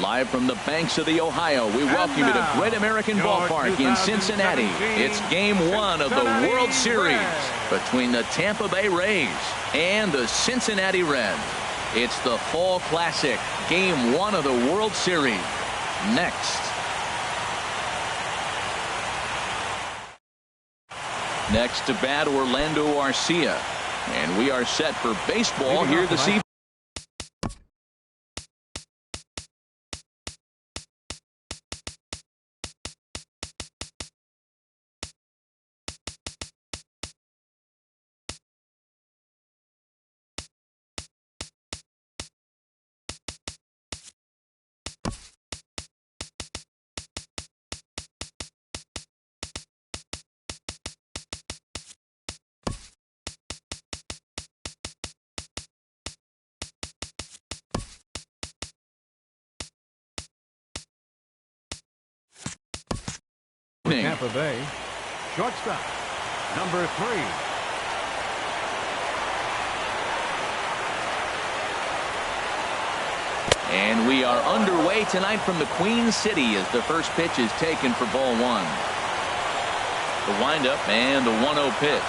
Live from the banks of the Ohio, we welcome you to Great American Ballpark in Cincinnati. It's Game 1 of the World Series between the Tampa Bay Rays and the Cincinnati Reds. It's the Fall Classic, Game 1 of the World Series. Next. Next to bat, Orlando Arcia. And we are set for baseball here this evening. Tampa Bay, shortstop, number 3. And we are underway tonight from the Queen City as the first pitch is taken for ball 1. The windup and the 1-0 pitch.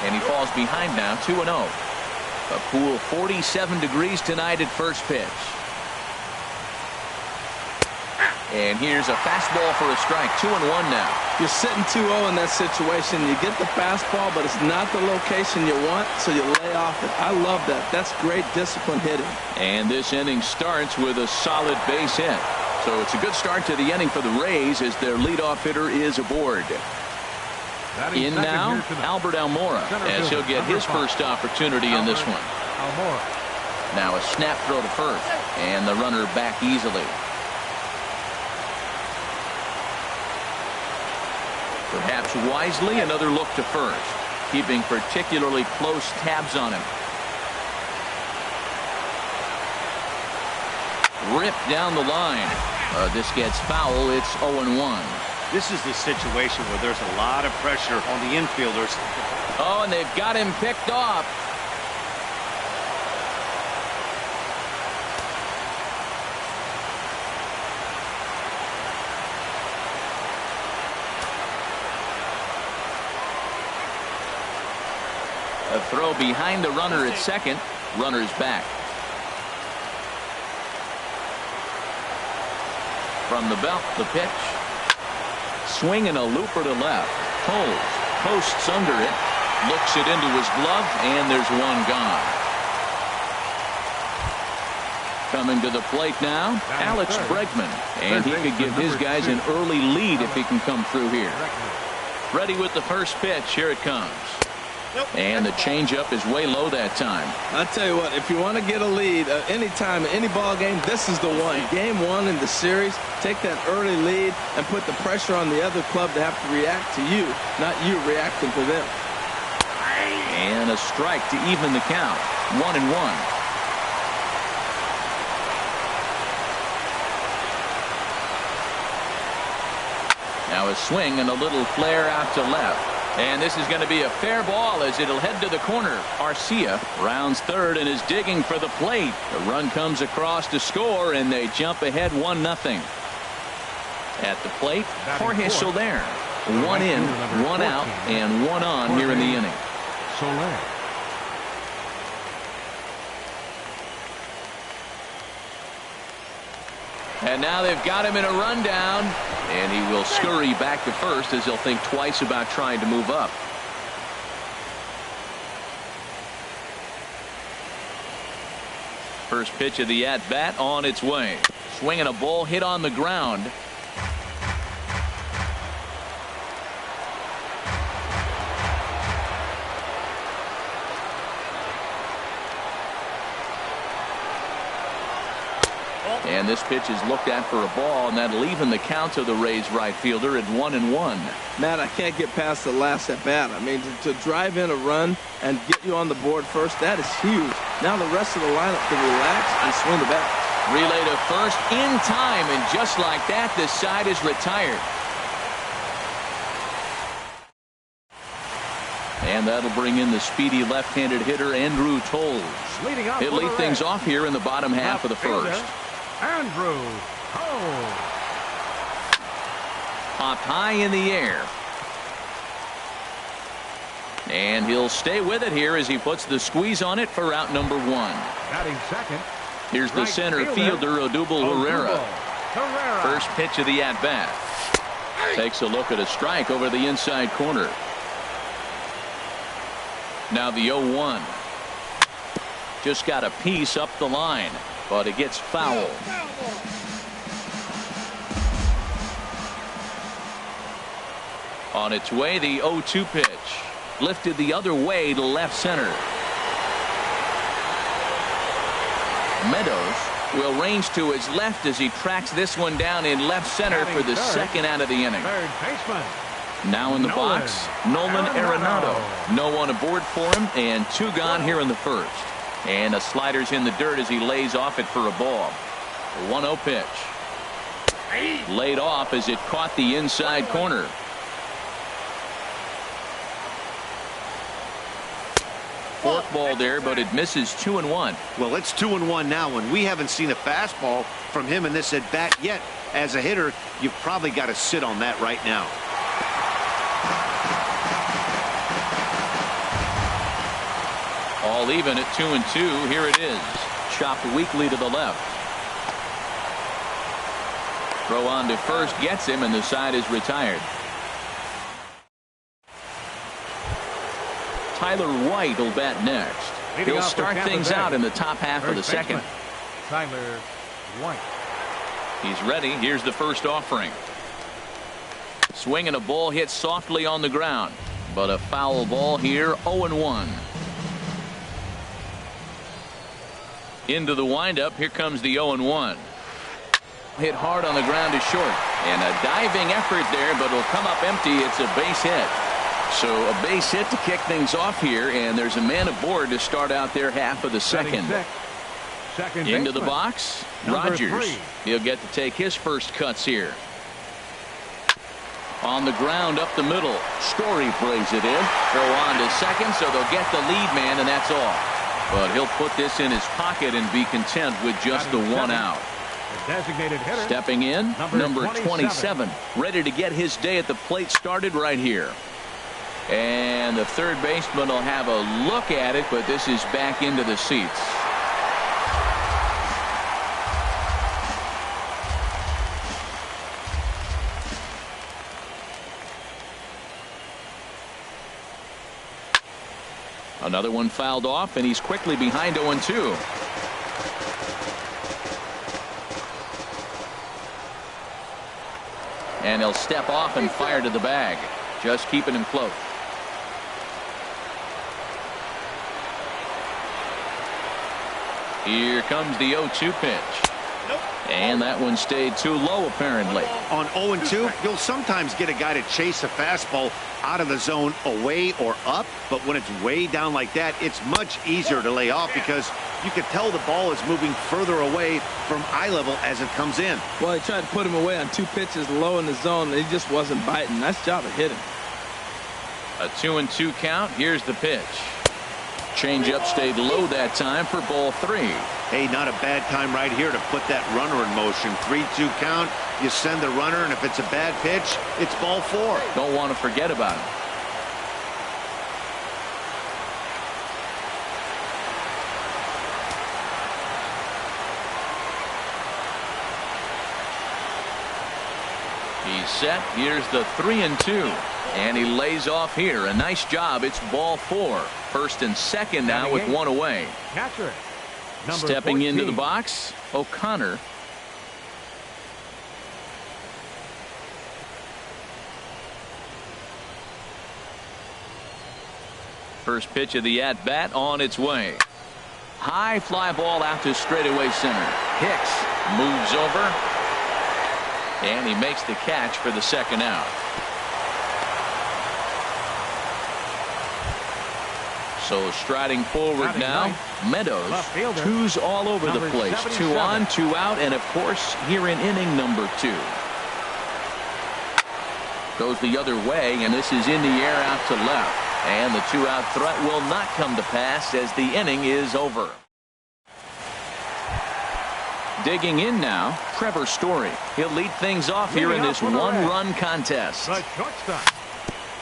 And he falls behind now, 2-0. A cool 47 degrees tonight at first pitch. And here's a fastball for a strike. 2-1 now. You're sitting 2-0 in that situation. You get the fastball, but it's not the location you want, so you lay off it. I love that. That's great discipline hitting. And this inning starts with a solid base hit. So it's a good start to the inning for the Rays as their leadoff hitter is aboard. In now, Albert Almora, as he'll get his first opportunity in this one. Now a snap throw to first, and the runner back easily. Perhaps wisely, another look to first, keeping particularly close tabs on him. Ripped down the line. This gets foul. It's 0-1. This is the situation where there's a lot of pressure on the infielders. Oh, and they've got him picked off. A throw behind the runner at second. Runner's back. From the belt, the pitch. Swing and a looper to left. Holds. Posts under it. Looks it into his glove, and there's one gone. Coming to the plate now, Alex Bregman. And he could give his guys an early lead if he can come through here. Ready with the first pitch. Here it comes. And the changeup is way low that time. I'll tell you what, if you want to get a lead anytime, any ball game, this is the one. Game 1 in the series, take that early lead and put the pressure on the other club to have to react to you, not you reacting to them. And a strike to even the count. 1-1. Now a swing and a little flare out to left. And this is going to be a fair ball as it'll head to the corner. Arcia rounds third and is digging for the plate. The run comes across to score, and they jump ahead 1-0. At the plate, Jorge Soler. 1 in, 1 out, and 1 on here in the inning. Soler. And now they've got him in a rundown, and he will scurry back to first as he'll think twice about trying to move up. First pitch of the at-bat on its way. Swinging a ball hit on the ground. And this pitch is looked at for a ball, and that'll even the count to the Rays right fielder at 1-1. Matt, I can't get past the last at bat. I mean, to drive in a run and get you on the board first, that is huge. Now the rest of the lineup can relax and swing the bat. Relay to first in time, and just like that, this side is retired. And that'll bring in the speedy left-handed hitter Andrew Toles. He'll lead things off here in the bottom half of the first. Andrew Cole. Popped high in the air. And he'll stay with it here as he puts the squeeze on it for out number 1. Batting second. Here's the center fielder, Odubel Herrera. First pitch of the at-bat. Takes a look at a strike over the inside corner. Now the 0-1. Just got a piece up the line, but it gets foul. On its way, the 0-2 pitch. Lifted the other way to left center. Meadows will range to his left as he tracks this one down in left center for the second out of the inning. Third baseman. Now in the box, Nolan Arenado. No one aboard for him, and 2 gone here in the first. And a slider's in the dirt as he lays off it for a ball. The 1-0 pitch. Laid off as it caught the inside corner. Forkball there, but it misses 2-1. Well, it's 2-1 now, and we haven't seen a fastball from him in this at bat yet. As a hitter, you've probably got to sit on that right now. All even at 2-2. Here it is. Chopped weakly to the left. Throw on to first gets him, and the side is retired. Tyler White will bat next. He'll start things out in the top half of the second. Tyler White. He's ready. Here's the first offering. Swinging a ball hit softly on the ground, but a foul ball here. 0-1. Into the windup. Here comes the 0-1. Hit hard on the ground to short, and a diving effort there, but it'll come up empty. It's a base hit. So a base hit to kick things off here, and there's a man aboard to start out their half of the second. Into the box, Rogers. He'll get to take his first cuts here. On the ground up the middle. Story plays it in. Throw on to second, so they'll get the lead man, and that's all. But he'll put this in his pocket and be content with just the 1 out. Designated hitter. Stepping in, number 27. Ready to get his day at the plate started right here. And the third baseman will have a look at it, but this is back into the seats. Another one fouled off, and he's quickly behind 0-2. And he'll step off and fire to the bag. Just keeping him close. Here comes the 0-2 pitch. And that one stayed too low, apparently. On 0-2, you'll sometimes get a guy to chase a fastball out of the zone away or up, but when it's way down like that, it's much easier to lay off because you can tell the ball is moving further away from eye level as it comes in. Well, he tried to put him away on 2 pitches low in the zone, and he just wasn't biting. Nice job of hitting. A 2-2 count. Here's the pitch. Changeup stayed low that time for ball 3. Hey, not a bad time right here to put that runner in motion. 3-2 count. You send the runner, and if it's a bad pitch, it's ball 4. Don't want to forget about it. He's set. Here's the 3-2. And he lays off here. A nice job. It's ball 4. First and second now with 1 away. Catcher. Stepping into the box, O'Connor. First pitch of the at-bat on its way. High fly ball out to straightaway center. Hicks moves over, and he makes the catch for the second out. So striding forward now, Meadows. 2's all over the place. 2 on, 2 out, and of course here in inning number 2. Goes the other way, and this is in the air out to left. And the 2-out threat will not come to pass as the inning is over. Digging in now, Trevor Story. He'll lead things off here in this one-run contest. The shortstop.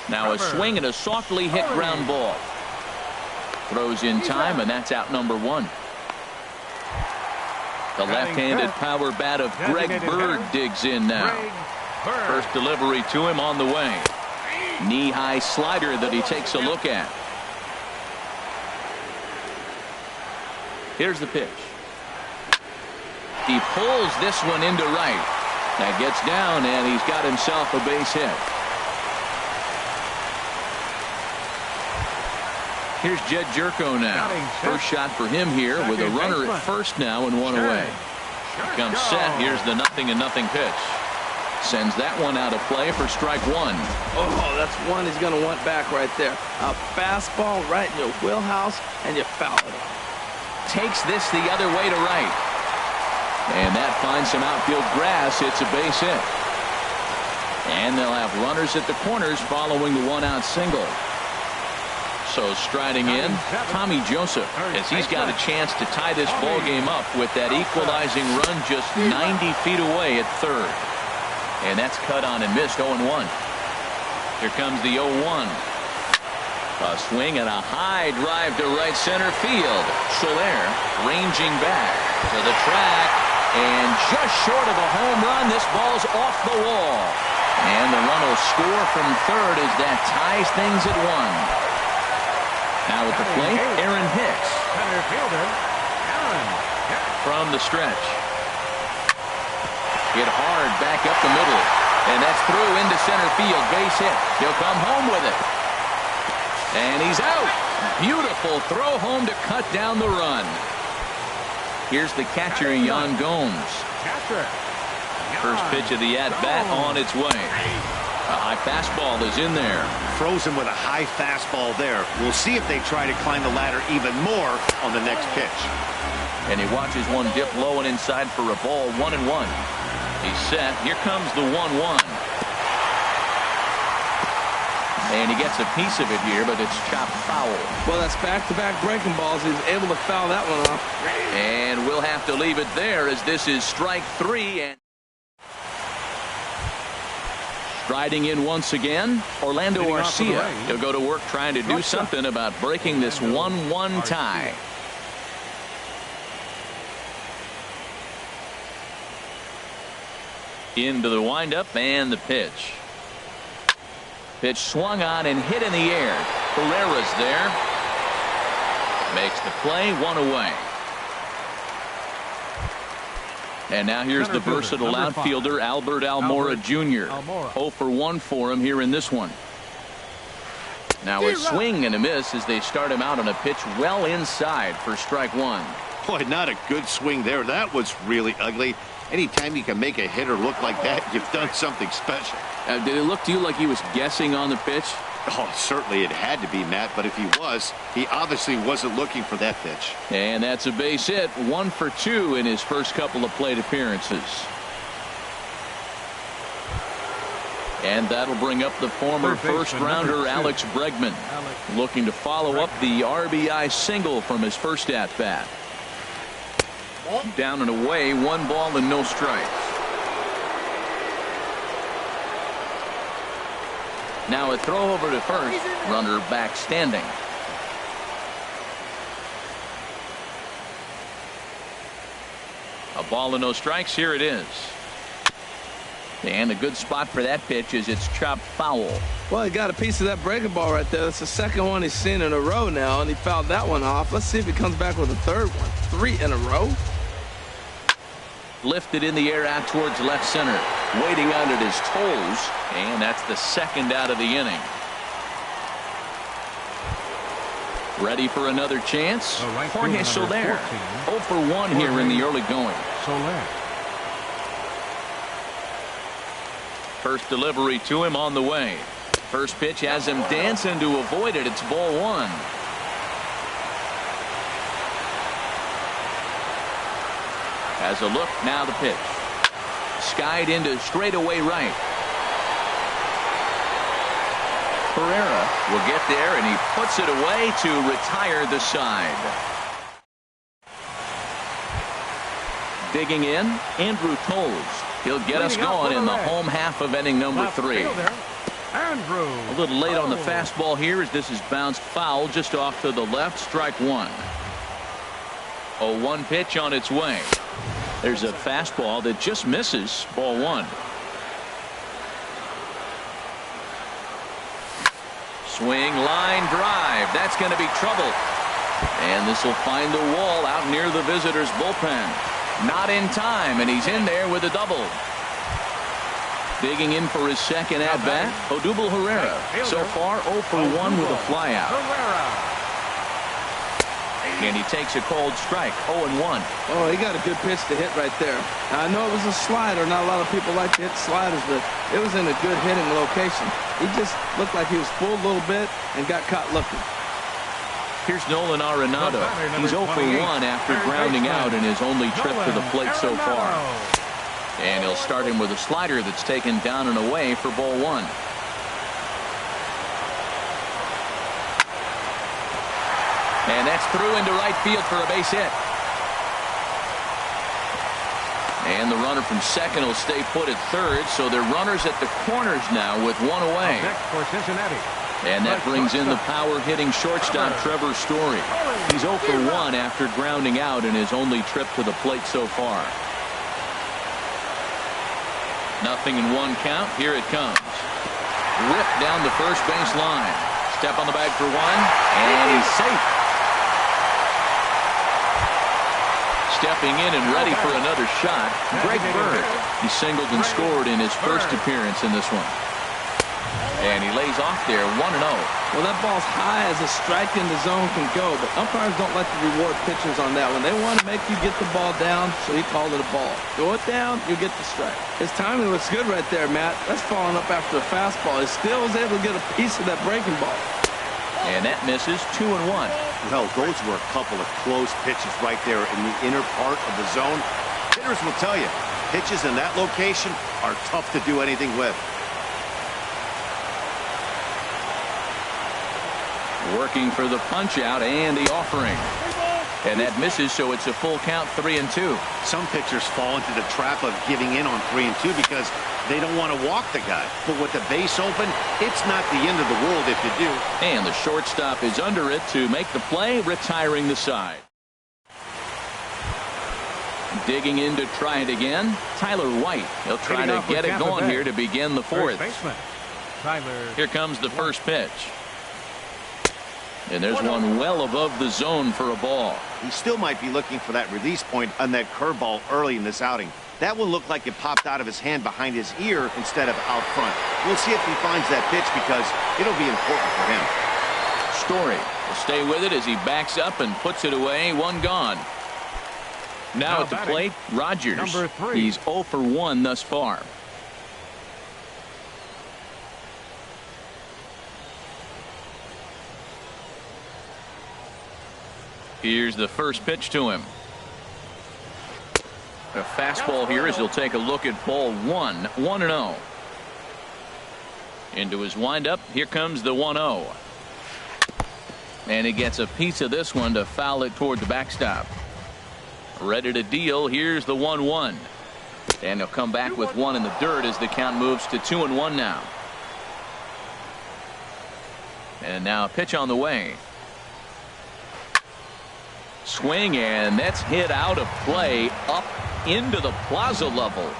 Now a swing and a softly hit ground ball. Throws in time, and that's out number one. The left-handed power bat of Greg Bird digs in now. First delivery to him on the way. Knee-high slider that he takes a look at. Here's the pitch. He pulls this one into right. That gets down, and he's got himself a base hit. Here's Jed Jerko now. First shot for him here with a runner at first now and one away. Here comes set. Here's the 0-0 pitch. Sends that one out of play for strike one. Oh, that's one he's going to want back right there. A fastball right in your wheelhouse, and you foul it off. Takes this the other way to right. And that finds some outfield grass. It's a base hit. And they'll have runners at the corners following the one-out single. So striding in, Tommy Joseph, as he's got a chance to tie this ball game up with that equalizing run just 90 feet away at third. And that's cut on and missed. 0-1. Here comes the 0-1. A swing and a high drive to right center field. Soler ranging back to the track, and just short of a home run. This ball's off the wall, and the run will score from third as that ties things at one. Now at the plate, Aaron Hicks. Center fielder, Aaron Hicks. From the stretch. Hit hard back up the middle, and that's through into center field. Base hit. He'll come home with it. And he's out. Beautiful throw home to cut down the run. Here's the catcher, Yan Gomes. First pitch of the at-bat on its way. A high fastball is in there. Frozen with a high fastball there. We'll see if they try to climb the ladder even more on the next pitch. And he watches one dip low and inside for a ball. 1-1. He's set. Here comes the 1-1. And he gets a piece of it here, but it's chopped foul. Well, that's back-to-back breaking balls. He's able to foul that one off. And we'll have to leave it there as this is strike three. And striding in once again, Orlando Arcia. He'll go to work trying to do something about breaking this 1-1 tie. Into the windup and the pitch. Pitch swung on and hit in the air. Pereira's there. Makes the play, one away. And now here's the versatile outfielder, Albert Almora Jr. 0 for 1 for him here in this one. Now a swing and a miss as they start him out on a pitch well inside for strike one. Boy, not a good swing there. That was really ugly. Anytime you can make a hitter look like that, you've done something special. Did it look to you like he was guessing on the pitch? Oh, certainly it had to be, Matt, but if he was, he obviously wasn't looking for that pitch. And that's a base hit. 1 for 2 in his first couple of plate appearances. And that'll bring up the former first-rounder Alex Bregman, looking to follow up the RBI single from his first at-bat. Down and away, 1 ball and no strikes. Now a throw over to first, runner back standing. A ball and no strikes. Here it is. And a good spot for that pitch is it's chopped foul. Well, he got a piece of that breaking ball right there. That's the second one he's seen in a row now, and he fouled that one off. Let's see if he comes back with a third one. 3 in a row. Lifted in the air out towards left center. Waiting on it his toes. And that's the second out of the inning. Ready for another chance? Jorge Soler. 0 for 1 here in the early going. First delivery to him on the way. First pitch has him dancing to avoid it. It's ball 1. Has a look, now the pitch. Skied into straightaway right. Pereira will get there, and he puts it away to retire the side. Digging in, Andrew Toles. He'll get us going in the home half of inning number 3. A little late on the fastball here as this is bounced foul just off to the left. Strike 1. 0-1 pitch on its way. There's a fastball that just misses. Ball 1. Swing, line drive. That's going to be trouble. And this will find the wall out near the visitors' bullpen. Not in time, and he's in there with a double. Digging in for his second at-bat, Odubel Herrera. So far, 0 for 1 with a flyout. And he takes a cold strike, 0-1. Oh, he got a good pitch to hit right there. Now, I know it was a slider. Not a lot of people like to hit sliders, but it was in a good hitting location. He just looked like he was full a little bit and got caught looking. Here's Nolan Arenado. He's 0 for 1 after grounding out in his only trip to the plate so far. And he'll start him with a slider that's taken down and away for ball 1. And that's through into right field for a base hit. And the runner from second will stay put at third, so they're runners at the corners now with 1 away. Next for Cincinnati. And that brings in the power-hitting shortstop Trevor Story. He's 0 for 1 after grounding out in his only trip to the plate so far. Nothing in 1 count. Here it comes. Ripped down the first base line. Step on the bag for 1, and he's safe. Stepping in and ready for another shot, Greg Bird. He singled and scored in his first appearance in this one. And he lays off there, 1-0. Well, that ball's high as a strike in the zone can go, but umpires don't like to reward pitchers on that one. They want to make you get the ball down, so he called it a ball. Go it down, you get the strike. His timing looks good right there, Matt. That's falling up after a fastball. He still was able to get a piece of that breaking ball. And that misses, 2-1. Well, those were a couple of close pitches right there in the inner part of the zone. Hitters will tell you, pitches in that location are tough to do anything with. Working for the punch out and the offering. And that misses, so it's a full count, 3-2. Some pitchers fall into the trap of giving in on 3-2 because they don't want to walk the guy. But with the base open, it's not the end of the world if you do. And the shortstop is under it to make the play, retiring the side. Digging in to try it again, Tyler White. He'll try to get it going here to begin the 4th. Here comes the first pitch. And there's one well above the zone for a ball. He still might be looking for that release point on that curveball early in this outing. That one looked like it popped out of his hand behind his ear instead of out front. We'll see if he finds that pitch because it'll be important for him. Story will stay with it as he backs up and puts it away. 1 gone. Now at the plate, Rogers. Number 3. He's 0 for 1 thus far. Here's the first pitch to him. A fastball here as he'll take a look at ball 1. 1-0. Into his windup. Here comes the 1-0. And he gets a piece of this one to foul it toward the backstop. Ready to deal. Here's the 1-1. And he'll come back with 1 in the dirt as the count moves to 2-1 now. And now a pitch on the way. Swing, and that's hit out of play up into the plaza level.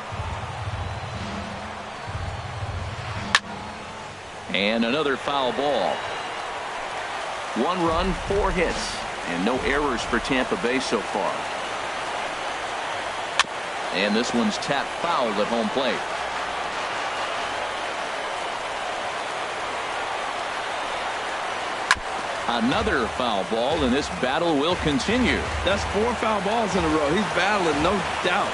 And another foul ball. 1 run, 4 hits, and no errors for Tampa Bay so far. And this one's tapped foul at home plate. Another foul ball, and this battle will continue. That's 4 foul balls in a row. He's battling, no doubt.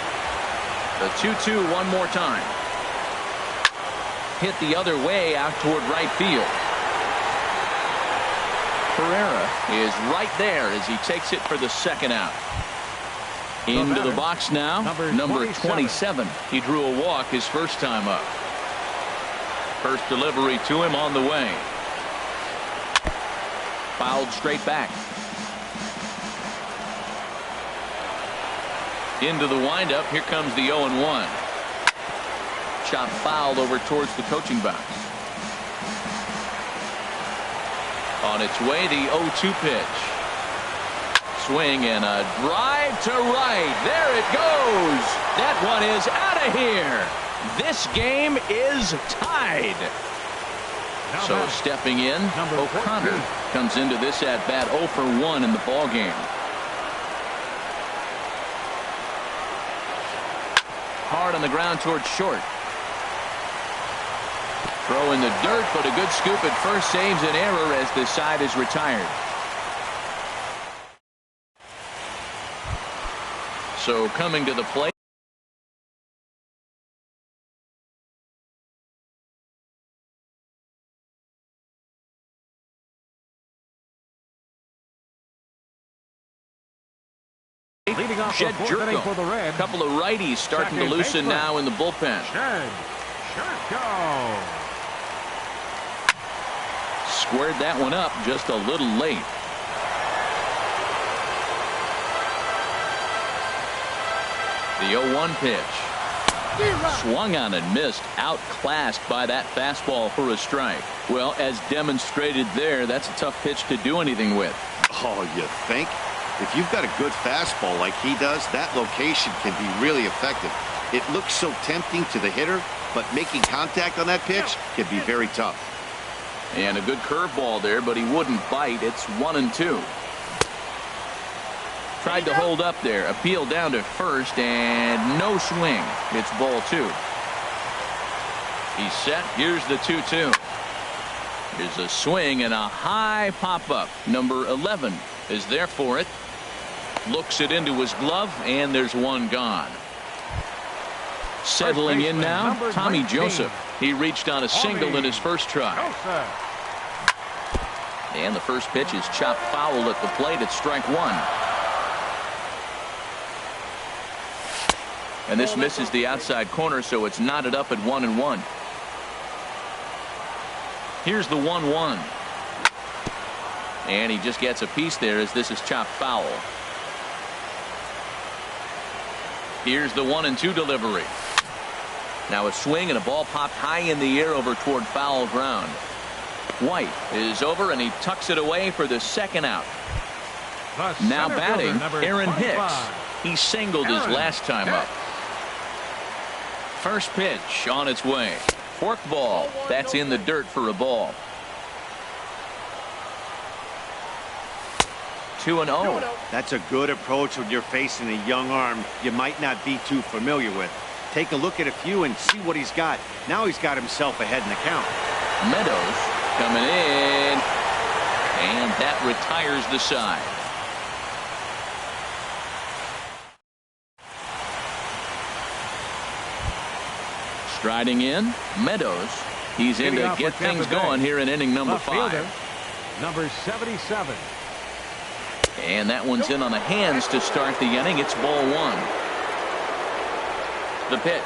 The 2-2 one more time. Hit the other way out toward right field. Herrera is right there as he takes it for the second out. Into the box now, number 27. He drew a walk his first time up. First delivery to him on the way. Fouled straight back. Into the windup. Here comes the 0-1. Chop fouled over towards the coaching box. On its way, the 0-2 pitch. Swing and a drive to right. There it goes. That one is out of here. This game is tied. So stepping in, O'Connor comes into this at bat 0 for 1 in the ball game. Hard on the ground towards short. Throw in the dirt, but a good scoop at first saves an error as the side is retired. So coming to the plate. Leading off Jed the fourth inning for the Reds. A couple of righties starting to loosen now in the bullpen. Jed Jerko. Squared that one up just a little late. The 0-1 pitch. Swung on and missed. Outclassed by that fastball for a strike. Well, as demonstrated there, that's a tough pitch to do anything with. Oh, you think? If you've got a good fastball like he does, that location can be really effective. It looks so tempting to the hitter, but making contact on that pitch can be very tough. And a good curveball there, but he wouldn't bite. It's 1-2. Tried to hold up there. Appeal down to first, and no swing. It's ball 2. He's set. Here's the 2-2. Here's a swing and a high pop-up. Number 11 is there for it. Looks it into his glove, and there's one gone. Settling in now, Tommy Joseph. He reached on a single in his first try. And the first pitch is chopped foul at the plate. It's strike 1. And this misses the outside corner, so it's knotted up at 1-1. Here's the 1-1. And he just gets a piece there as this is chopped foul. Here's the 1-2 delivery. Now a swing and a ball popped high in the air over toward foul ground. White is over and he tucks it away for the second out. Now batting, Aaron Hicks. He singled his last time up. First pitch on its way. Fork ball. That's in the dirt for a ball. 2-0. That's a good approach when you're facing a young arm you might not be too familiar with. Take a look at a few and see what he's got. Now he's got himself ahead in the count. Meadows coming in, and that retires the side. Striding in, Meadows. He's in to get things going here in inning number 5. Number 77. And that one's in on the hands to start the inning. It's ball 1. The pitch.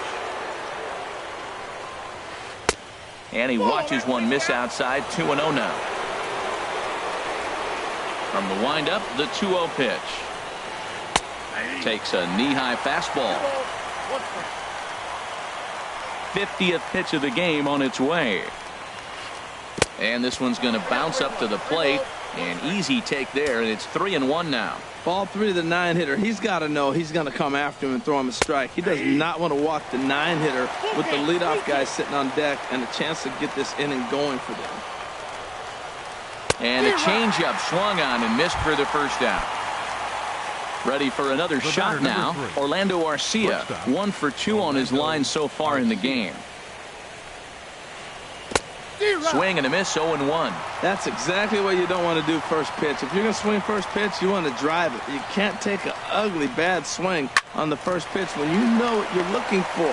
And he watches one miss outside. 2-0 now. From the windup, the 2-0 pitch. Takes a knee-high fastball. 50th pitch of the game on its way. And this one's going to bounce up to the plate. An easy take there, and it's 3-1 now. Ball 3 to the 9-hitter. He's got to know he's going to come after him and throw him a strike. He does not want to walk the 9-hitter with the leadoff guy sitting on deck and a chance to get this inning going for them. And a changeup swung on and missed for the first out. Ready for another shot now. Orlando Arcia, 1 for 2 on his line so far in the game. Swing and a miss, 0-1. That's exactly what you don't want to do first pitch. If you're going to swing first pitch, you want to drive it. You can't take an ugly, bad swing on the first pitch when you know what you're looking for.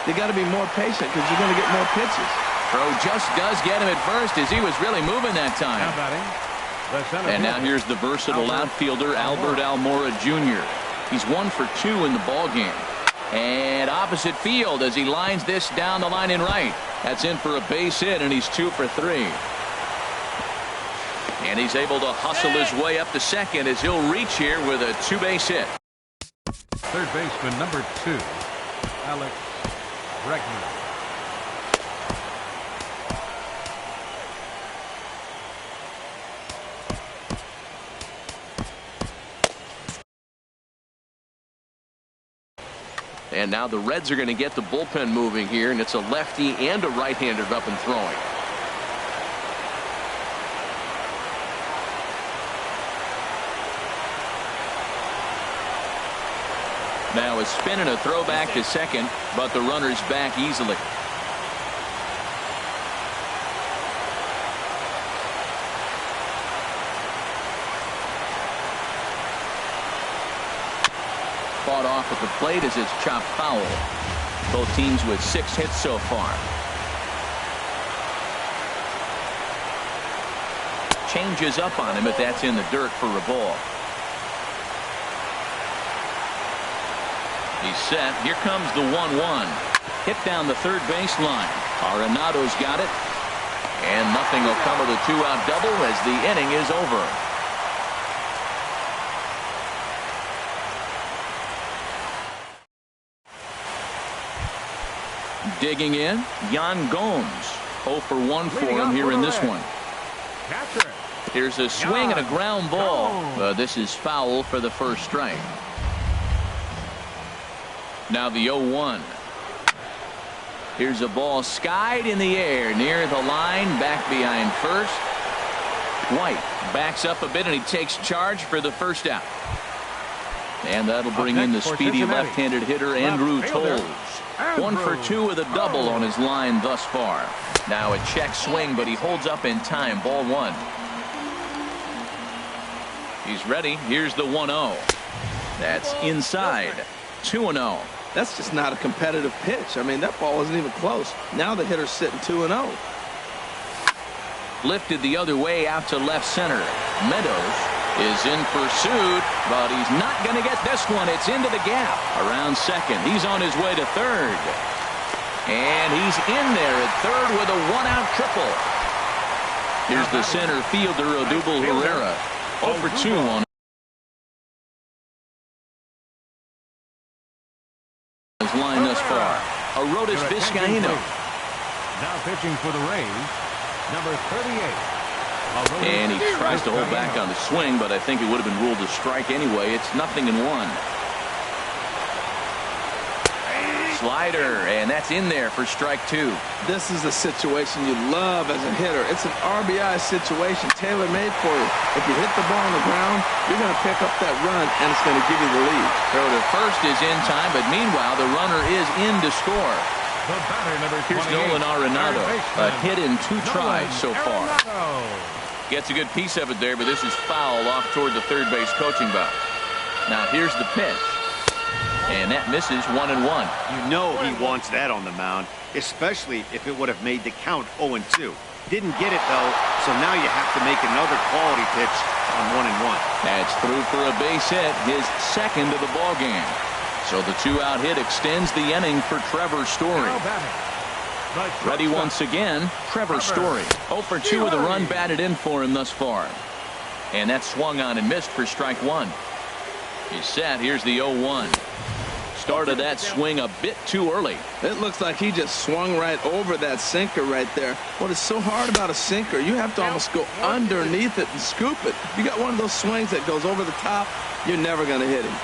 You got to be more patient because you're going to get more pitches. Throw just does get him at first as he was really moving that time. And now here's the versatile outfielder, Albert Almora Jr. He's 1 for 2 in the ball game. And opposite field as he lines this down the line in right. That's in for a base hit, and he's 2 for 3. And he's able to hustle his way up to second as he'll reach here with a 2-base hit. Third baseman number 2, Alex Bregman. And now the Reds are going to get the bullpen moving here, and it's a lefty and a right-hander up and throwing. Now a spin and a throwback to second, but the runner's back easily. Fought off at the plate as it's chopped foul. Both teams with 6 hits so far. Changes up on him, but that's in the dirt for a ball. He's set. Here comes the 1-1. Hit down the third baseline. Arenado's got it. And nothing will come of the 2-out double as the inning is over. Digging in, Yan Gomes. 0 for 1 for him here in this one. Catcher. Here's a swing and a ground ball. This is foul for the first strike. Now the 0-1. Here's a ball skied in the air near the line, back behind first. White backs up a bit and he takes charge for the first out. And that'll bring in the speedy left-handed hitter Andrew Tolles. 1 for 2 with a double on his line thus far. Now a check swing, but he holds up in time. Ball 1. He's ready. Here's the 1-0. That's inside. 2-0. That's just not a competitive pitch. I mean, that ball isn't even close. Now the hitter's sitting 2-0. Lifted the other way out to left center. Meadows is in pursuit, but he's not going to get this one. It's into the gap around second. He's on his way to third, and he's in there at third with a 1-out triple. Here's the center fielder Odubel Herrera. 0 for 2 on his line thus far. Arodys Vizcaíno. Now pitching for the Rays, number 38. And he tries to hold back on the swing, but I think it would have been ruled a strike anyway. It's 0-1. Slider, and that's in there for strike 2. This is a situation you love as a hitter. It's an RBI situation, tailor-made for you. If you hit the ball on the ground, you're going to pick up that run, and it's going to give you the lead. Throw to first is in time, but meanwhile, the runner is in to score. The batter, number 28. Here's Nolan Arenado. A hit in 2 tries so far. Gets a good piece of it there, but this is foul off toward the third base coaching box. Now here's the pitch. And that misses 1-1. You know he wants that on the mound, especially if it would have made the count 0-2. Didn't get it, though, so now you have to make another quality pitch on 1-1. That's through for a base hit, his second of the ball game. So the 2-out hit extends the inning for Trevor Story. Ready once again, Trevor Story. 0 for 2 with a run batted in for him thus far. And that swung on and missed for strike 1. He's set. Here's the 0-1. Started that swing a bit too early. It looks like he just swung right over that sinker right there. What is so hard about a sinker, you have to almost go underneath it and scoop it. You got one of those swings that goes over the top, you're never going to hit him.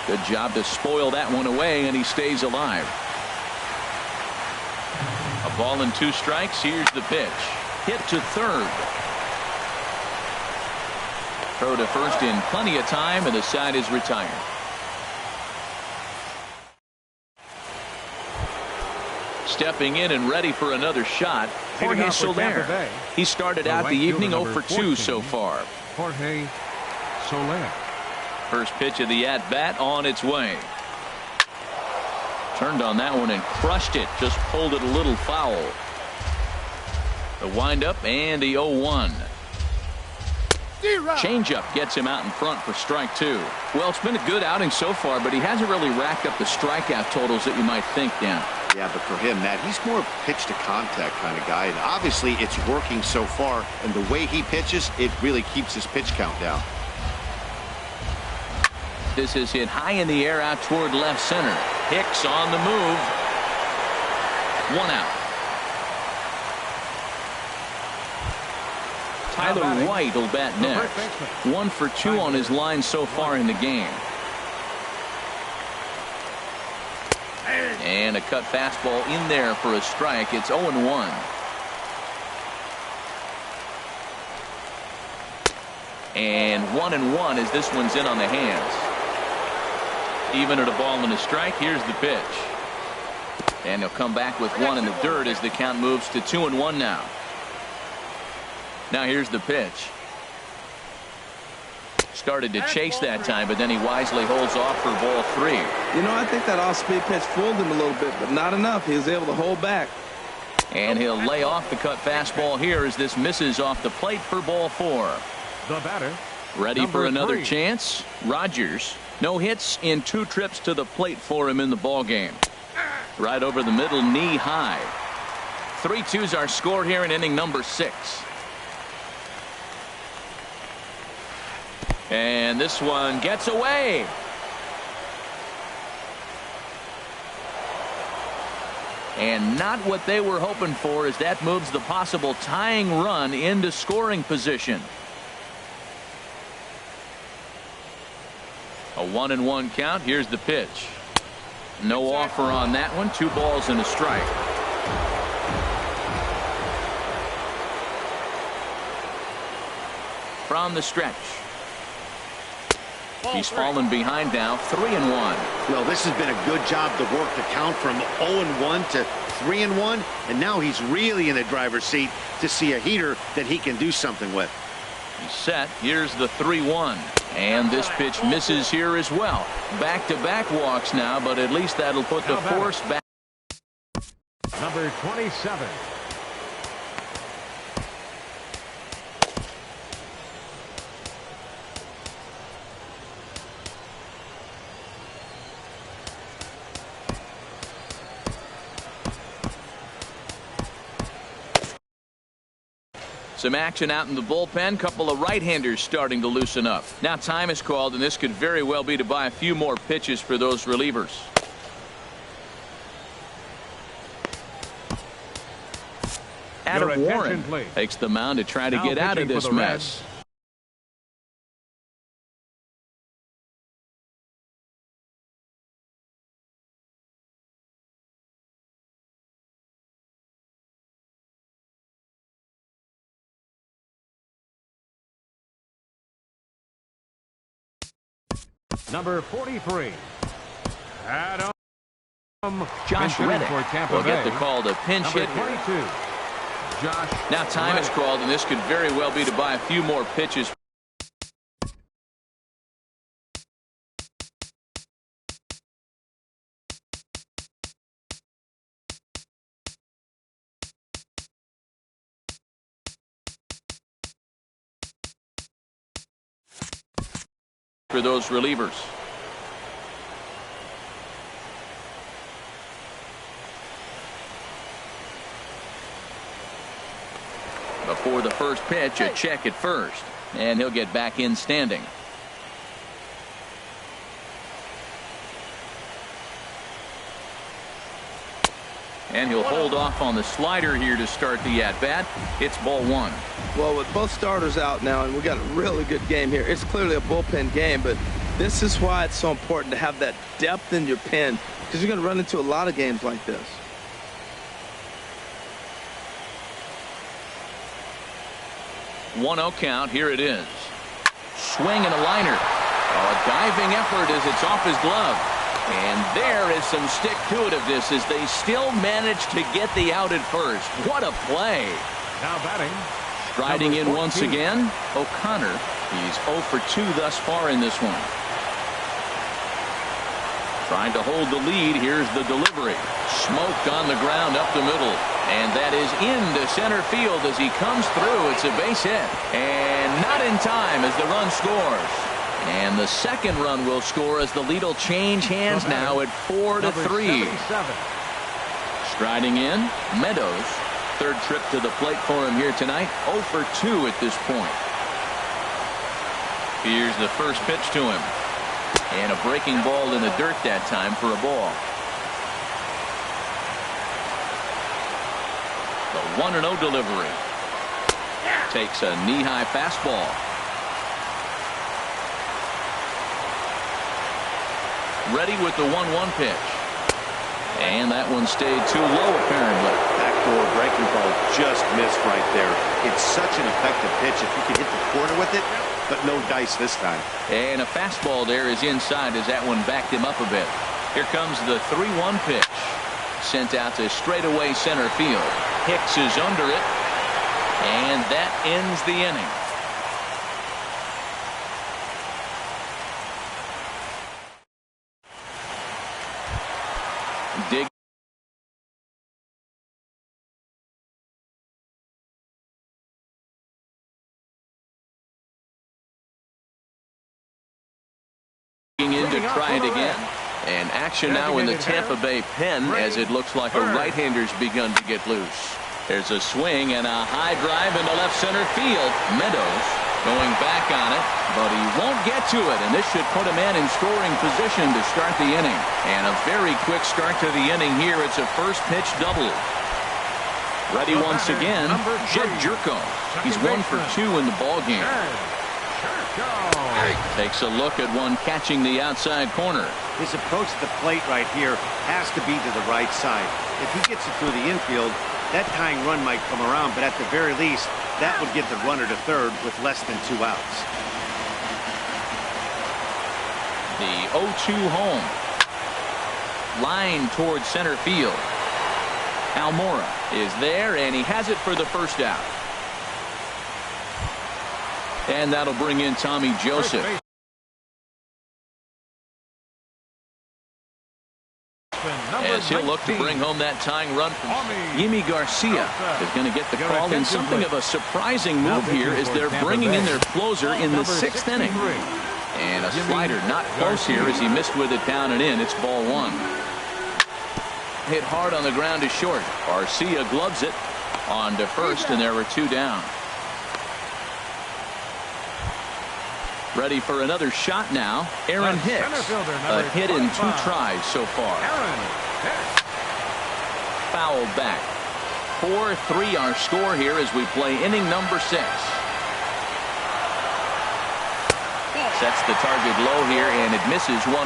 Good job to spoil that one away, and he stays alive. A ball and 2 strikes. Here's the pitch. Hit to third. Throw to first in plenty of time, and the side is retired. Stepping in and ready for another shot, Jorge Soler. He started out the evening 0 for 2 so far. Jorge Soler. First pitch of the at-bat on its way. Turned on that one and crushed it. Just pulled it a little foul. The windup and the 0-1. Changeup gets him out in front for strike 2. Well, it's been a good outing so far, but he hasn't really racked up the strikeout totals that you might think, Dan. Yeah, but for him, Matt, he's more pitch to contact kind of guy, and obviously it's working so far, and the way he pitches, it really keeps his pitch count down. This is hit high in the air out toward left center. Hicks on the move. 1 out. Tyler White will bat next. 1 for 2 on his line so far in the game. And a cut fastball in there for a strike. It's 0-1. And 1-1 as this one's in on the hands. Even at a ball and a strike. Here's the pitch. And he'll come back with 1 in the dirt as the count moves to 2-1 now. Now here's the pitch. Started to chase that time, but then he wisely holds off for ball 3. You know, I think that off-speed pitch fooled him a little bit, but not enough. He was able to hold back. And he'll lay off the cut fastball here as this misses off the plate for ball 4. The batter. Ready for another 3. chance. Rogers. No hits in 2 trips to the plate for him in the ball game. Right over the middle, knee high. 3-2's our score here in inning number 6. And this one gets away. And not what they were hoping for, as that moves the possible tying run into scoring position. A 1-1 count. Here's the pitch. No offer on that one. 2 balls and a strike. From the stretch. He's fallen behind now. 3-1. Well, this has been a good job to work the count from 0-1 to 3-1, and now he's really in the driver's seat to see a heater that he can do something with. He's set. Here's the 3-1. And this pitch misses here as well. Back-to-back walks now, but at least that'll put the force back. Number 27. Some action out in the bullpen. Couple of right-handers starting to loosen up. Now time is called, and this could very well be to buy a few more pitches for those relievers. Adam Warren takes the mound to try to get out of this mess. Number 43. Adam Josh Reddick will get the call to pinch hit. 22. Josh. Now time Reddick. is called, and this could very well be to buy a few more pitches. For those relievers. Before the first pitch, a check at first, and he'll get back in standing. And he'll hold off on the slider here to start the at-bat. It's ball 1. Well, with both starters out now, and we got a really good game here. It's clearly a bullpen game, but this is why it's so important to have that depth in your pen, because you're going to run into a lot of games like this. One-0 count. Here it is. Swing and a liner. A diving effort as it's off his glove. And there is some stick-to-it-iveness as they still manage to get the out at first. What a play. Now batting. Striding in once again, O'Connor. He's 0 for 2 thus far in this one. Trying to hold the lead. Here's the delivery. Smoked on the ground up the middle. And that is into center field as he comes through. It's a base hit. And not in time as the run scores. And the second run will score as the lead will change hands now at 4-3. Striding in, Meadows. Third trip to the plate for him here tonight. 0 for 2 at this point. Here's the first pitch to him. And a breaking ball in the dirt that time for a ball. The 1-0 delivery. Takes a knee-high fastball. Ready with the 1-1 pitch. And that one stayed too low, apparently. Backdoor breaking ball just missed right there. It's such an effective pitch if you can hit the corner with it, but no dice this time. And a fastball there is inside as that one backed him up a bit. Here comes the 3-1 pitch. Sent out to straightaway center field. Hicks is under it. And that ends the inning. Dig. In to try it again. And action now in the Tampa Bay pen as it looks like a right-hander's begun to get loose. There's a swing and a high drive into left center field. Meadows going back on it, but he won't get to it, and this should put a man in scoring position to start the inning. And a very quick start to the inning here. It's a first pitch double. Ready once again, Jed Jerko. He's 1 for 2 in the ball game. Takes a look at one catching the outside corner. His approach to the plate right here has to be to the right side. If he gets it through the infield, that tying run might come around, but at the very least, that would get the runner to third with less than 2 outs. The 0-2 home. Line towards center field. Almora is there, and he has it for the first out. And that'll bring in Tommy Joseph. As he'll look to bring home that tying run from Yimi Garcia is going to get the call. And something of a surprising move here is they're bringing in their closer in the 6th inning. And a slider not close here as he missed with it down and in. It's ball 1. Hit hard on the ground to short. Garcia gloves it on to first, and there were 2 down. Ready for another shot now. Aaron Hicks. A hit in 2 tries so far. Foul back. 4-3 our score here as we play inning number 6. Sets the target low here, and it misses 1-1.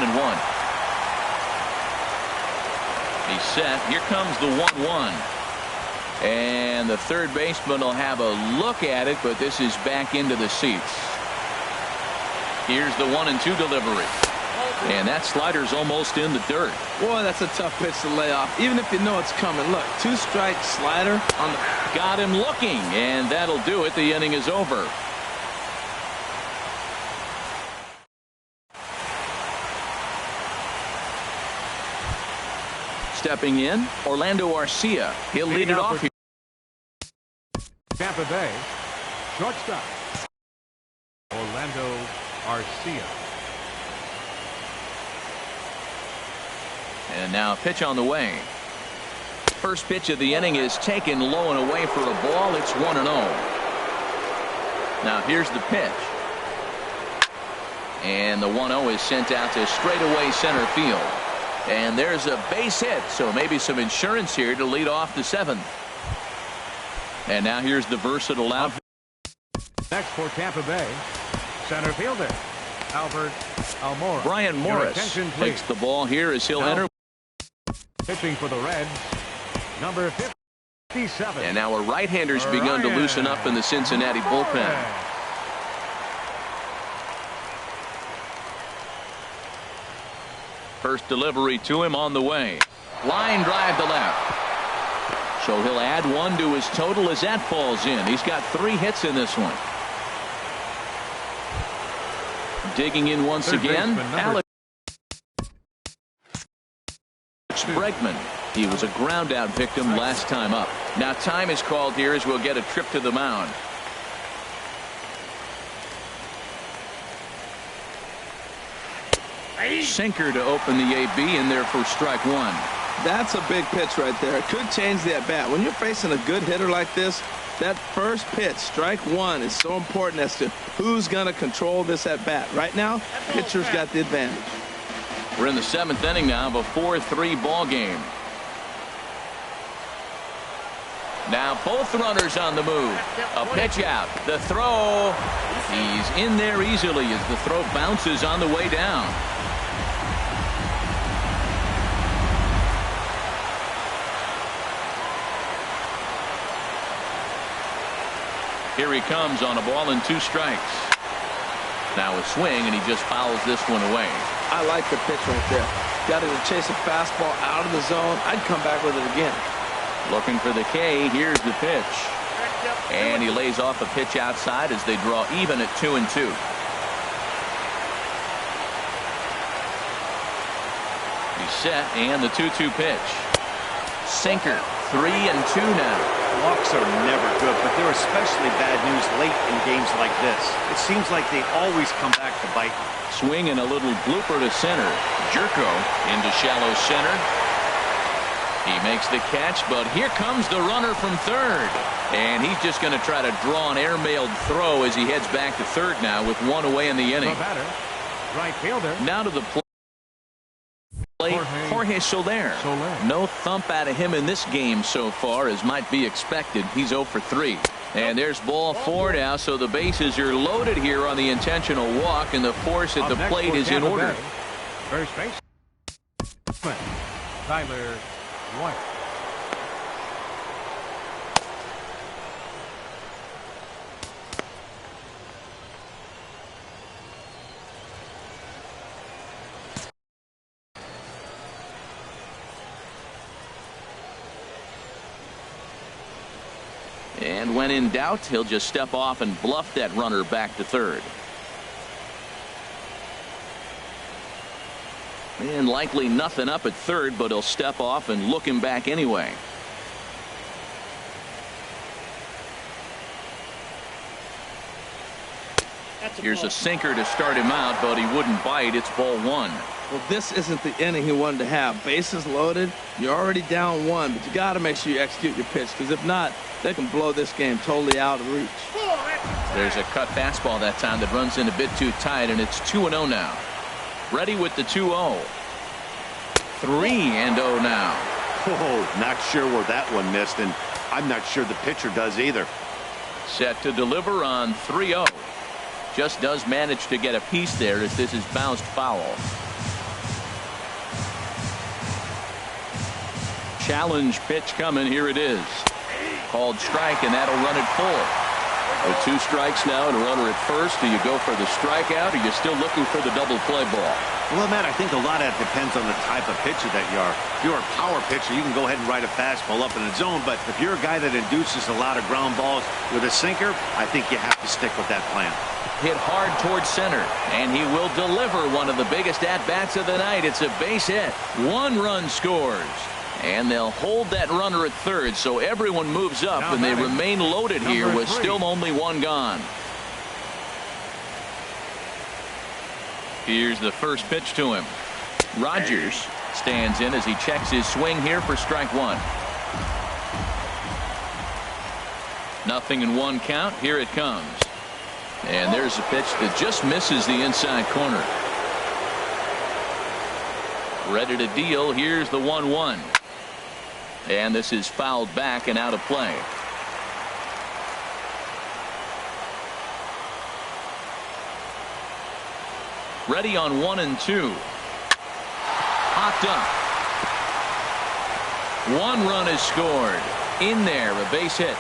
He's set. Here comes the 1-1. And the third baseman will have a look at it, but this is back into the seats. Here's the 1-2 delivery. And that slider's almost in the dirt. Boy, that's a tough pitch to lay off, even if you know it's coming. Look, 2-strike slider on the... Got him looking, and that'll do it. The inning is over. Stepping in, Orlando Arcia. He'll lead it off here. Tampa Bay, shortstop, Orlando Arcia. And now a pitch on the way. First pitch of the inning is taken low and away for a ball. It's 1-0. Now here's the pitch. And the 1-0 is sent out to straightaway center field. And there's a base hit, so maybe some insurance here to lead off the 7th. And now here's the versatile out. Next for Tampa Bay, center fielder Albert Almora. Brian Morris takes the ball here as he'll enter. Pitching for the Reds, number 57. And now a right-hander's begun to loosen up in the Cincinnati bullpen. First delivery to him on the way. Line drive to left. So he'll add 1 to his total as that falls in. He's got 3 hits in this one. Digging in once again, Alex Bregman. He was a ground out victim last time up. Now time is called here as we'll get a trip to the mound. Sinker to open the AB in there for strike 1. That's a big pitch right there. It could change the at-bat. When you're facing a good hitter like this, that first pitch, strike one, is so important as to who's going to control this at-bat. Right now, pitcher's got the advantage. We're in the 7th inning now of a 4-3 ball game. Now both runners on the move. A pitch out. The throw. He's in there easily as the throw bounces on the way down. Here he comes on a ball and 2 strikes. Now a swing, and he just fouls this one away. I like the pitch right there. Got to chase a fastball out of the zone. I'd come back with it again. Looking for the K. Here's the pitch. And he lays off a pitch outside as they draw even at 2-2. He's set, and the 2-2 pitch. Sinker. 3-2 now. Walks are never good, but they're especially bad news late in games like this. It seems like they always come back to bite. Swing and a little blooper to center. Jerko into shallow center. He makes the catch, but here comes the runner from third. And he's just going to try to draw an airmailed throw as he heads back to third now with 1 away in the inning. The batter, right fielder. Now to the plate. Jorge Soler. No thump out of him in this game so far, as might be expected. He's 0 for 3. And there's ball 4 now, so the bases are loaded here on the intentional walk, and the force at the plate is in order. First base, Tyler White. And when in doubt, he'll just step off and bluff that runner back to third. And likely nothing up at third, but he'll step off and look him back anyway. Here's a sinker to start him out, but he wouldn't bite. It's ball 1. Well, this isn't the inning he wanted to have. Bases loaded. You're already down 1, but you got to make sure you execute your pitch, because if not, they can blow this game totally out of reach. There's a cut fastball that time that runs in a bit too tight, and it's 2-0 now. Ready with the 2-0. 3-0 now. Oh, not sure where that one missed, and I'm not sure the pitcher does either. Set to deliver on 3-0. Just does manage to get a piece there as this is bounced foul. Challenge pitch coming. Here it is. Called strike, and that'll run it full. With 2 strikes now and a runner at first, do you go for the strikeout, or are you still looking for the double play ball? Well, Matt, I think a lot of that depends on the type of pitcher that you are. If you're a power pitcher, you can go ahead and ride a fastball up in the zone, but if you're a guy that induces a lot of ground balls with a sinker, I think you have to stick with that plan. Hit hard towards center, and he will deliver one of the biggest at-bats of the night. It's a base hit. 1 run scores. And they'll hold that runner at third, so everyone moves up, and they remain loaded here with still only 1 gone. Here's the first pitch to him. Rogers stands in as he checks his swing here for strike 1. Nothing in 1 count. Here it comes. And there's a pitch that just misses the inside corner. Ready to deal. Here's the 1-1. And this is fouled back and out of play. Ready on 1 and 2. Popped up. 1 run is scored. In there, a base hit.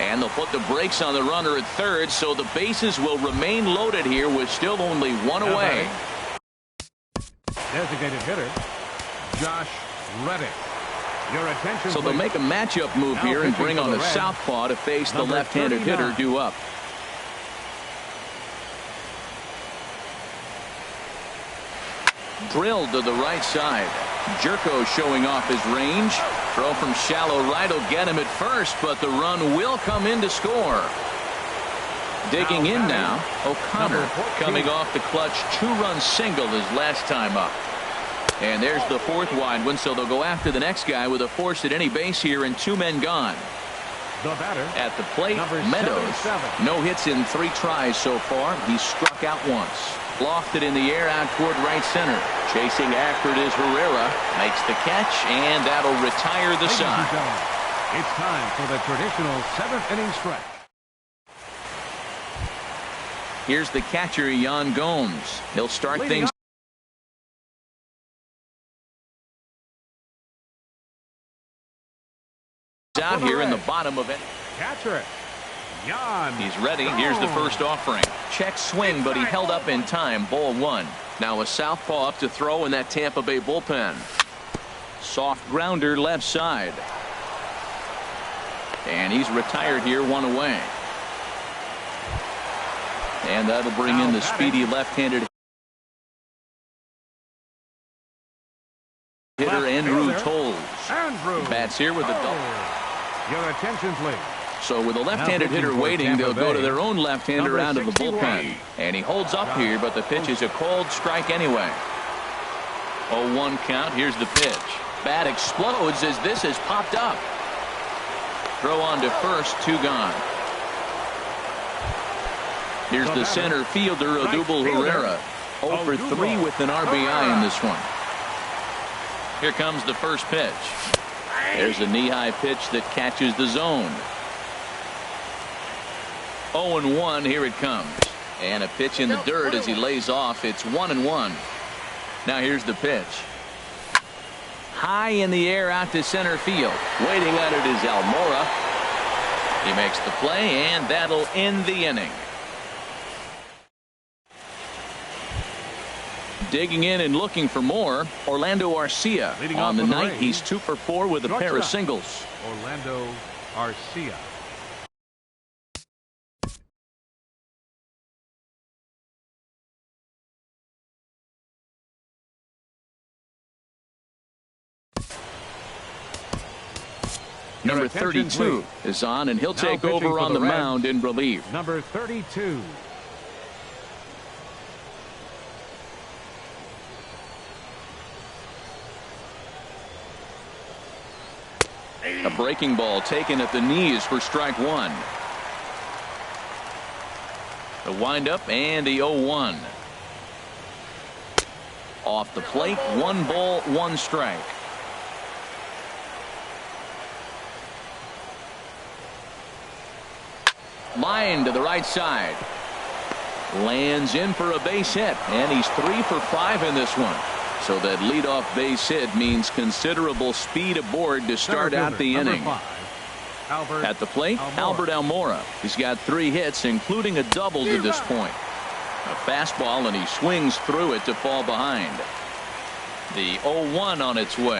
And they'll put the brakes on the runner at third, so the bases will remain loaded here with still only 1 away. Designated hitter, Josh Reddick. Your attention, so they'll make a matchup move here and bring on the southpaw to face the left-handed hitter due up. Drilled to the right side. Jerko showing off his range. Throw from shallow right will get him at first, but the run will come in to score. Digging in now, O'Connor coming off the clutch 2-run single his last time up. And there's the fourth wide one, so they'll go after the next guy with a force at any base here and 2 men gone. The batter At the plate, Meadows. 77. No hits in 3 tries so far. He's struck out once. Lofted in the air out toward right center. Chasing after it is Herrera. Makes the catch, and that'll retire the Ladies and side. gentlemen, it's time for the traditional 7th inning stretch. Here's the catcher, Yan Gomes. He'll start Leading things out here in the bottom of it. Catcher, Yan. He's ready. Here's the first offering. Check swing, but he held up in time. Ball 1. Now a southpaw up to throw in that Tampa Bay bullpen. Soft grounder left side. And he's retired here, 1 away. And that'll bring in the speedy left-handed hitter Andrew Toles. Andrew. Bats here with the double. Your attention, please. So with a left-handed Now pitching hitter for waiting, Tampa they'll go to Bay, their own left-hander number out of the 61. bullpen. And he holds up here, but the pitch is a cold strike anyway. 0-1 count. Here's the pitch. Bat explodes as this has popped up. Throw on to first, 2 gone. Here's the center fielder, Odubel Herrera. 0 for 3 with an RBI in this one. Here comes the first pitch. There's a knee-high pitch that catches the zone. 0-1. Here it comes. And a pitch in the dirt as he lays off. It's 1-1. Now here's the pitch. High in the air out to center field. Waiting on it is Almora. He makes the play, and that'll end the inning. Digging in and looking for more, Orlando Arcia. Leading On off the for the night, Rays, he's 2 for 4 with a pair of singles. Orlando Arcia. Number attention, 32 please. is on, and he'll Now take pitching over for on the the Reds, mound in relief. Number 32. A breaking ball taken at the knees for strike 1. The windup and the 0-1. Off the plate, 1 ball, 1 strike. Line to the right side. Lands in for a base hit, and he's 3 for 5 in this one. So that leadoff base hit means considerable speed aboard to start out the inning. At the plate, Albert Almora. He's got 3 hits, including a double to this point. A fastball, and he swings through it to fall behind. The 0-1 on its way.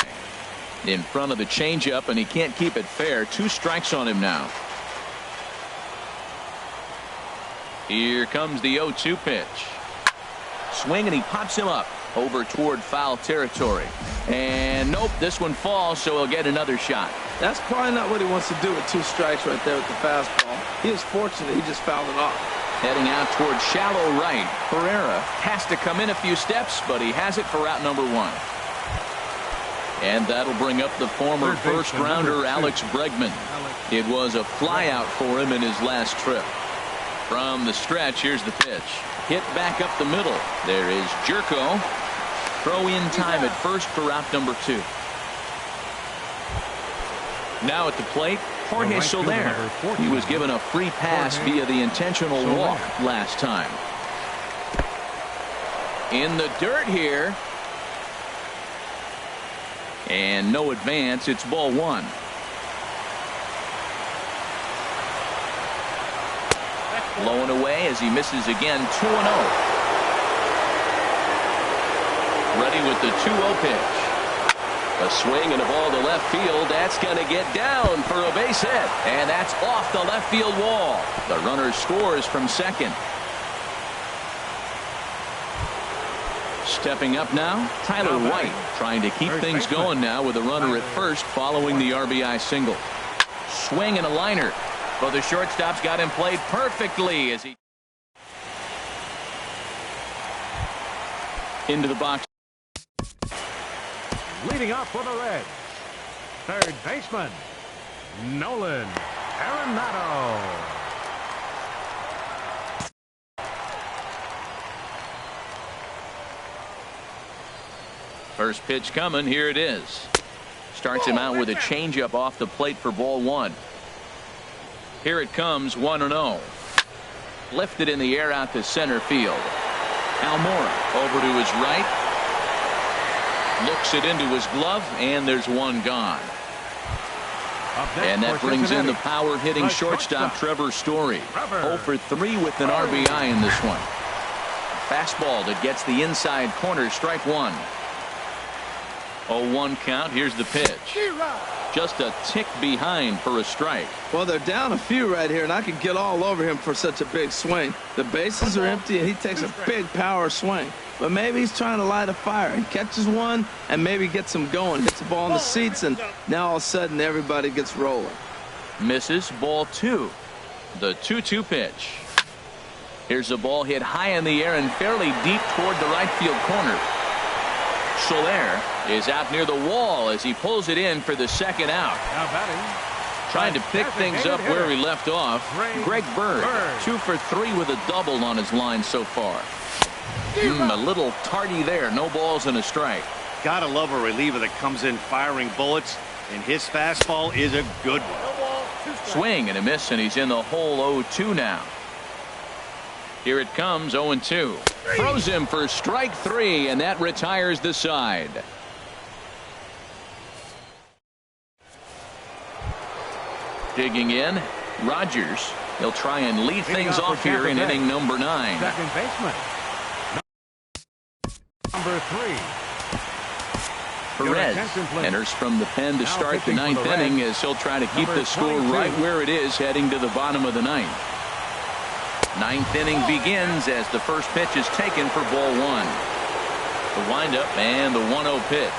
In front of the changeup, and he can't keep it fair. 2 strikes on him now. Here comes the 0-2 pitch. Swing, and he pops him up over toward foul territory. And nope, this one falls, so he'll get another shot. That's probably not what he wants to do with 2 strikes right there with the fastball. He is fortunate he just fouled it off. Heading out toward shallow right. Herrera has to come in a few steps, but he has it for out number 1. And that'll bring up the former first-rounder Alex Bregman. It was a flyout for him in his last trip. From the stretch, here's the pitch. Hit back up the middle. There is Jerko. Throw in time at first for out number 2. Now at the plate, Jorge Soler. He was given a free pass via the intentional walk last time. In the dirt here. And no advance. It's ball 1. Blowing away as he misses again. 2-0. Ready with the 2-0 pitch. A swing and a ball to left field. That's going to get down for a base hit. And that's off the left field wall. The runner scores from second. Stepping up now, Tyler White, trying to keep things going now with a runner at first following the RBI single. Swing and a liner. Well, the shortstop's got him played perfectly as he into the box. Leading off for the Reds, third baseman, Nolan Arenado. First pitch coming. Here it is. Starts him out with a changeup off the plate for ball one. Here it comes, 1-0. Lifted in the air out to center field. Almora over to his right. Looks it into his glove, and there's one gone. And that brings in the power hitting shortstop Trevor Story. 0 for 3 with an RBI in this one. Fastball that gets the inside corner, strike one. 0-1 count. Here's the pitch. Just a tick behind for a strike. Well, they're down a few right here, and I can get all over him for such a big swing. The bases are empty, and he takes a big power swing. But maybe he's trying to light a fire. He catches one and maybe gets him going. Hits the ball in the seats, and now all of a sudden everybody gets rolling. Misses, ball two. The 2-2 pitch. Here's a ball hit high in the air and fairly deep toward the right field corner. Soler is out near the wall as he pulls it in for the second out. Now batting, trying to pick things up where he left off. Greg Bird, 2 for 3 with a double on his line so far. A little tardy there. No balls and a strike. Gotta love a reliever that comes in firing bullets, and his fastball is a good one. Swing and a miss, and he's in the hole. 0-2 now. Here it comes, 0-2. Throws him for strike 3, and that retires the side. Digging in, Rogers. He'll try and lead things off here in inning number 9. second baseman, number 3. Perez enters from the pen to start the 9th inning as he'll try to keep the score right where it is heading to the bottom of the 9th. 9th inning begins as the first pitch is taken for ball one. The windup and the 1-0 pitch.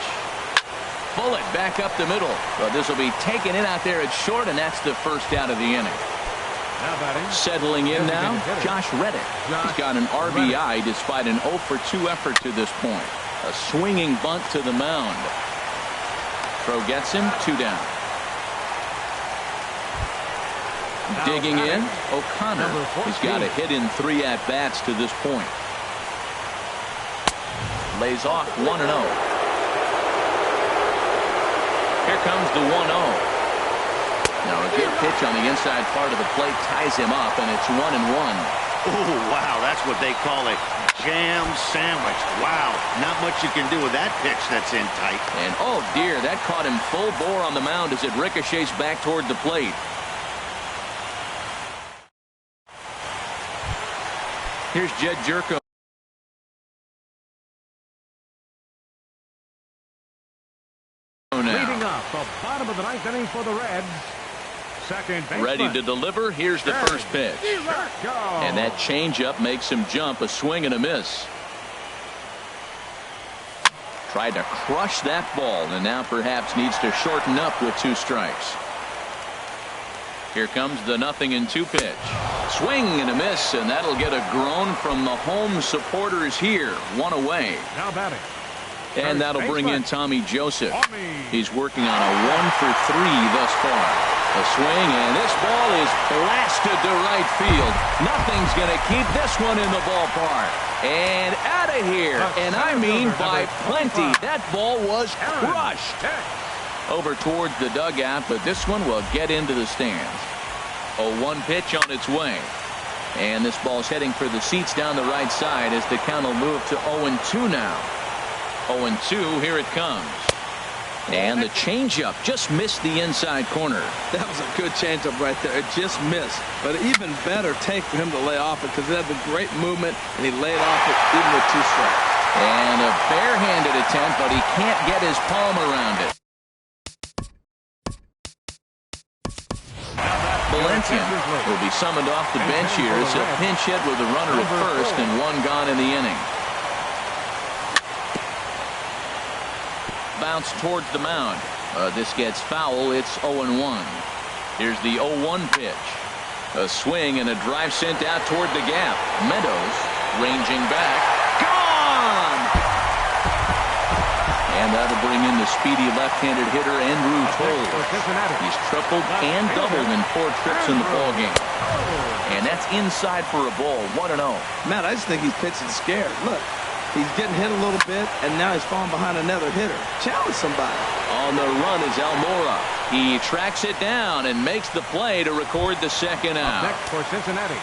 Bullet back up the middle. But this will be taken in out there at short, and that's the first out of the inning. Now batting, settling in now, Josh Reddick. He's got an RBI despite an 0 for 2 effort to this point. A swinging bunt to the mound. Throw gets him, 2 down. Digging in, O'Connor. He's got a hit in 3 at-bats to this point. Lays off 1-0. Here comes the 1-0. Now a good pitch on the inside part of the plate ties him up, and it's 1-1. Oh, wow, that's what they call a jam sandwich. Wow, not much you can do with that pitch that's in tight. And oh dear, that caught him full bore on the mound as it ricochets back toward the plate. Here's Jed Jerko. leading off the bottom of the 9th inning for the Reds, second baseman, Ready to deliver. Here's the first pitch. And that changeup makes him jump. A swing and a miss. Tried to crush that ball, and now perhaps needs to shorten up with 2 strikes. Here comes the 0-2 pitch. Swing and a miss, and that'll get a groan from the home supporters here. 1 away. now batting, And that'll bring in Tommy Joseph. He's working on a 1 for 3 thus far. A swing, and this ball is blasted to right field. Nothing's going to keep this one in the ballpark. And out of here. And I mean by plenty. That ball was crushed over towards the dugout, but this one will get into the stands. A 1 pitch on its way. And this ball's heading for the seats down the right side as the count will move to 0-2 now. 0-2, here it comes. And the changeup just missed the inside corner. That was a good changeup right there. It just missed. But even better take for him to lay off it because it had the great movement, and he laid off it even with 2 strikes. And a barehanded attempt, but he can't get his palm around it. Valentian will be summoned off the bench here as a pinch hit with a runner at first and 1 gone in the inning. Bounce towards the mound. This gets foul. It's 0-1. Here's the 0-1 pitch. A swing and a drive sent out toward the gap. Meadows ranging back. Gone! And that'll bring in the speedy left-handed hitter, Andrew Toll. He's tripled and doubled in 4 trips in the ballgame. And that's inside for a ball, 1-0. Matt, I just think he's pitching scared. Look, he's getting hit a little bit, and now he's falling behind another hitter. Challenge somebody. On the run is Almora. He tracks it down and makes the play to record the second out. Next for Cincinnati.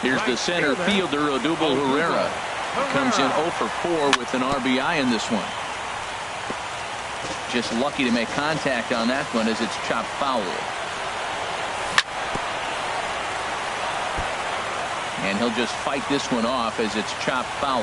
Here's the center fielder, Odubel Herrera. He comes in 0 for 4 with an RBI in this one. Just lucky to make contact on that one as it's chopped foul. And he'll just fight this one off as it's chopped foul.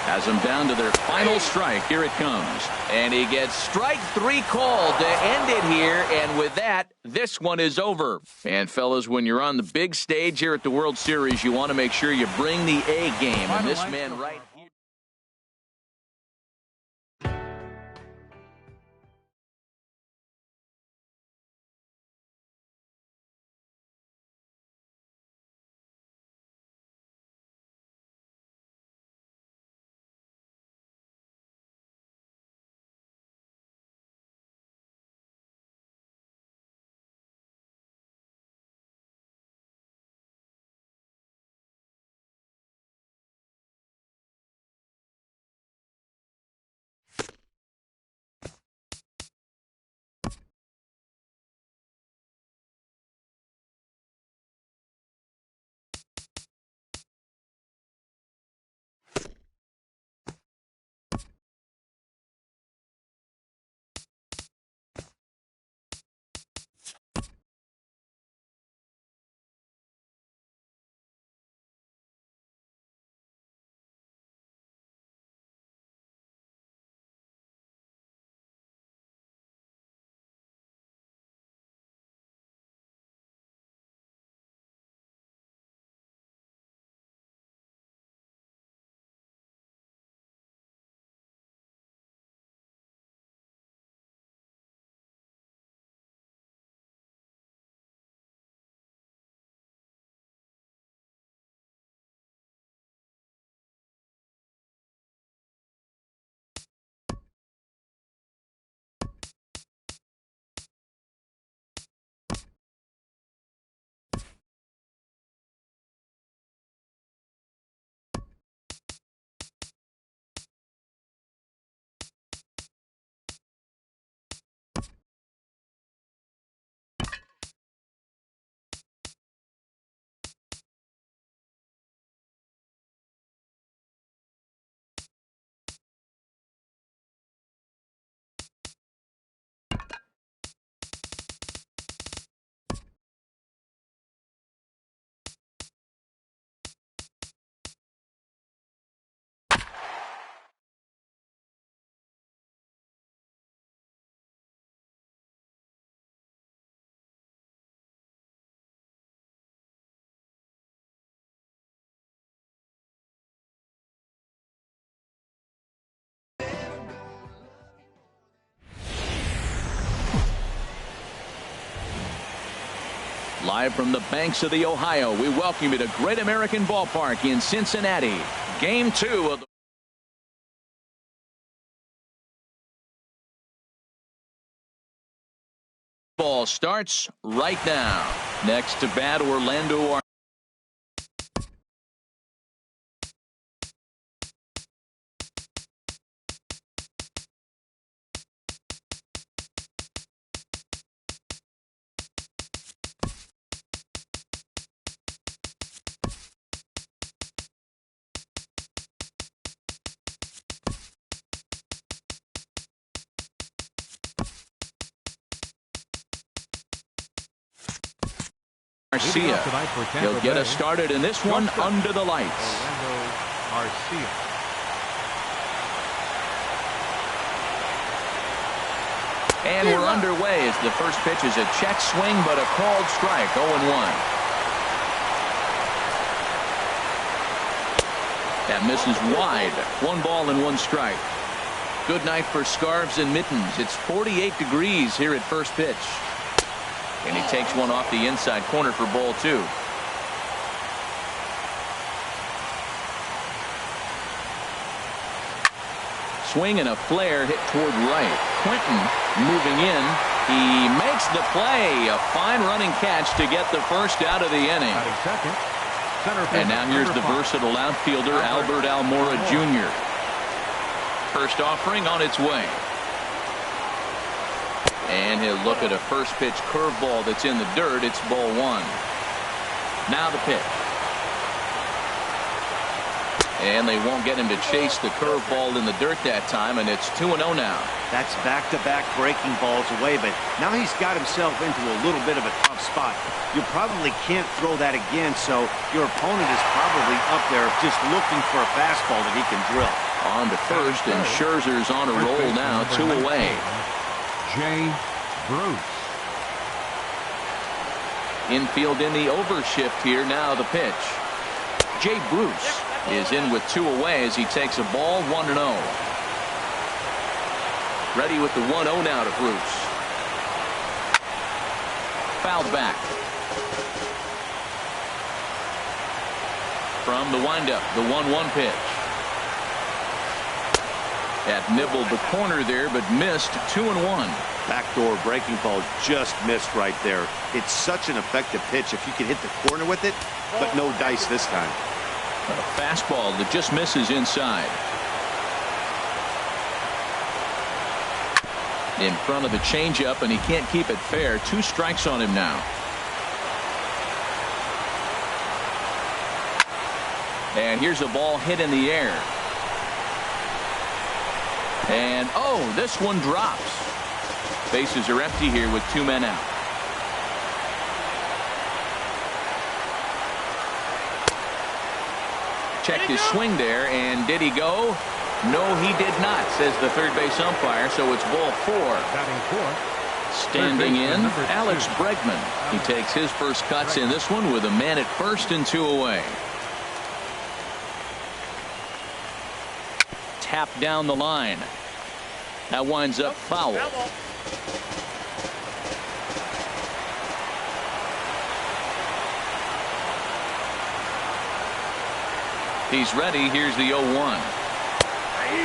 Has them down to their final strike. Here it comes. And he gets strike 3 called to end it here. And with that, this one is over. And fellas, when you're on the big stage here at the World Series, you want to make sure you bring the A game. And this man right here. Live from the banks of the Ohio, we welcome you to Great American Ballpark in Cincinnati. Game 2 of the ball starts right now. Next to bat, Orlando. Garcia. He'll get us started in this one under the lights. Garcia. And we're underway as the first pitch is a check swing, but a called strike, 0-1. That misses wide. 1 ball and 1 strike. Good night for scarves and mittens. It's 48 degrees here at first pitch. And he takes one off the inside corner for ball 2. Swing and a flare hit toward right. Quinton moving in. He makes the play. A fine running catch to get the first out of the inning. Second. And now here's the versatile outfielder, Albert Almora Jr. First offering on its way. And he'll look at a first pitch curveball that's in the dirt. It's ball one. Now the pitch. And they won't get him to chase the curveball in the dirt that time, and it's 2-0 now. That's back-to-back breaking balls away, but now he's got himself into a little bit of a tough spot. You probably can't throw that again, so your opponent is probably up there just looking for a fastball that he can drill. On to first, and Scherzer's on a roll now, 2 away. Jay Bruce. Infield in the overshift here. Now the pitch. Jay Bruce is in with 2 away as he takes a ball, 1-0. Ready with the 1-0 now to Bruce. Fouled back. From the windup, the 1-1 pitch. That nibbled the corner there, but missed. 2-1. Backdoor breaking ball just missed right there. It's such an effective pitch if you can hit the corner with it, but no dice this time. A fastball that just misses inside. In front of the changeup, and he can't keep it fair. 2 strikes on him now. And here's a ball hit in the air. And oh, this one drops. Bases are empty here with 2 men out. Checked his swing there, and did he go? No, he did not, says the third base umpire, so it's ball 4. Batting fourth. Standing in, Alex Bregman. He takes his first cuts in this one with a man at first and 2 away. Tap down the line. That winds up foul. He's ready. Here's the 0-1.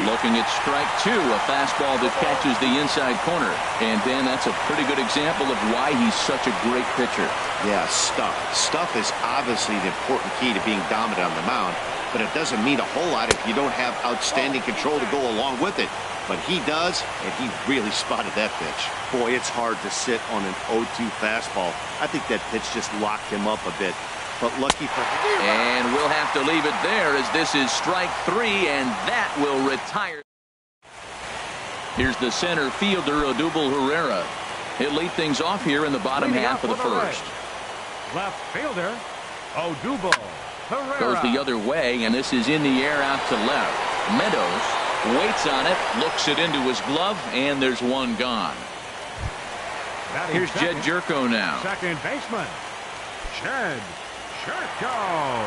Looking at strike 2, a fastball that catches the inside corner. And Dan, that's a pretty good example of why he's such a great pitcher. Yeah, stuff. Stuff is obviously the important key to being dominant on the mound, but it doesn't mean a whole lot if you don't have outstanding control to go along with it. But he does, and he really spotted that pitch. Boy, it's hard to sit on an 0-2 fastball. I think that pitch just locked him up a bit. But lucky for him. And we'll have to leave it there as this is strike 3, and that will retire. Here's the center fielder, Odubel Herrera. He'll lead things off here in the bottom half of the first. Left fielder, Odubel Herrera. Goes the other way, and this is in the air out to left. Meadows waits on it, looks it into his glove, and there's one gone. Here's Jed Jerko now. Second baseman, Jed Jerko.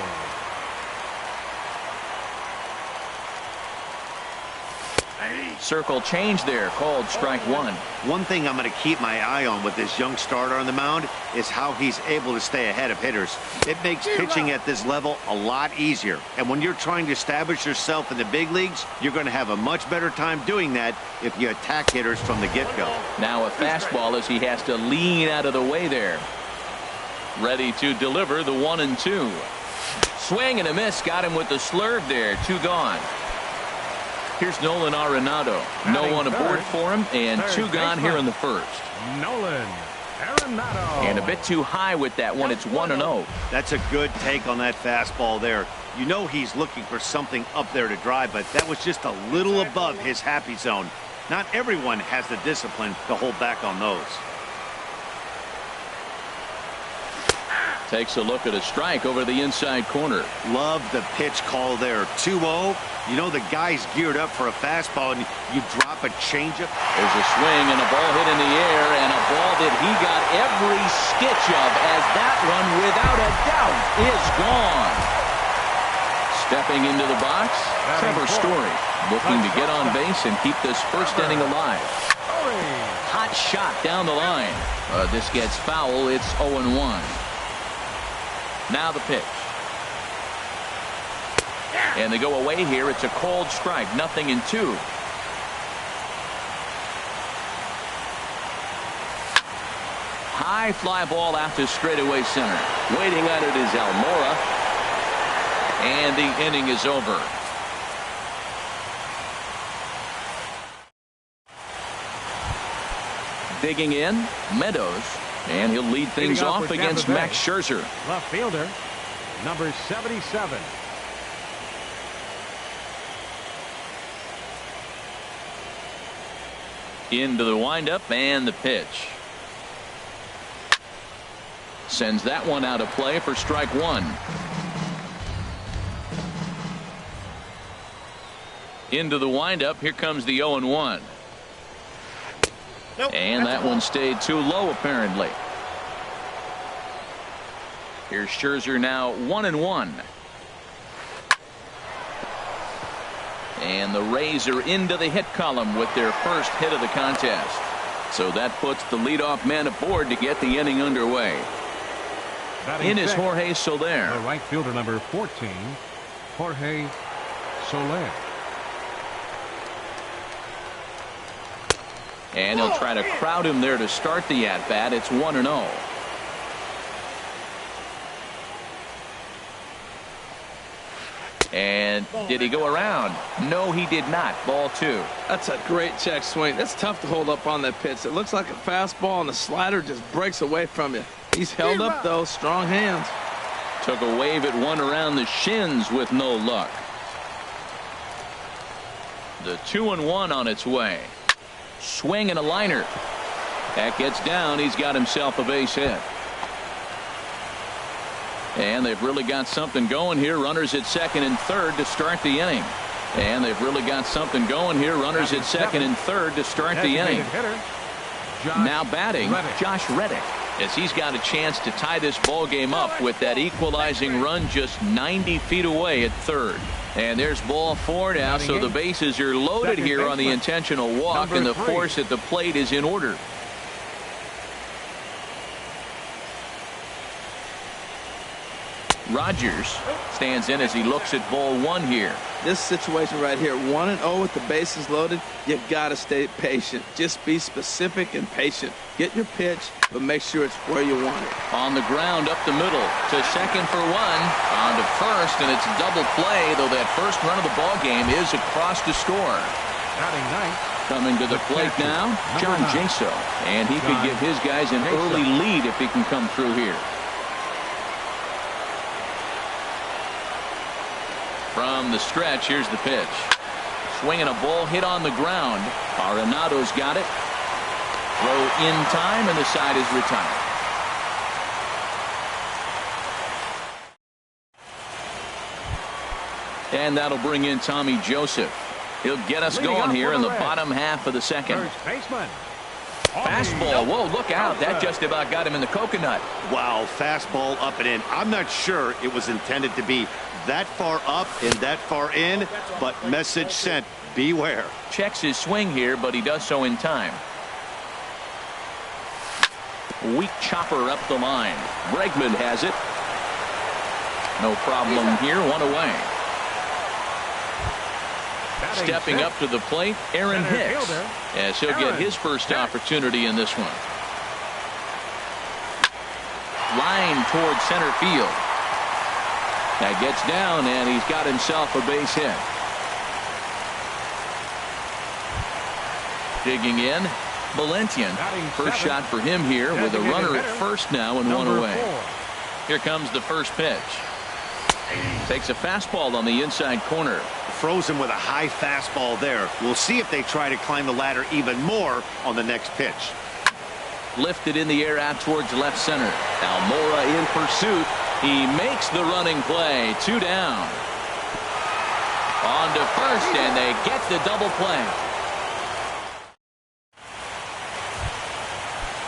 Circle change there, called strike 1. One thing I'm going to keep my eye on with this young starter on the mound is how he's able to stay ahead of hitters. It makes pitching at this level a lot easier. And when you're trying to establish yourself in the big leagues, you're going to have a much better time doing that if you attack hitters from the get-go. Now a fastball as he has to lean out of the way there. Ready to deliver the 1-2. Swing and a miss. Got him with the slurve there. 2 gone. Here's Nolan Arenado. No one aboard for him, and 2 gone here in the first. Nolan Arenado. And a bit too high with that one. It's 1-0. That's a good take on that fastball there. You know he's looking for something up there to drive, but that was just a little above his happy zone. Not everyone has the discipline to hold back on those. Takes a look at a strike over the inside corner. Love the pitch call there. 2-0. You know the guy's geared up for a fastball, and you drop a changeup. There's a swing and a ball hit in the air, and a ball that he got every stitch of, as that one, without a doubt, is gone. Stepping into the box, Trevor Story, looking to get on base and keep this first inning alive. Hot shot down the line. This gets foul. It's 0-1. Now the pitch. And they go away here. It's a called strike. 0-2. high fly ball out to straightaway center. Waiting on it is Almora. And the inning is over. Digging in, Meadows. And he'll lead things off against Max Scherzer. Left fielder, number 77. Into the windup and the pitch. Sends that one out of play for strike one. Into the windup. Here comes the 0-1. Nope, and that one stayed too low, apparently. Here's Scherzer now 1-1. And the Rays are into the hit column with their first hit of the contest. So that puts the leadoff man aboard to get the inning underway. In is Jorge Soler. The right fielder, number 14, Jorge Soler. And he'll try to crowd him there to start the at-bat. It's 1-0. And did he go around? No, he did not. Ball two. That's a great check swing. That's tough to hold up on that pitch. It looks like a fastball, and the slider just breaks away from you. He's held up, though. Strong hands. Took a wave at one around the shins with no luck. The 2-1 on its way. Swing and a liner. That gets down. He's got himself a base hit. And they've really got something going here. Runners at second and third to start the inning. And they've really got something going here. Runners at second and third to start the inning. Now batting, Josh Reddick, as he's got a chance to tie this ball game up with that equalizing run just 90 feet away at third. And there's ball four now, so the bases are loaded here on the intentional walk, and the force at the plate is in order. Rogers stands in as he looks at ball one here. This situation right here, 1-0 with the bases loaded, you got to stay patient. Just be specific and patient. Get your pitch, but make sure it's where you want it. On the ground up the middle to second for one. On to first, and it's a double play, though that first run of the ball game is across the score. Batting ninth. Coming to the plate now, John Jaso. And he could give his guys an early lead if he can come through here. From the stretch, here's the pitch. Swinging a ball hit on the ground. Arenado's got it. Throw in time, and the side is retired. And that'll bring in Tommy Joseph. He'll get us going here in the bottom half of the second. First baseman. Fastball. Whoa, look out. That just about got him in the coconut. Wow, fastball up and in. I'm not sure it was intended to be that far up and that far in, but message sent. Beware. Checks his swing here, but he does so in time. Weak chopper up the line. Bregman has it. No problem here. One away. Stepping up to the plate, Aaron Hicks, as he'll get his first opportunity in this one. Line towards center field. That gets down, and he's got himself a base hit. Digging in, Valentian. First shot for him here with a runner at first now and one away. Here comes the first pitch. Takes a fastball on the inside corner. Froze him with a high fastball there. We'll see if they try to climb the ladder even more on the next pitch. Lifted in the air out towards left center. Almora in pursuit. He makes the running play. Two down. On to first, and they get the double play.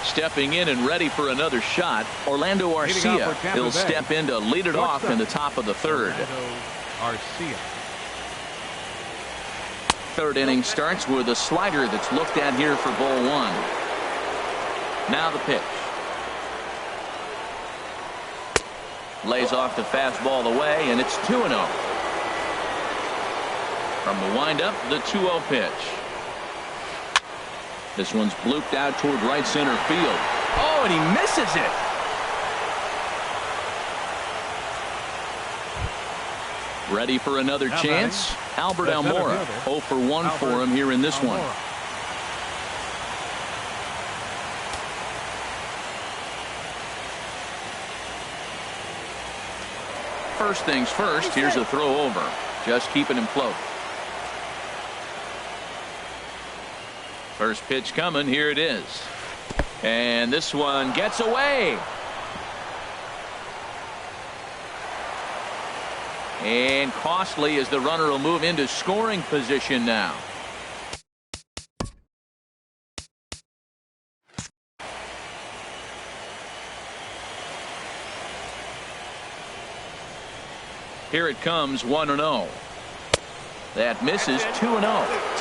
Stepping in and ready for another shot, Orlando Arcia. He'll step in to lead it off in the top of the third. Arcia. Third inning starts with a slider that's looked at here for ball one. Now the pitch. Lays off the fastball away, and it's 2-0. From the windup, the 2-0 pitch. This one's blooped out toward right center field. Oh, and he misses it. Ready for another chance? Albert Almora, 0 for 1 for him here in this one. First things first, here's a throw over. Just keeping him float. First pitch coming. Here it is. And this one gets away. And costly as the runner will move into scoring position now. Here it comes, 1-0. That misses, 2-0.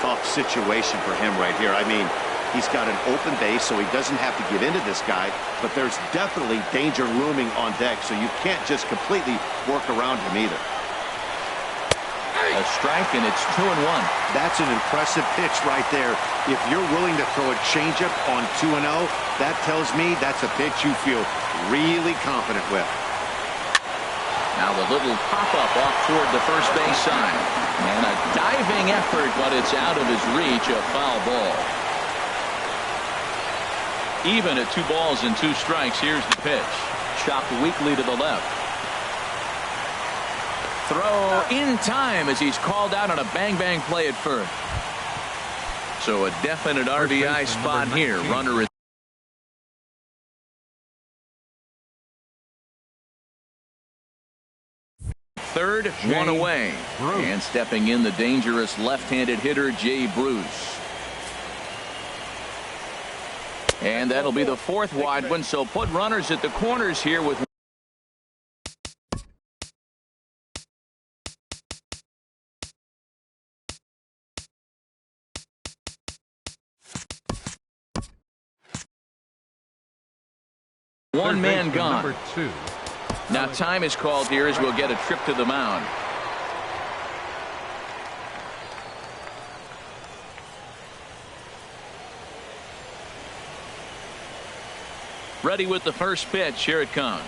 Tough situation for him right here. I mean, he's got an open base, so he doesn't have to get into this guy, but there's definitely danger looming on deck, so you can't just completely work around him either. A strike, and it's 2-1. That's an impressive pitch right there. If you're willing to throw a changeup on 2-0, that tells me that's a pitch you feel really confident with. Now the little pop-up off toward the first base side. And a diving effort, but it's out of his reach, a foul ball. Even at 2 balls and 2 strikes, here's the pitch. Chopped weakly to the left. Throw in time as he's called out on a bang-bang play at first. So a definite RBI spot here. Runner is third, 1 away. And stepping in, the dangerous left-handed hitter, Jay Bruce. And that'll be the 4th wide one, so put runners at the corners here with one man gone. Number 2. Now time is called here as we'll get a trip to the mound. Ready with the first pitch. Here it comes.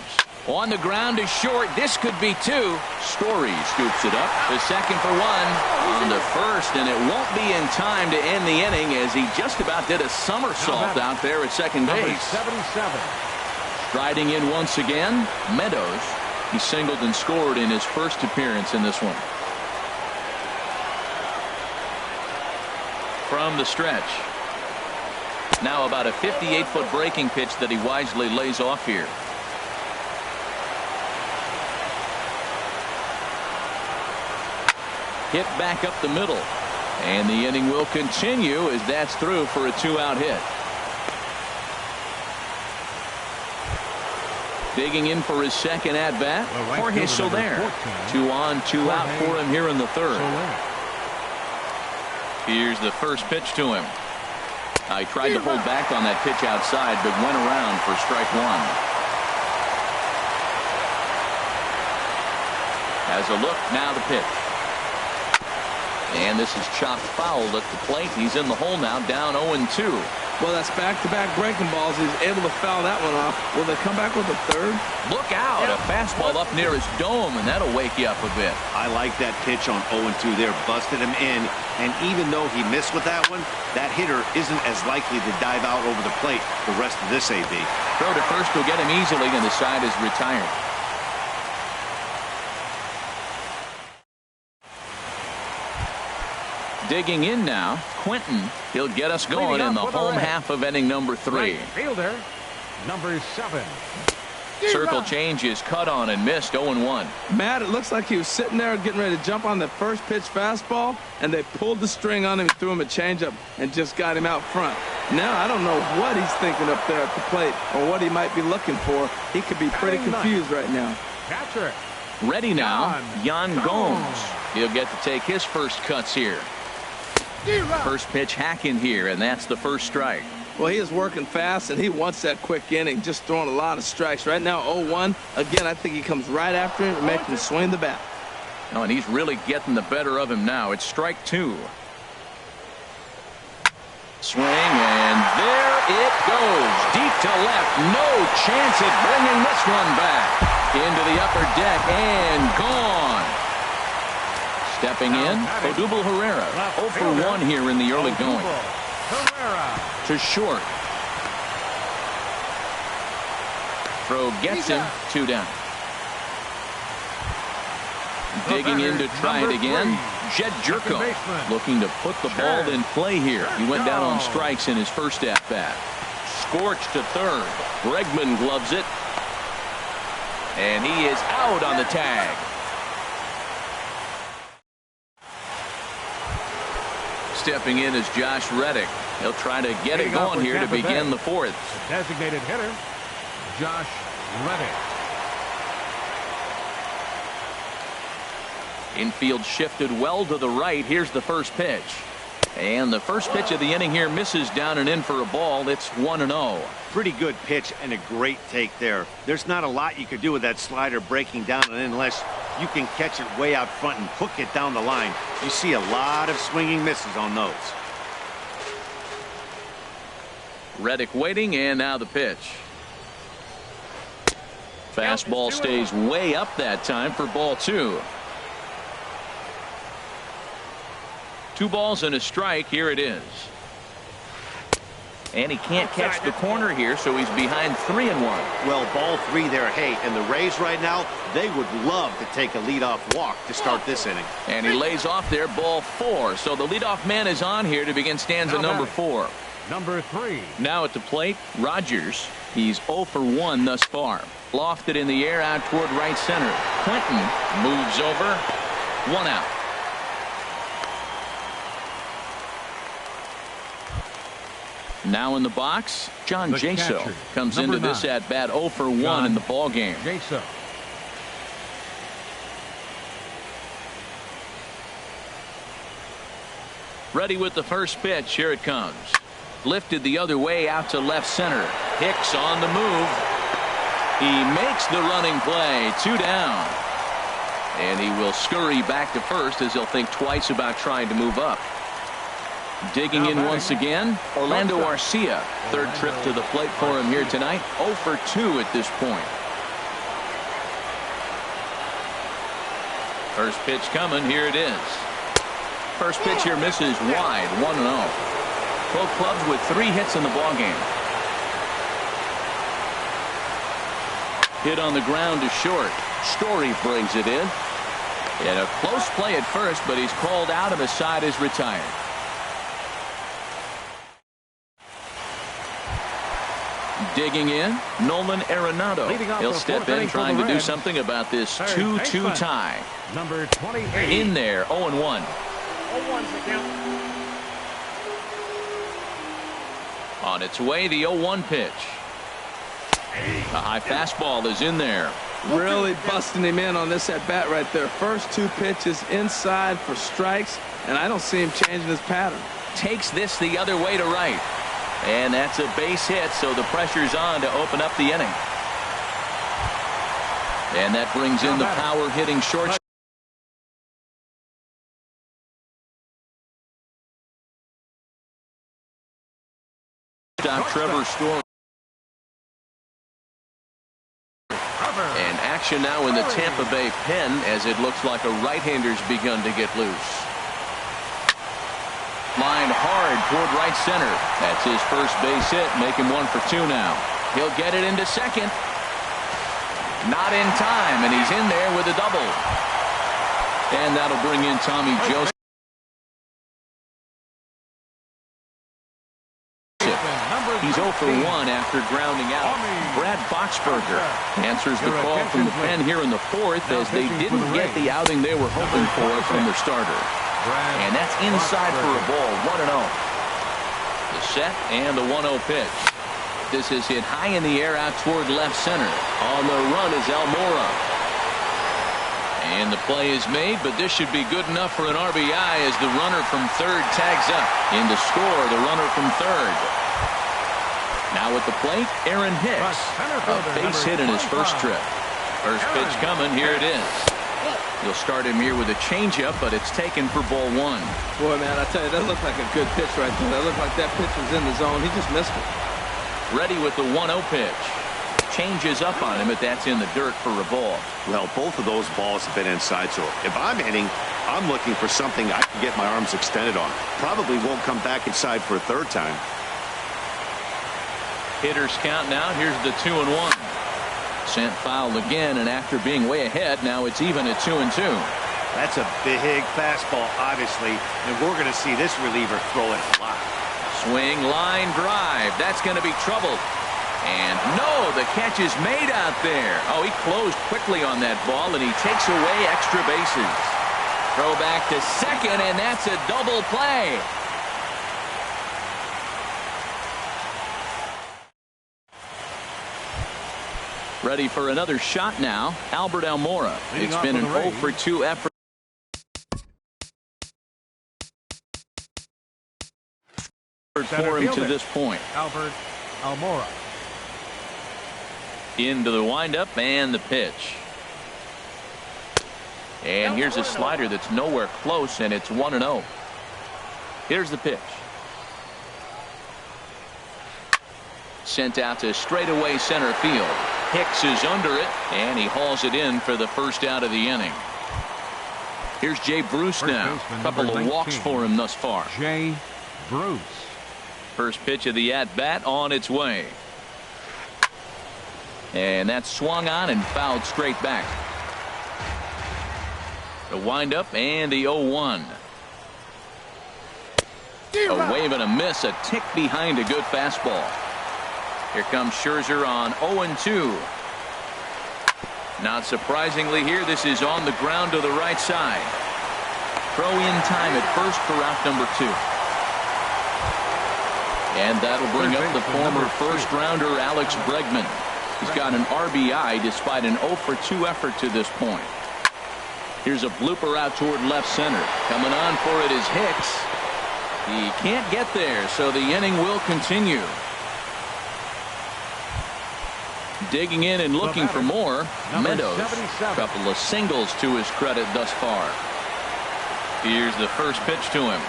On the ground is short. This could be 2. Story scoops it up. The second for 1. On the first, and it won't be in time to end the inning as he just about did a somersault out there at second base. 77. Striding in once again, Meadows. He singled and scored in his first appearance in this one. From the stretch. Now about a 58-foot breaking pitch that he wisely lays off here. Hit back up the middle. And the inning will continue as that's through for a 2-out hit. Digging in for his second at-bat, Jorge Soler. 2 on, 2 out for him here in the 3rd. Here's the first pitch to him. I tried to hold back on that pitch outside, but went around for strike 1. Has a look, now the pitch. And this is chopped foul at the plate. He's in the hole now, down 0-2. Well, that's back-to-back breaking balls. He's able to foul that one off. Will they come back with a 3rd? Look out. A fastball up near his dome, and that'll wake you up a bit. I like that pitch on 0-2 there. Busted him in. And even though he missed with that one, that hitter isn't as likely to dive out over the plate the rest of this AB. Throw to first will get him easily, and the side is retired. Digging in now, Quentin. He'll get us going in the home half of inning number 3. Right fielder, number 7. Circle change is cut on and missed. 0-1. Matt, it looks like he was sitting there getting ready to jump on the first pitch fastball, and they pulled the string on him, threw him a changeup, and just got him out front. Now I don't know what he's thinking up there at the plate or what he might be looking for. He could be pretty confused right now. Catcher. Ready now, Yan Gomes. He'll get to take his first cuts here. First pitch hacking here, and that's the first strike. Well, he is working fast, and he wants that quick inning, just throwing a lot of strikes. Right now, 0-1. Again, I think he comes right after him and makes him swing the bat. Oh, and he's really getting the better of him now. It's strike 2. Swing, and there it goes. Deep to left. No chance at bringing this one back. Into the upper deck and gone. Stepping in, Odubel Herrera. 0 for 1 here in the early going. To short. Throw gets him. 2 down. Digging in to try it again. Jed Jerko looking to put the ball in play here. He went down on strikes in his first at-bat. Scorched to third. Bregman gloves it. And he is out on the tag. Stepping in is Josh Reddick. He'll try to get it going here to begin the fourth. The designated hitter, Josh Reddick. Infield shifted well to the right. Here's the first pitch. And the first pitch of the inning here misses down and in for a ball. It's 1-0. Pretty good pitch and a great take there. There's not a lot you could do with that slider breaking down and in unless you can catch it way out front and hook it down the line. You see a lot of swinging misses on those. Reddick waiting, and now the pitch. Fastball stays way up that time for ball 2. 2 balls and a strike. Here it is. And he can't catch the corner here, so he's behind 3-1. Well, ball 3 there. Hey, and the Rays right now, they would love to take a leadoff walk to start this inning. And he lays off there, ball 4. So the leadoff man is on here to begin stanza number 4. Number 3. Now at the plate, Rogers. He's 0 for 1 thus far. Lofted in the air out toward right center. Clinton moves over. 1 out. Now in the box, John Jaso comes into this at bat 0 for 1 in the ball game. Jaso. Ready with the first pitch. Here it comes. Lifted the other way out to left center. Hicks on the move. He makes the running play. 2 down. And he will scurry back to first as he'll think twice about trying to move up. Digging in once again, Orlando Arcia. Third trip to the plate for him here tonight. 0 for 2 at this point. First pitch coming. Here it is. First pitch here misses wide. 1-0. Both clubs with 3 hits in the ballgame. Hit on the ground to short. Story brings it in. And a close play at first, but he's called out and the side is retired. Digging in, Nolan Arenado. He'll step in trying to do something about this 2-2 tie. Number 28. In there, 0-1. 0-1's the count. On its way, the 0-1 pitch. A high fastball is in there. Really busting him in on this at bat right there. First 2 pitches inside for strikes, and I don't see him changing his pattern. Takes this the other way to right. And that's a base hit, so the pressure's on to open up the inning. And that brings in the power hitting shortstop. Trevor Story. And action now in the Tampa Bay pen as it looks like a right-hander's begun to get loose. Line hard toward right center. That's his first base hit, making 1 for 2 now. He'll get it into second. Not in time, and he's in there with a double. And that'll bring in Tommy Joseph. He's 0 for 1 after grounding out. Brad Boxberger answers the call from the pen here in the 4th as they didn't get the outing they were hoping for from their starter. And that's inside for a ball. 1-0. The set and the 1-0 pitch. This is hit high in the air out toward left center. On the run is Almora. And the play is made, but this should be good enough for an RBI as the runner from third tags up. In to score, the runner from third. Now at the plate, Aaron Hicks. A base hit in his first trip. First pitch coming. Here it is. You'll start him here with a changeup, but it's taken for ball one. Boy, man, I tell you, that looked like a good pitch right there. That looked like that pitch was in the zone. He just missed it. Ready with the 1-0 pitch. Changes up on him, but that's in the dirt for a ball. Well, both of those balls have been inside, so if I'm hitting, I'm looking for something I can get my arms extended on. Probably won't come back inside for a third time. Hitters count now. Here's the 2-1. Sent foul again, and after being way ahead, now it's even at 2-2. That's a big fastball, obviously, and we're going to see this reliever throw it a lot. Swing, line drive. That's going to be trouble. And no, the catch is made out there. Oh, he closed quickly on that ball, and he takes away extra bases. Throw back to second, and that's a double play. Ready for another shot now, Albert Almora. It's been an 0 for 2 effort for him to this point. Albert Almora. Into the windup and the pitch. And here's a slider that's nowhere close, and it's 1-0. Here's the pitch. Sent out to straightaway center field. Hicks is under it, and he hauls it in for the first out of the inning. Here's Jay Bruce now. A couple of walks for him thus far. Jay Bruce. First pitch of the at-bat on its way. And that's swung on and fouled straight back. The windup and the 0-1. A wave and a miss, a tick behind a good fastball. Here comes Scherzer on 0-2. Not surprisingly here, this is on the ground to the right side. Throw in time at first for out number 2. And that'll bring up the former first-rounder Alex Bregman. He's got an RBI despite an 0 for 2 effort to this point. Here's a blooper out toward left center. Coming on for it is Hicks. He can't get there, so the inning will continue. Digging in and looking for more, Meadows. A couple of singles to his credit thus far. Here's the first pitch to him.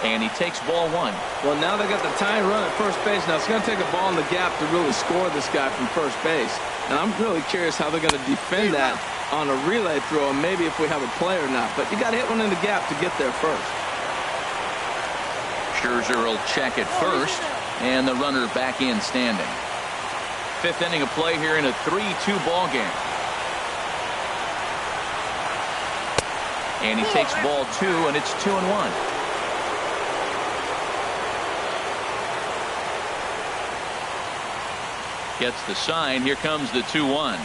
And he takes ball 1. Well, now they got the tying run at first base. Now it's going to take a ball in the gap to really score this guy from first base. And I'm really curious how they're going to defend that on a relay throw, and maybe if we have a play or not. But you got to hit one in the gap to get there first. Scherzer will check at first, and the runner back in standing. 5th inning of play here in a 3-2 ball game. And he takes ball 2, and it's 2-1. Gets the sign. Here comes the 2-1.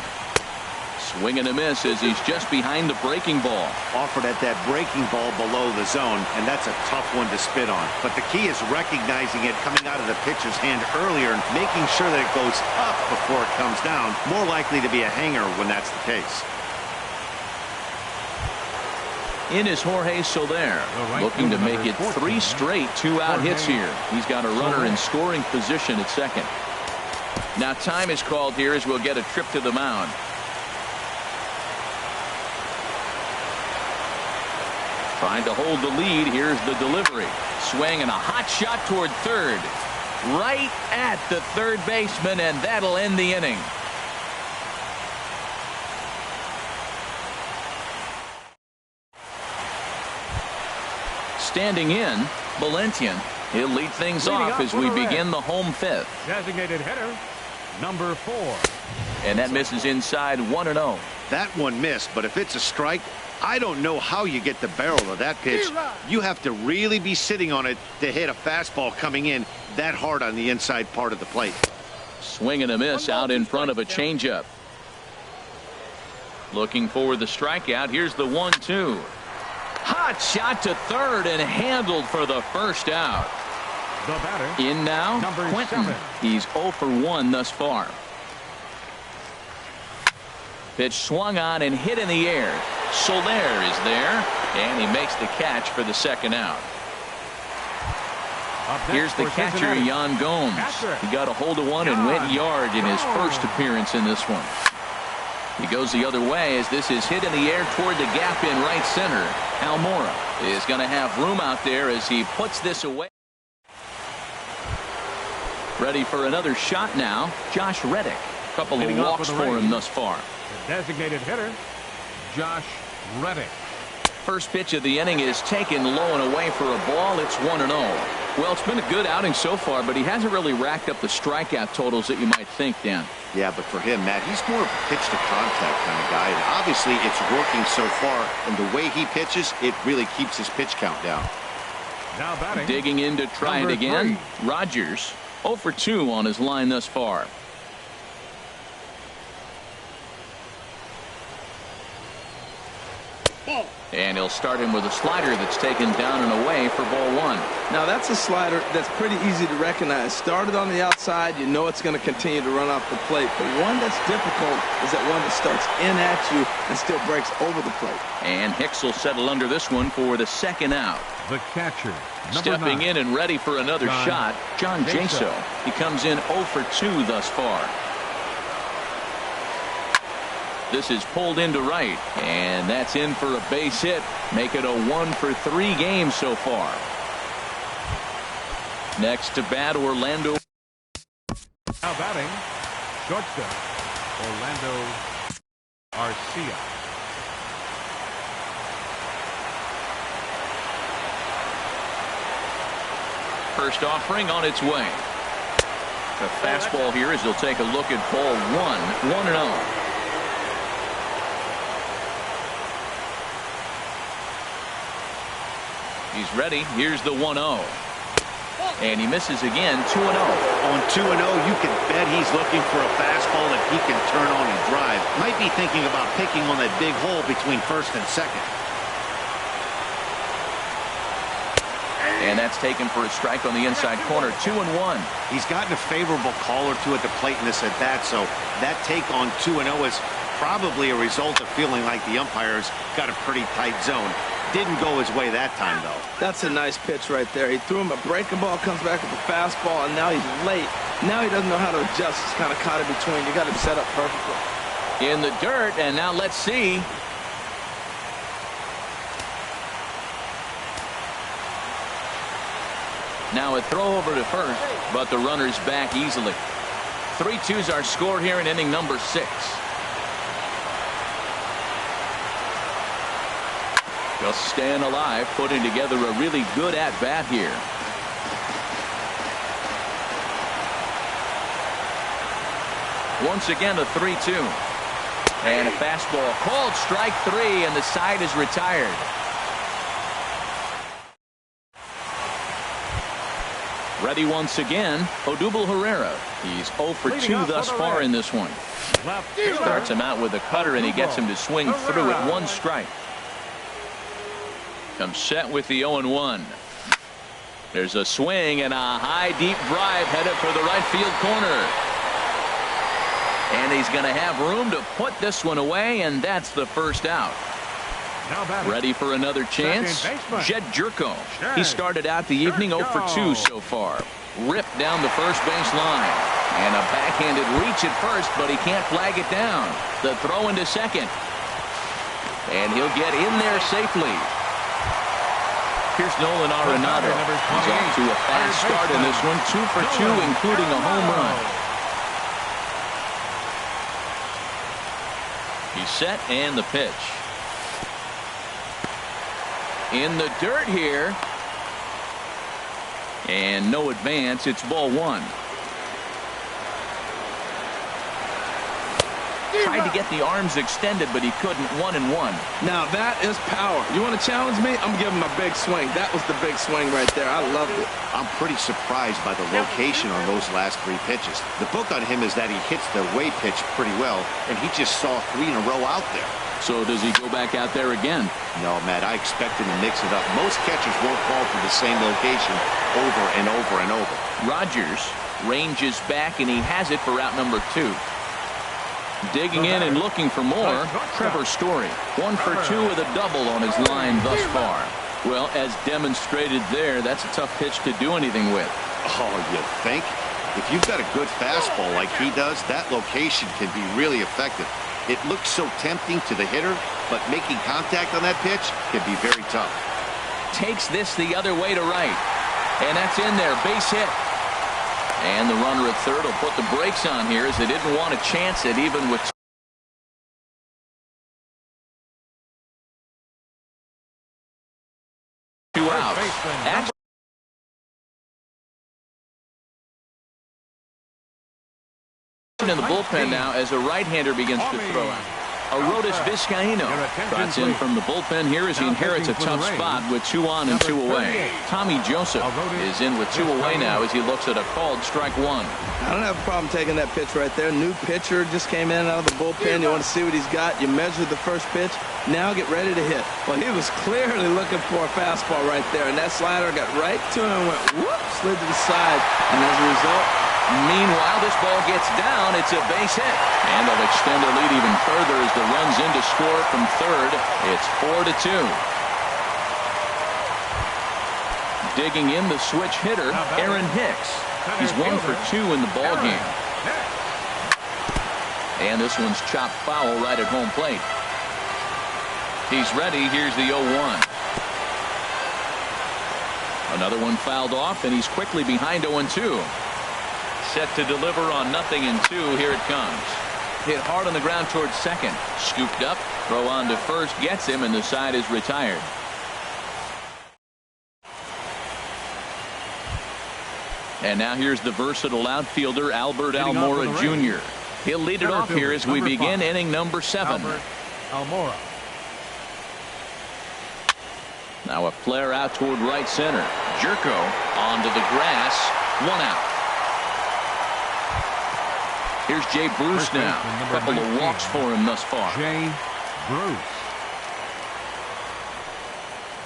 Swing and a miss as he's just behind the breaking ball. Offered at that breaking ball below the zone, and that's a tough one to spit on. But the key is recognizing it coming out of the pitcher's hand earlier and making sure that it goes up before it comes down. More likely to be a hanger when that's the case. In is Jorge Soler, looking to make it 3 straight 2-out hits here. He's got a runner in scoring position at second. Now time is called here as we'll get a trip to the mound. Trying to hold the lead. Here's the delivery. Swing and a hot shot toward third. Right at the third baseman, and that'll end the inning. Standing in, Valentian. He'll lead things off as we begin the home 5th. Designated hitter, number 4. And that misses inside 1-0. That one missed, but if it's a strike, I don't know how you get the barrel of that pitch. You have to really be sitting on it to hit a fastball coming in that hard on the inside part of the plate. Swing and a miss out in front of a changeup. Looking for the strikeout. Here's the 1-2. Hot shot to third and handled for the first out. The batter, in now, number Quentin. 7. He's 0 for 1 thus far. Pitch swung on and hit in the air. Soler is there, and he makes the catch for the second out. Here's the catcher, Yan Gomes. He got a hold of one and went yard in his first appearance in this one. He goes the other way as this is hit in the air toward the gap in right center. Almora is going to have room out there as he puts this away. Ready for another shot now. Josh Reddick. A couple of walks for him thus far. The designated hitter, Josh Reddick. First pitch of the inning is taken low and away for a ball. It's 1-0. Well, it's been a good outing so far, but he hasn't really racked up the strikeout totals that you might think, Dan. Yeah, but for him, Matt, he's more of a pitch-to-contact kind of guy. And obviously, it's working so far. And the way he pitches, it really keeps his pitch count down. Now batting. Digging in to try it again. 3. Rogers 0 for 2 on his line thus far. And he'll start him with a slider that's taken down and away for ball 1. Now that's a slider that's pretty easy to recognize. Started on the outside, you know it's going to continue to run off the plate. But one that's difficult is that one that starts in at you and still breaks over the plate. And Hicks will settle under this one for the second out. The catcher, stepping 9. in and ready for another shot, John Jaso. He comes in 0 for 2 thus far. This is pulled into right, and that's in for a base hit. Make it a 1 for 3 game so far. Next to bat, Orlando. Now batting, shortstop, Orlando Arcia. First offering on its way. A fastball here as he'll take a look at ball 1. 1-0. He's ready. Here's the 1-0. And he misses again. 2-0. On 2-0, you can bet he's looking for a fastball that he can turn on and drive. Might be thinking about picking on that big hole between first and second. And that's taken for a strike on the inside corner. 2-1. He's gotten a favorable call or two at the plate in this at bat, so that take on 2-0 is probably a result of feeling like the umpire's got a pretty tight zone. Didn't go his way that time, though. That's a nice pitch right there. He threw him a breaking ball, comes back with a fastball, and now he's late. Now he doesn't know how to adjust. He's kind of caught in between. You got him set up perfectly. In the dirt, and now let's see. Now a throw over to first, but the runner's back easily. 3-2's our score here in inning number 6. Just staying alive, putting together a really good at-bat here. Once again, a 3-2. And a fastball called strike 3, and the side is retired. Ready once again, Odubel Herrera. He's 0 for 2 thus far in this one. Starts him out with a cutter, and he gets him to swing through at 1 strike. Comes set with the 0-1. There's a swing and a high deep drive headed for the right field corner. And he's going to have room to put this one away, and that's the first out. Ready for another chance? Jed Jerko. He started out the evening 0 for 2 so far. Ripped down the first base line. And a backhanded reach at first, but he can't flag it down. The throw into second. And he'll get in there safely. Here's Nolan Arenado. He's off to a fast start in this one. 2 for 2, including a home run. He's set, and the pitch. In the dirt here. And no advance. It's ball 1. Tried to get the arms extended, but he couldn't. 1-1. Now that is power. You want to challenge me? I'm giving him a big swing. That was the big swing right there. I loved it. I'm pretty surprised by the location on those last 3 pitches. The book on him is that he hits the way pitch pretty well, and he just saw 3 in a row out there. So does he go back out there again? No, Matt, I expect him to mix it up. Most catchers won't fall for the same location over and over and over. Rogers ranges back, and he has it for out number 2. Digging in and looking for more, Trevor Story. 1 for 2 with a double on his line thus far. Well, as demonstrated there, that's a tough pitch to do anything with. Oh, you think? If you've got a good fastball like he does, that location can be really effective. It looks so tempting to the hitter, but making contact on that pitch can be very tough. Takes this the other way to right. And that's in there. Base hit. And the runner at third will put the brakes on here as they didn't want to chance it even with two outs. In the bullpen now as a right-hander begins to throw out. Arodys Vizcaíno trots in from the bullpen here as he inherits a tough spot with 2 on and 2 away. Tommy Joseph is in with 2 away now as he looks at a called strike 1. I don't have a problem taking that pitch right there. New pitcher just came in out of the bullpen. You want to see what he's got. You measure the first pitch. Now get ready to hit. Well, he was clearly looking for a fastball right there, and that slider got right to him and went whoop, slid to the side. And as a result, meanwhile, this ball gets down. It's a base hit. And they'll extend their lead even further as the run's in to score from third. It's 4-2. Digging in the switch hitter, Aaron Hicks. He's 1 for 2 in the ballgame. And this one's chopped foul right at home plate. He's ready. Here's the 0-1. Another one fouled off, and he's quickly behind 0-2. Set to deliver on 0-2. Here it comes. Hit hard on the ground towards second. Scooped up. Throw on to first. Gets him, and the side is retired. And now here's the versatile outfielder, Albert Almora Jr. He'll lead it off here as we begin inning number 7. Almora. Now a flare out toward right center. Jerko onto the grass. 1 out. Here's Jay Bruce now. A couple of walks for him thus far. Jay Bruce.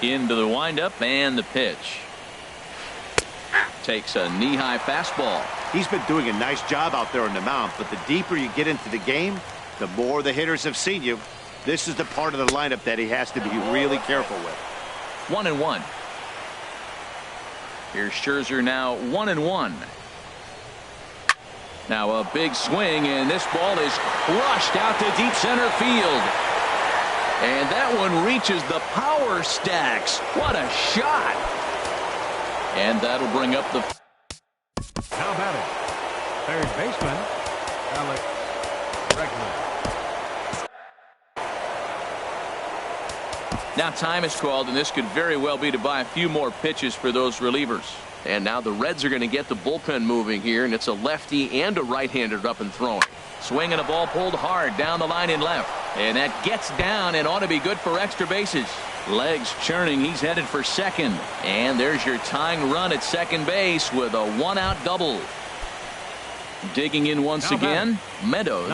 Into the windup and the pitch. Takes a knee-high fastball. He's been doing a nice job out there on the mound, but the deeper you get into the game, the more the hitters have seen you. This is the part of the lineup that he has to be really careful with. 1-1. Here's Scherzer now 1-1. Now a big swing, and this ball is crushed out to deep center field. And that one reaches the power stacks. What a shot. And that'll bring up the... How about it? Third baseman, Alex Bregman. Now time is called, and this could very well be to buy a few more pitches for those relievers. And now the Reds are going to get the bullpen moving here, and it's a lefty and a right-hander up and throwing. Swinging a ball pulled hard down the line in left. And that gets down and ought to be good for extra bases. Legs churning. He's headed for second. And there's your tying run at second base with a 1-out double. Digging in once again, Meadows.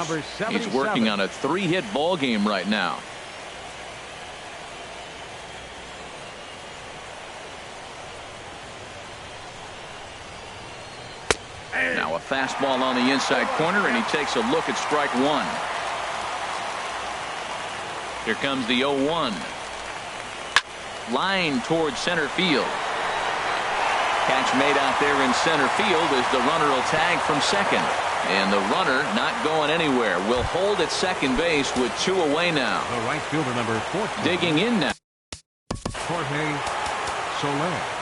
He's working on a 3-hit ball game right now. Now a fastball on the inside corner, and he takes a look at strike 1. Here comes the 0-1. Line towards center field. Catch made out there in center field as the runner will tag from second. And the runner not going anywhere. Will hold at second base with 2 away now. The right fielder, number 14. Digging in now. Jorge Soler.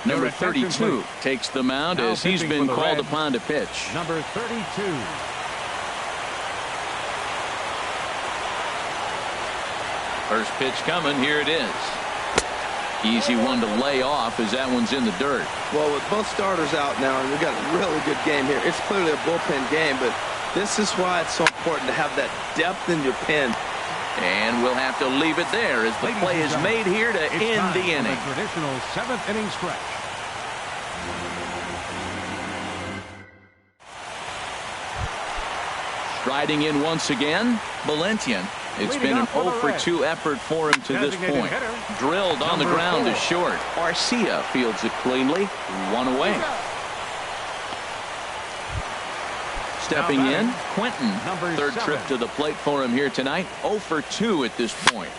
Number 32 takes the mound now as he's been called upon to pitch. Number 32. First pitch coming. Here it is. Easy one to lay off as that one's in the dirt. well, with both starters out now, and we've got a really good game here. It's clearly a bullpen game, but this is why it's so important to have that depth in your pen. And we'll have to leave it there as the play is made here to end the inning. The traditional 7th inning stretch. Striding in once again, Valentian. It's been an 0 for 2 effort for him to this point. Drilled on the ground to short. Arcia fields it cleanly. 1 away. Stepping in, Quentin. Third trip to the plate for him here tonight. 0 for 2 at this point.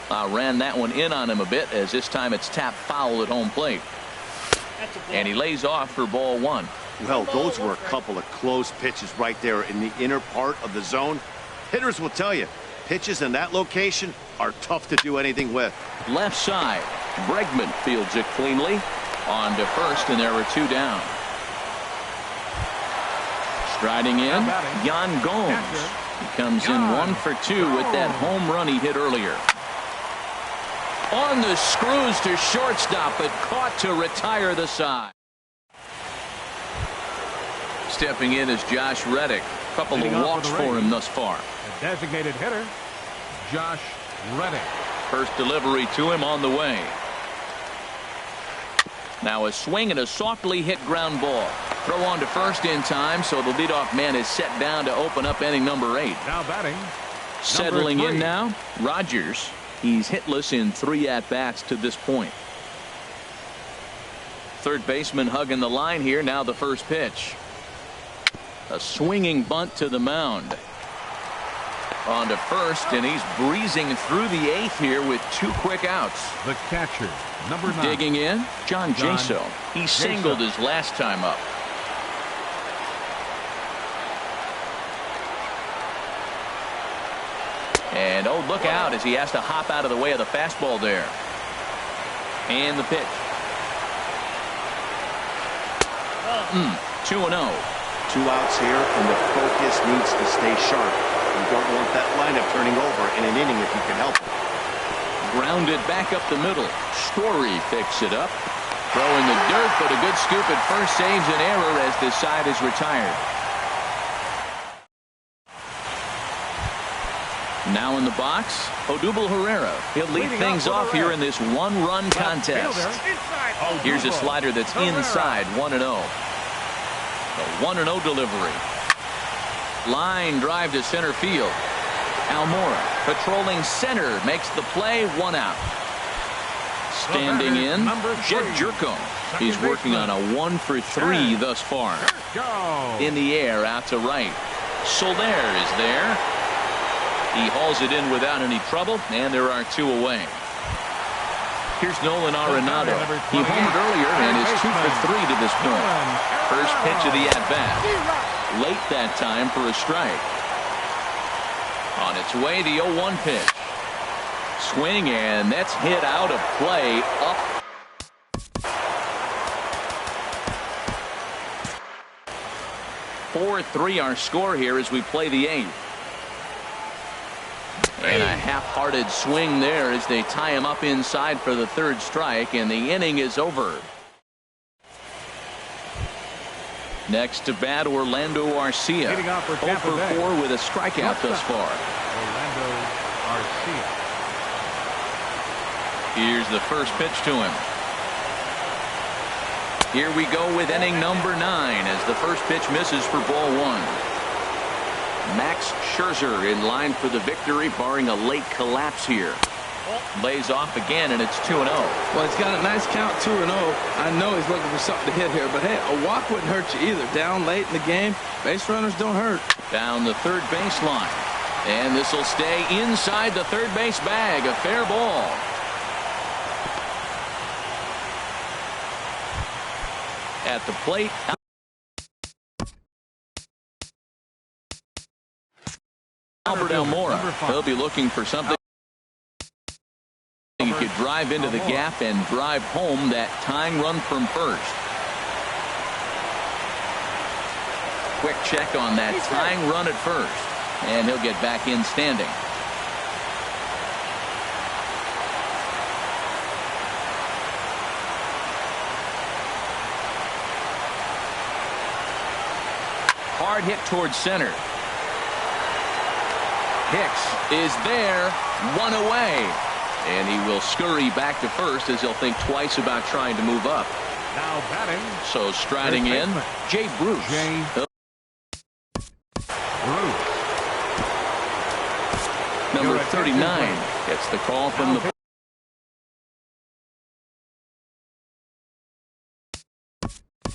Ran that one in on him a bit as this time it's tapped foul at home plate. And he lays off for ball one. Well, those were a couple of close pitches right there in the inner part of the zone. Hitters will tell you, pitches in that location are tough to do anything with. Left side, Bregman fields it cleanly. On to first, and there are two down. Striding in, Yan Gomes. He comes in 1 for 2 with that home run he hit earlier. On the screws to shortstop, but caught to retire the side. Stepping in is Josh Reddick. A couple of walks for him thus far. A designated hitter, Josh Reddick. First delivery to him on the way. Now a swing and a softly hit ground ball. Throw on to first in time, so the leadoff man is set down to open up inning number 8. Now batting. Settling in now, Rogers. He's hitless in 3 at-bats to this point. Third baseman hugging the line here. Now the first pitch. A swinging bunt to the mound. On to first, and he's breezing through the 8th here with 2 quick outs. The catcher, number 9. Digging in, John Jaso. He singled his last time up. And oh, look out as he has to hop out of the way of the fastball there. And the pitch. 2-0. 2 outs here, and the focus needs to stay sharp. You don't want that lineup turning over in an inning if you can help it. Grounded back up the middle. Story picks it up. Throwing the dirt, but a good scoop at first saves an error as this side is retired. Now in the box, Odubel Herrera. He'll lead things off here in this 1-run contest. Here's a slider that's inside, 1-0. The 1-0 delivery. Line drive to center field. Almora patrolling center makes the play, 1 out. Standing in, Jed Jerko. He's working on a 1 for 3 thus far. In the air out to right. Soler is there. He hauls it in without any trouble, and there are 2 away. Here's Nolan Arenado. He homered earlier and is 2 for 3 to this point. First pitch of the at-bat. Late that time for a strike. On its way, the 0-1 pitch. Swing, and that's hit out of play. Up. (4-3) our score here as we play the 8th. And a half-hearted swing there as they tie him up inside for the 3rd strike, and the inning is over. Next to bat, Orlando Arcia. 0 for 4 with a strikeout thus far. Orlando Arcia. Here's the first pitch to him. Here we go with inning number 9 as the first pitch misses for ball 1. Max Scherzer in line for the victory, barring a late collapse here. Lays off again, and it's 2-0. Well, he's got a nice count, 2-0. I know he's looking for something to hit here, but hey, a walk wouldn't hurt you either. Down late in the game, base runners don't hurt. Down the third baseline, and this will stay inside the third base bag. A fair ball. At the plate. Albert Almora. He'll be looking for something. He could drive into the gap and drive home that tying run from first. Quick check on that tying run at first, and he'll get back in standing. Hard hit towards center. Hicks is there, 1 away, and he will scurry back to first as he'll think twice about trying to move up. Now batting. So striding in, Jay Bruce. Number 39 gets the call from the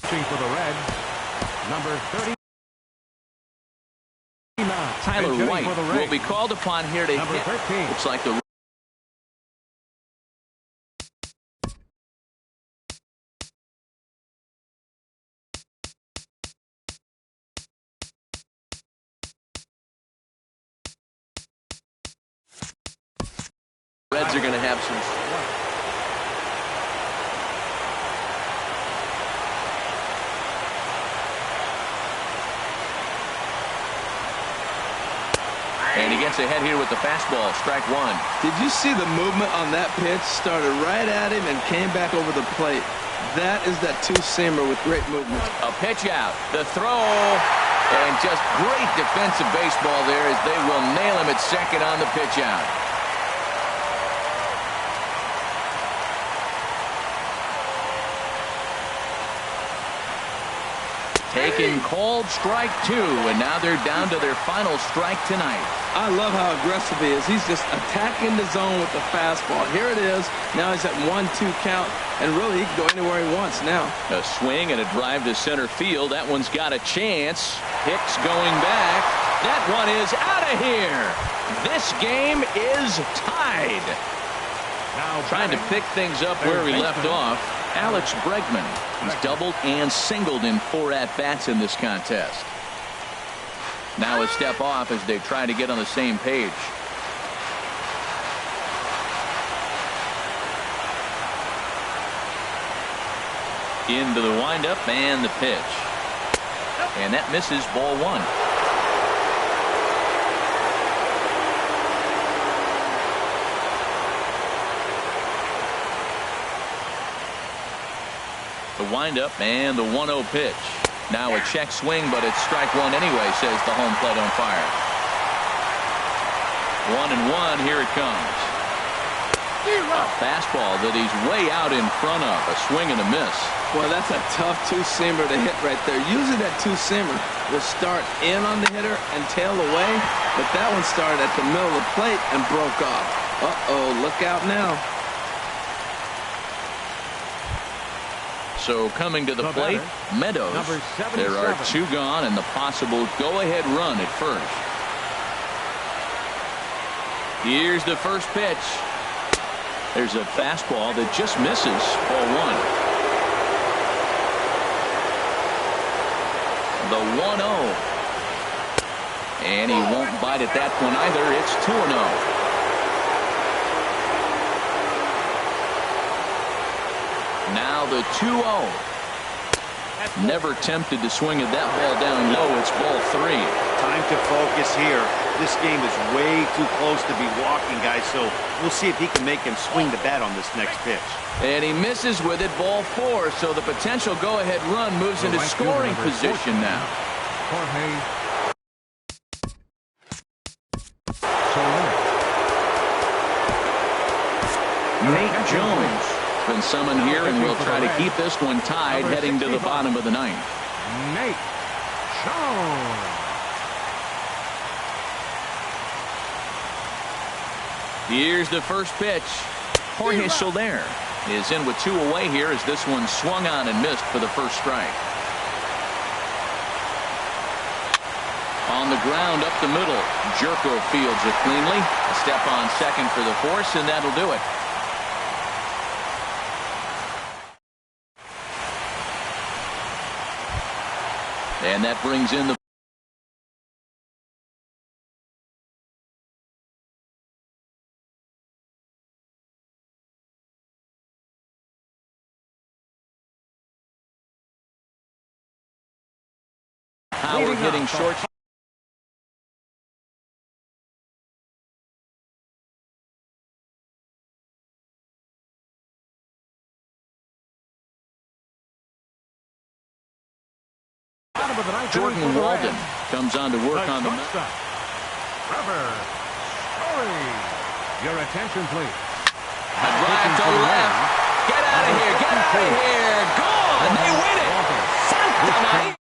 pitching for the Reds. Number 30. Tyler White will be called upon here to Number hit. 13. Looks like the absence. And he gets ahead here with the fastball. Strike one. Did you see the movement on that pitch? Started right at him and came back over the plate. That is that two-seamer with great movement. A pitch out. The throw. And just great defensive baseball there as they will nail him at second on the pitch out. Taking called strike two, and now they're down to their final strike tonight. I love how aggressive he is. He's just attacking the zone with the fastball. Here it is. Now he's at 1-2 count, and really he can go anywhere he wants now. A swing and a drive to center field. That one's got a chance. Hicks going back. That one is out of here. This game is tied. Now trying to pick things up where we left off. Alex Bregman. He's doubled and singled in 4 at-bats in this contest. Now a step off as they try to get on the same page. Into the windup and the pitch. And that misses, ball one. The windup and the 1-0 pitch. Now a check swing, but it's strike one anyway, says the home plate umpire. 1-1, here it comes. A fastball that he's way out in front of. A swing and a miss. Well, that's a tough two-seamer to hit right there. Usually that two-seamer will start in on the hitter and tail away, but that one started at the middle of the plate and broke off. Uh-oh, look out now. So coming to the plate, Meadows. There are 2 gone and the possible go-ahead run at first. Here's the first pitch. There's a fastball that just misses, ball one. The 1-0. And he won't bite at that one either. It's 2-0. Now the 2-0. Never tempted to swing at that ball down low. It's ball 3. Time to focus here. This game is way too close to be walking, guys, so we'll see if he can make him swing the bat on this next pitch. And he misses with it, ball 4. So the potential go-ahead run moves into scoring position now. Nate Jones been summoned here, and we'll try to keep this one tied heading to the bottom of the 9th. Nate Jones. Here's the first pitch. Jorge Soler is in with 2 away here as this one swung on and missed for the first strike. On the ground up the middle. Jerko fields it cleanly. A step on second for the force, and that'll do it. And that brings in the Howard hitting short. Jordan Walden comes on to work on the mound. Your attention, please. A drive to left. Get out of here. Get out of here. Gone. They win it. Santa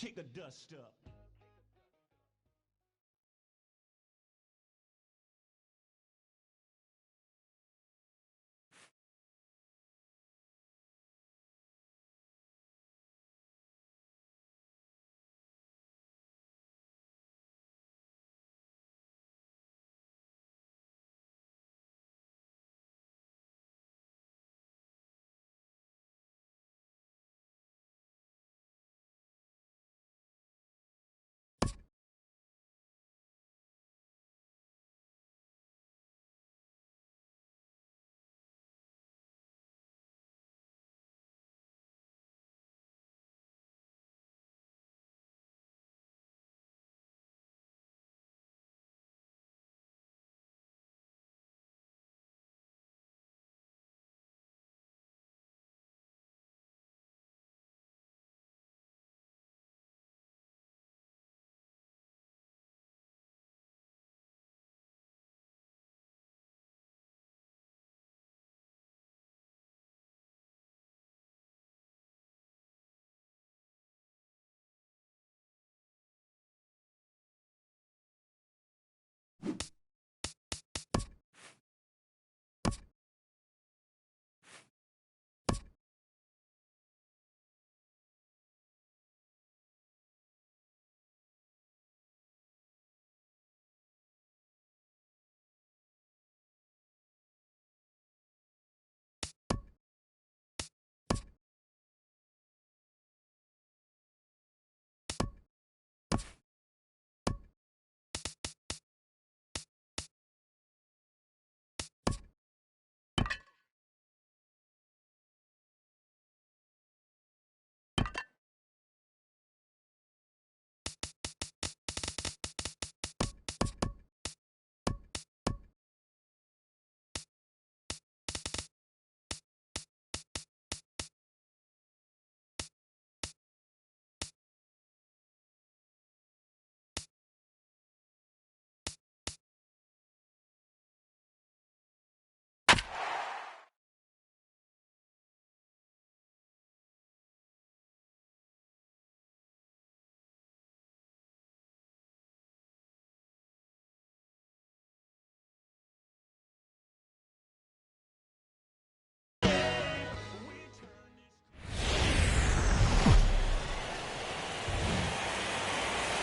Kick a dust up.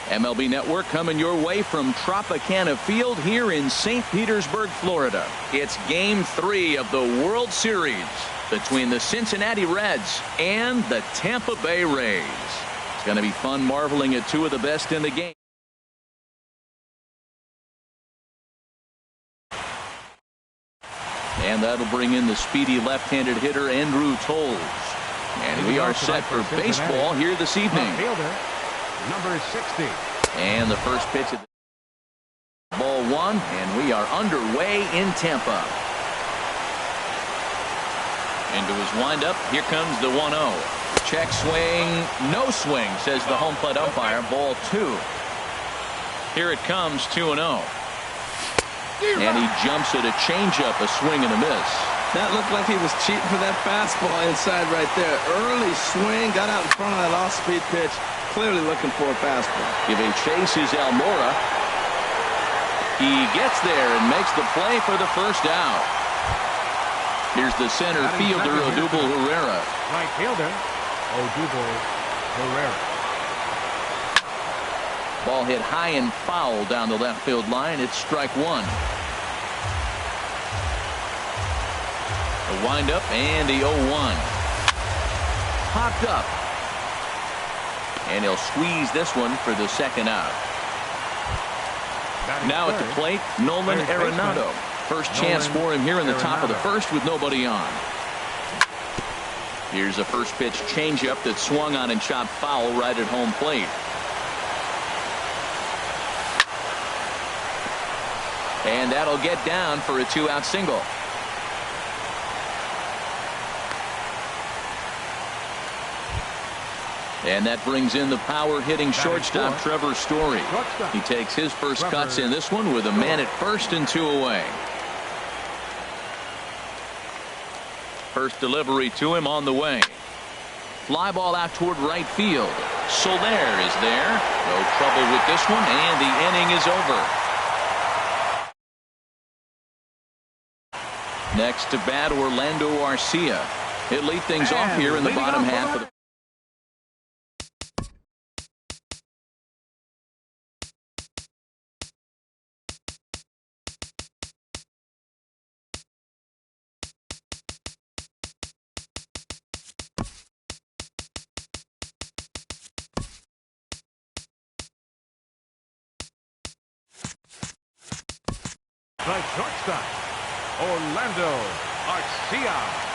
MLB Network coming your way from Tropicana Field here in St. Petersburg, Florida. It's Game 3 of the World Series between the Cincinnati Reds and the Tampa Bay Rays. It's going to be fun marveling at two of the best in the game. And that'll bring in the speedy left-handed hitter Andrew Toles. And we are set for baseball here this evening. Number 60. And the first pitch of the ball one, and we are underway in Tampa. Into his windup, here comes the 1-0. Check swing, no swing, says the home plate umpire. Ball two. Here it comes, 2-0. And he jumps at a changeup, a swing and a miss. That looked like he was cheating for that fastball inside right there. Early swing, got out in front of that off-speed pitch. Clearly looking for a fastball. Giving chase is Almora. He gets there and makes the play for the first out. Here's the center fielder, Odubel Herrera. Right fielder, Odubel Herrera. Ball hit high and foul down the left field line. It's strike one. The windup and the 0-1. Popped up. And he'll squeeze this one for the second out. Now at the plate, Nolan Arenado. First chance for him here in the top of the first with nobody on. Here's a first pitch changeup that swung on and chopped foul right at home plate. And that'll get down for a two-out single. And that brings in the power-hitting shortstop, Trevor Story. He takes his first cuts in this one with a man at first and two away. First delivery to him on the way. fly ball out toward right field. Soler is there. No trouble with this one, and the inning is over. Next to bat, Orlando Arcia. He'll lead things off here in the bottom half of the The shortstop, Orlando Arcia.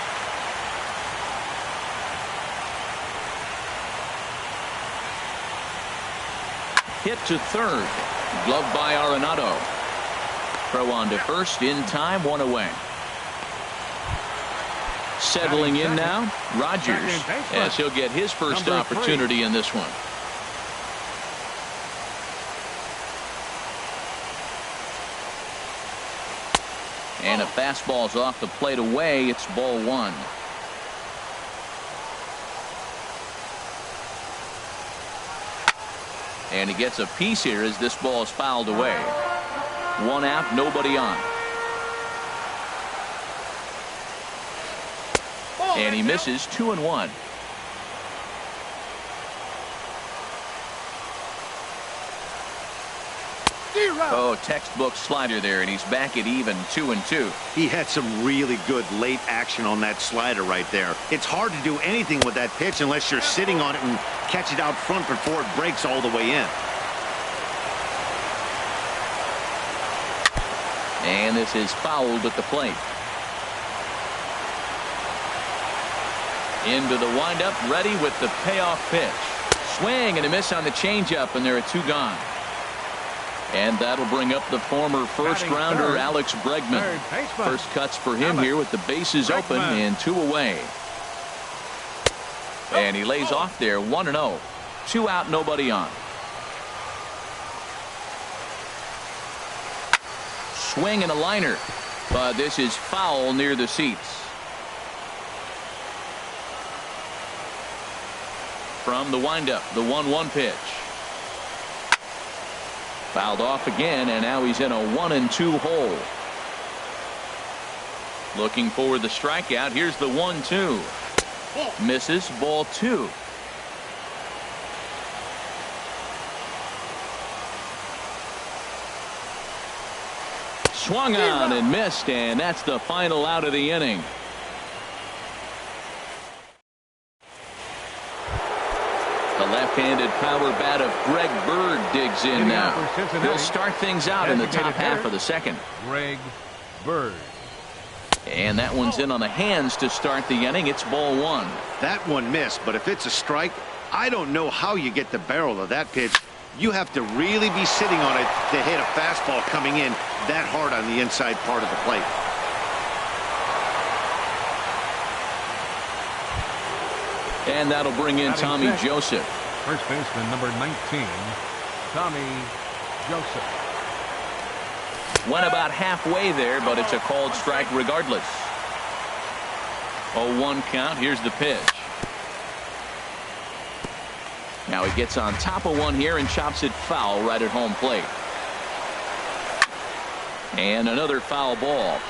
hit to third. Gloved by Arenado. Throw on to first in time, one away. Settling in now, Rogers, as he'll get his first opportunity in this one. And a fastball's off the plate away. It's ball one. And he gets a piece here as this ball is fouled away. One out, nobody on. And he misses 2-1. Oh, textbook slider there, and he's back at even 2-2. He had some really good late action on that slider right there. It's hard to do anything with that pitch unless you're sitting on it and catch it out front before it breaks all the way in. And this is fouled at the plate. Into the windup, ready with the payoff pitch. Swing and a miss on the changeup, and there are two gone. And that'll bring up the former first-rounder Alex Bregman. First cuts for him here with the bases open and two away. And he lays off there, 1-0. Two out, nobody on. Swing and a liner, but this is foul near the seats. From the windup, the 1-1 pitch. Fouled off again, and now he's in a 1-2 hole. Looking for the strikeout. Here's the 1-2. Misses, ball two. Swung on and missed, and that's the final out of the inning. The left-handed power bat of Greg Bird digs in now. He'll start things out in the top half of the second. Greg Bird. And that one's in on the hands to start the inning. It's ball one. That one missed, but if it's a strike, I don't know how you get the barrel of that pitch. You have to really be sitting on it to hit a fastball coming in that hard on the inside part of the plate. And that'll bring in Tommy Joseph. First baseman number 19, Tommy Joseph. Went about halfway there, but it's a called strike regardless. 0-1 count. Here's the pitch. Now he gets on top of one here and chops it foul right at home plate. And another foul ball.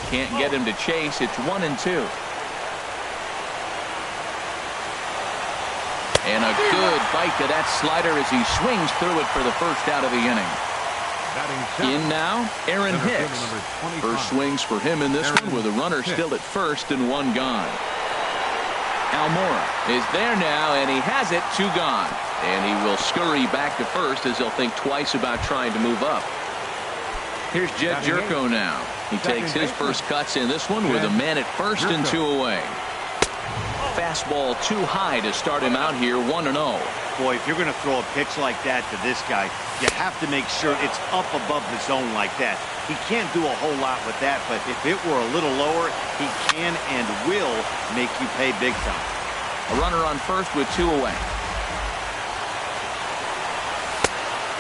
Can't get him to chase. It's 1-2. And a good bite to that slider as he swings through it for the first out of the inning. In now, Aaron Hicks. First swings for him in this one with a runner still at first and one gone. Almora is there now, and he has it, two gone. And he will scurry back to first as he'll think twice about trying to move up. Here's Jed Jerko now. He takes his first cuts in this one with a man at first and two away. Fastball too high to start him out here, 1-0. Boy, if you're going to throw a pitch like that to this guy, you have to make sure it's up above the zone like that. He can't do a whole lot with that, but if it were a little lower, he can and will make you pay big time. A runner on first with two away.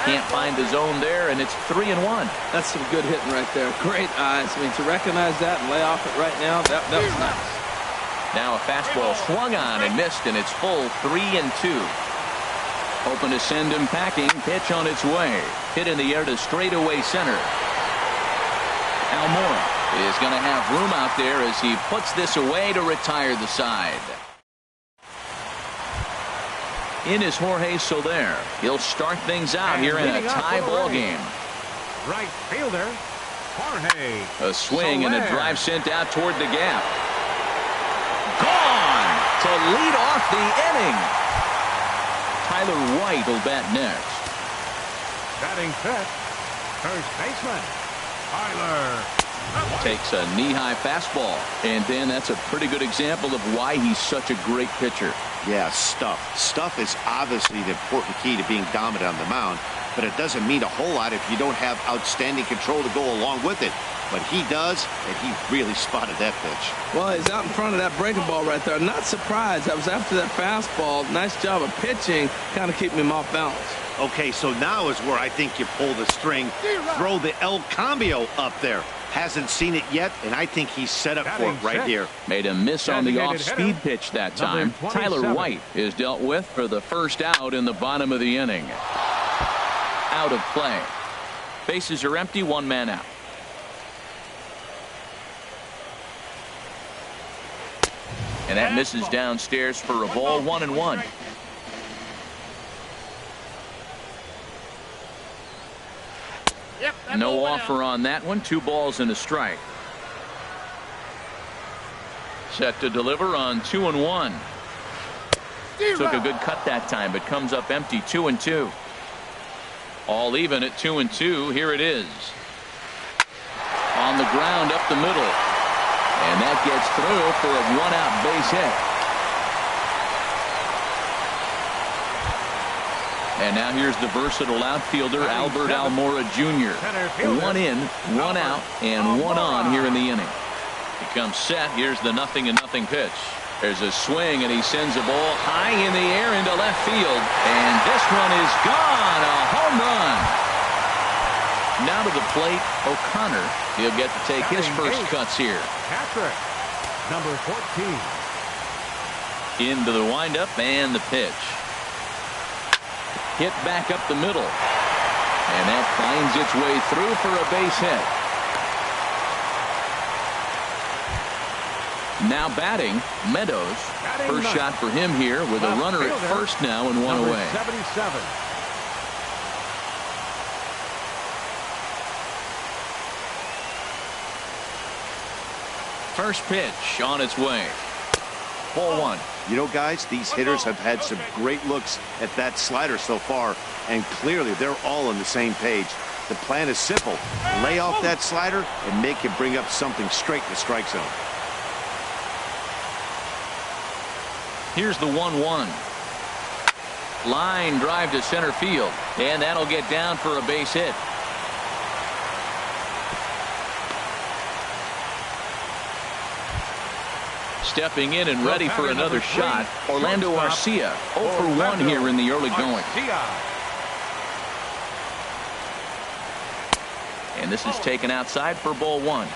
can't find the zone there, and it's 3-1. That's some good hitting right there. Great eyes. I mean, to recognize that and lay off it right now, that was nice. Now a fastball swung on and missed, and it's full 3-2. Hoping to send him packing. Pitch on its way. Hit in the air to straightaway center. Almora is going to have room out there as he puts this away to retire the side. In is Jorge Soler. He'll start things out here in a tie ball game. Right fielder, Jorge. A swing and a drive sent out toward the gap. Gone to lead off the inning. Tyler White will bat next. Batting fifth, first baseman, Tyler. Takes a knee-high fastball, and then that's a pretty good example of why he's such a great pitcher. Yeah, stuff is obviously the important key to being dominant on the mound, but it doesn't mean a whole lot if you don't have outstanding control to go along with it. But he does, and he really spotted that pitch. Well, he's out in front of that breaking ball right there. Not surprised. That was after that fastball. Nice job of pitching, kind of keeping him off balance. Okay, so now is where I think you pull the string. Throw the El Cambio up there. Hasn't seen it yet, and I think he's set up for it right here. Made a miss on the off-speed pitch that time. Tyler White is dealt with for the first out in the bottom of the inning. Out of play. Bases are empty, one man out. And that misses downstairs for a ball, 1-1. No offer on that one. 2 balls and a strike. Set to deliver on 2-1. Took a good cut that time, but comes up empty. 2-2. All even at 2-2. Here it is. On the ground up the middle. And that gets through for a 1-out base hit. And now here's the versatile outfielder, Albert Almora Jr. 1 in, 1 out, and 1 on here in the inning. He comes set. Here's the 0-0 pitch. There's a swing, and he sends a ball high in the air into left field. And this one is gone. A home run. Now to the plate, O'Connor. He'll get to take his first cuts here. Patrick, number 14. Into the windup and the pitch. Hit back up the middle. And that finds its way through for a base hit. Now batting, Meadows. First shot for him here with a runner at first now and 1 away. 77. First pitch on its way. Ball 1. You know, guys, these hitters have had some great looks at that slider so far, and clearly they're all on the same page. The plan is simple. Lay off that slider and make him bring up something straight in the strike zone. Here's the 1-1. Line drive to center field, and that'll get down for a base hit. Stepping in and ready for another shot, Orlando Arcia. 0 for 1 here in the early going. And this is taken outside for ball 1.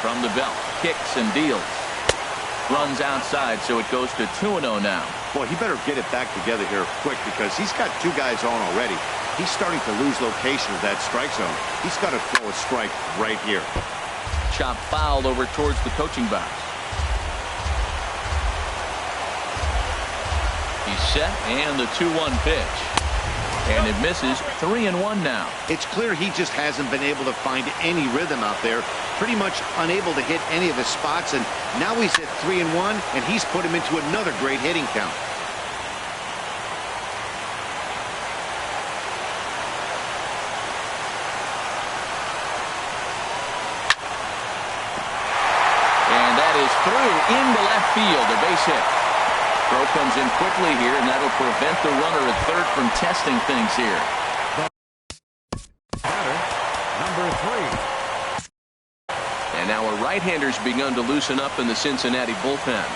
From the belt, kicks and deals. Runs outside, so it goes to 2-0 now. Boy, he better get it back together here quick because he's got 2 guys on already. He's starting to lose location of that strike zone. He's got to throw a strike right here. Chop fouled over towards the coaching box. He's set, and the 2-1 pitch. And it misses. 3-1 now. It's clear he just hasn't been able to find any rhythm out there. Pretty much unable to hit any of his spots, and now he's at 3-1, and he's put him into another great hitting count. And that is through into left field. A base hit. Throw comes in quickly here, and that'll prevent the runner at third from testing things here. Batter, number 3. And now a right-hander's begun to loosen up in the Cincinnati bullpen.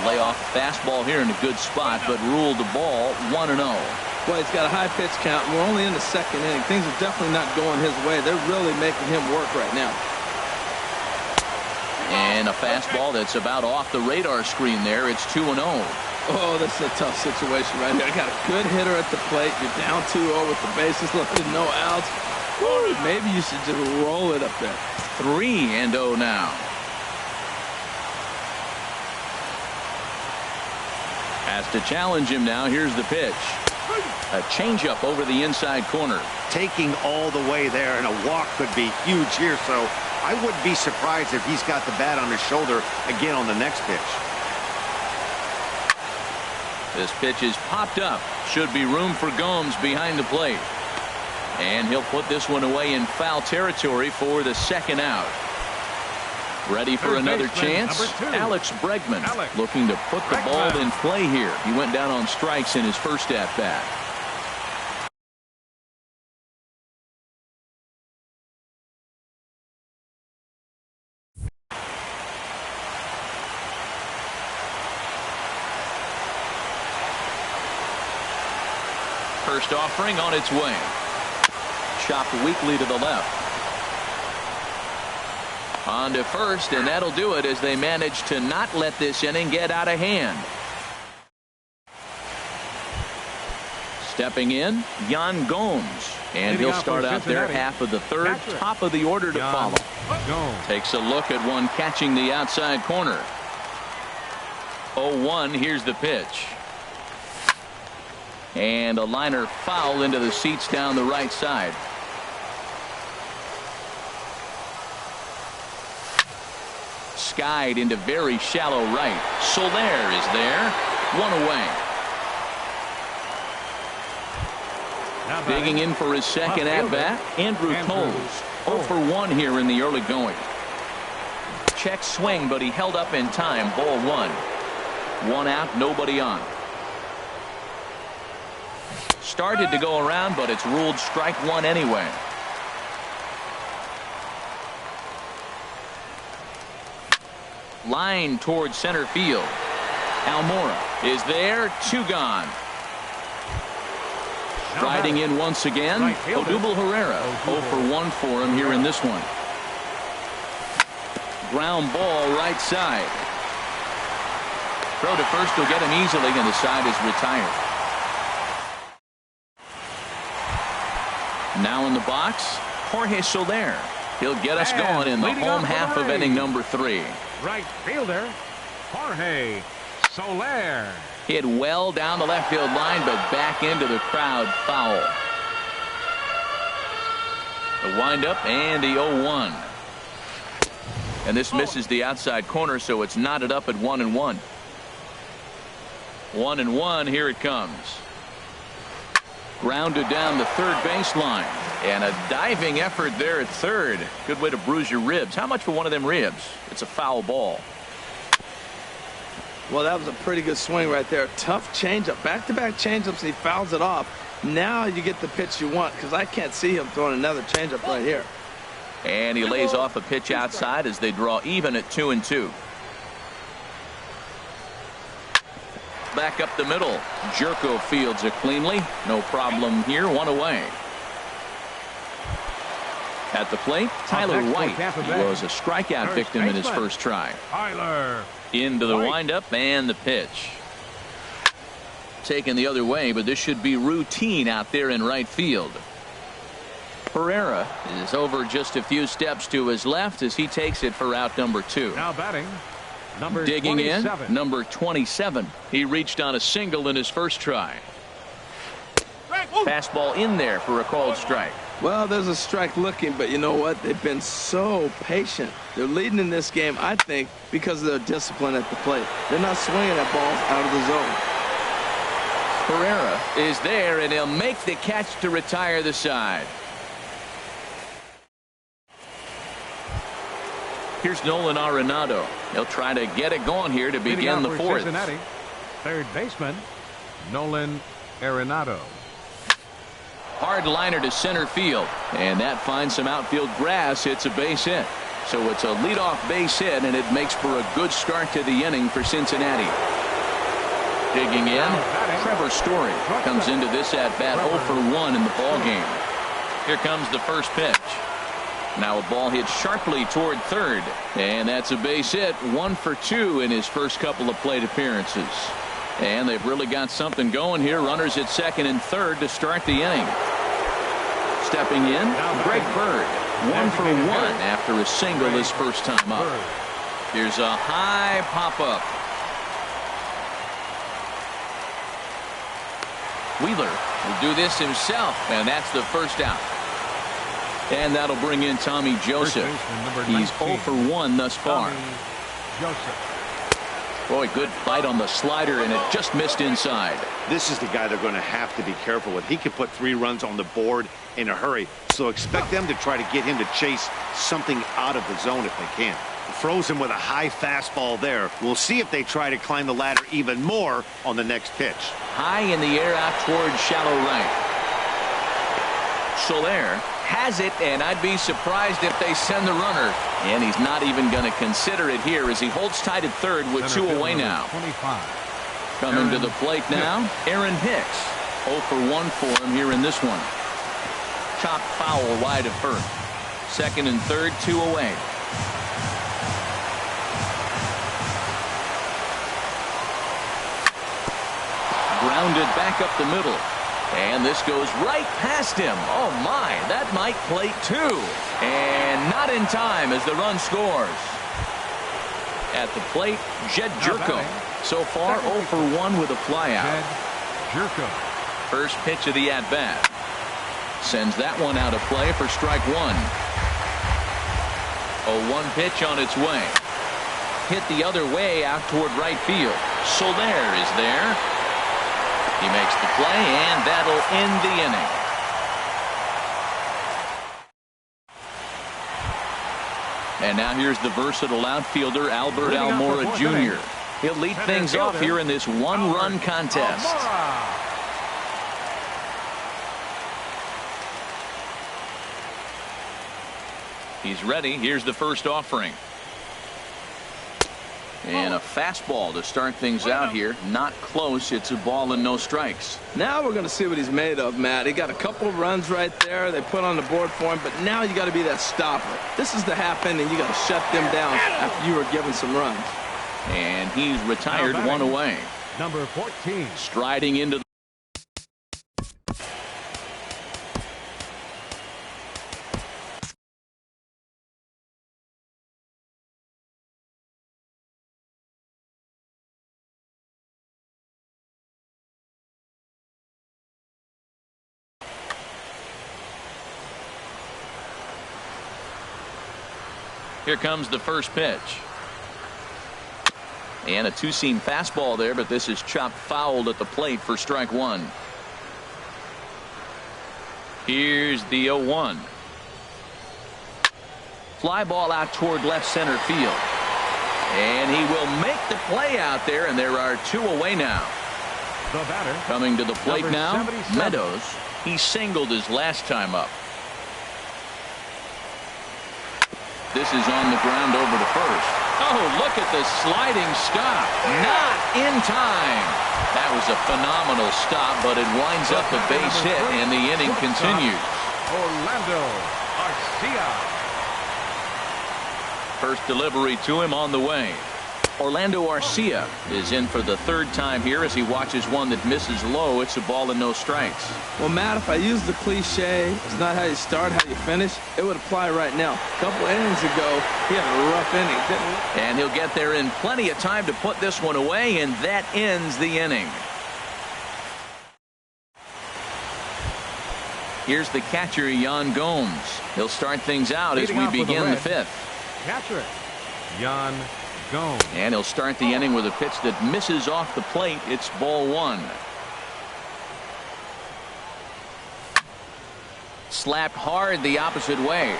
lay off a fastball here in a good spot, but ruled the ball 1-0. Well, he's got a high pitch count, and we're only in the second inning. Things are definitely not going his way. They're really making him work right now. And a fastball that's about off the radar screen there. It's 2-0. Oh, this is a tough situation right here. Got a good hitter at the plate. You're down 2-0 with the bases loaded, no outs. Woo, maybe you should just roll it up there. 3-0 now. Has to challenge him now. Here's the pitch. A changeup over the inside corner. Taking all the way there, and a walk could be huge here, so I wouldn't be surprised if he's got the bat on his shoulder again on the next pitch. This pitch is popped up. Should be room for Gomes behind the plate. And he'll put this one away in foul territory for the second out. Ready for another chance? Alex Bregman looking to put the ball in play here. He went down on strikes in his first at-bat. First offering on its way. Chopped weakly to the left. On to first, and that'll do it as they manage to not let this inning get out of hand. Stepping in, Yan Gomes. And he'll start out there half of the third, top of the order to follow. Takes a look at one catching the outside corner. 0-1, here's the pitch. And a liner foul into the seats down the right side. Skied into very shallow right. Soler is there. One away. Digging in for his second at-bat, Andrew Toles. 0 for 1 here in the early going. Check swing, but he held up in time. Ball 1. 1 out, nobody on. Started to go around, but it's ruled strike 1 anyway. Line towards center field. Almora is there. 2 gone. Striding in once again, Odubel Herrera. 0 for 1 for him here in this one. Ground ball right side. Throw to first will get him easily, and the side is retired. Now in the box, Jorge Soler. He'll get us going in the home half of inning number 3. Right fielder, Jorge Soler. Hit well down the left field line, but back into the crowd. Foul. The windup and the 0-1. And this misses the outside corner, so it's knotted up at 1-1. 1-1. Here it comes. Grounded down the third baseline. And a diving effort there at third. Good way to bruise your ribs. How much for one of them ribs? It's a foul ball. Well, that was a pretty good swing right there. Tough changeup. Back-to-back changeups, and he fouls it off. Now you get the pitch you want, because I can't see him throwing another changeup right here. And he lays off a pitch outside as they draw even at 2-2. Back up the middle. Jerko fields it cleanly. No problem here. 1 away. At the plate, Tyler White. He was a strikeout victim in his first try. Tyler. Into the windup and the pitch. Taken the other way, but this should be routine out there in right field. Herrera is over just a few steps to his left as he takes it for out number 2. Now batting, number Digging 27. in, number 27. He reached on a single in his first try. Fastball in there for a called strike. Well, there's a strike looking, but you know what? They've been so patient. They're leading in this game, I think, because of their discipline at the plate. They're not swinging at balls out of the zone. Herrera is there, and he'll make the catch to retire the side. Here's Nolan Arenado. He'll try to get it going here to begin the fourth. Cincinnati, third baseman, Nolan Arenado. Hard liner to center field, and that finds some outfield grass. It's a base hit. So it's a leadoff base hit, and it makes for a good start to the inning for Cincinnati. Digging in, Trevor Story comes into this at-bat 0 for 1 in the ball game. Here comes the first pitch. Now a ball hit sharply toward third, and that's a base hit. 1 for 2 in his first couple of plate appearances. And they've really got something going here. Runners at second and third to start the inning. Stepping in, Greg Bird. 1 for 1 after a single his first time up. Here's a high pop-up. Wheeler will do this himself, and that's the first out. And that'll bring in Tommy Joseph. He's 0 for 1 thus far. Boy, good bite on the slider, and it just missed inside. This is the guy they're going to have to be careful with. He can put 3 runs on the board in a hurry, so expect them to try to get him to chase something out of the zone if they can. Throws him with a high fastball there. We'll see if they try to climb the ladder even more on the next pitch. High in the air out towards shallow right. Soler has it, and I'd be surprised if they send the runner. And he's not even going to consider it here as he holds tight at third with 2 away now. 25. Coming to the plate now, Aaron Hicks. 0 for 1 for him here in this one. Chop foul wide of first. Second and third, 2 away. Grounded back up the middle. And this goes right past him. Oh my, that might plate 2. And not in time as the run scores. At the plate, Jed Jerko. So far 0 for 1 with a flyout. Jerko. First pitch of the at-bat. Sends that one out of play for strike 1. A 1 pitch on its way. Hit the other way out toward right field. Soler is there. He makes the play, and that'll end the inning. And now here's the versatile outfielder, Albert Almora Jr. He'll lead things off here in this 1-run contest. He's ready. Here's the first offering. And a fastball to start things out here. Not close. It's a ball and no strikes. Now we're going to see what he's made of, Matt. He got a couple of runs right there. They put on the board for him, but now you got to be that stopper. This is the half inning. You got to shut them down after you were given some runs. And he's retired 1 away. Number 14. Striding into the Here comes the first pitch. And a 2-seam fastball there, but this is chopped fouled at the plate for strike 1. Here's the 0-1. Fly ball out toward left center field. And he will make the play out there, and there are 2 away now. The batter. Coming to the plate Number now, 77. Meadows. He singled his last time up. This is on the ground over to first. Oh, look at the sliding stop. Not in time. That was a phenomenal stop, but it winds up a base hit, and the inning continues. Orlando Arcia. First delivery to him on the way. Orlando Arcia is in for the 3rd time here as he watches one that misses low. It's a ball and no strikes. Well, Matt, if I use the cliche, it's not how you start, how you finish, it would apply right now. A couple innings ago, he had a rough inning, didn't he? And he'll get there in plenty of time to put this one away, and that ends the inning. Here's the catcher, Yan Gomes. He'll start things out as we begin the 5th. Catcher, Yan Gomes. And he'll start the inning with a pitch that misses off the plate. It's ball 1. Slapped hard the opposite way.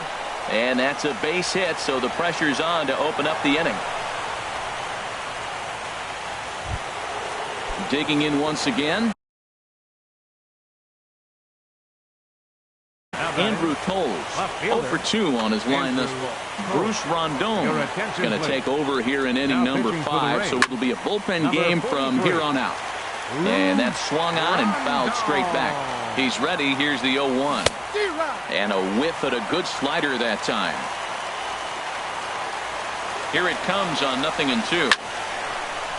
And that's a base hit, so the pressure's on to open up the inning. Digging in once again. Andrew Toles, 0 for 2 on his line thus far. Bruce Rondon is going to take over here in inning number 5, so it'll be a bullpen game from here on out. And that's swung on and fouled straight back. He's ready. Here's the 0-1. And a whiff at a good slider that time. Here it comes on 0-2.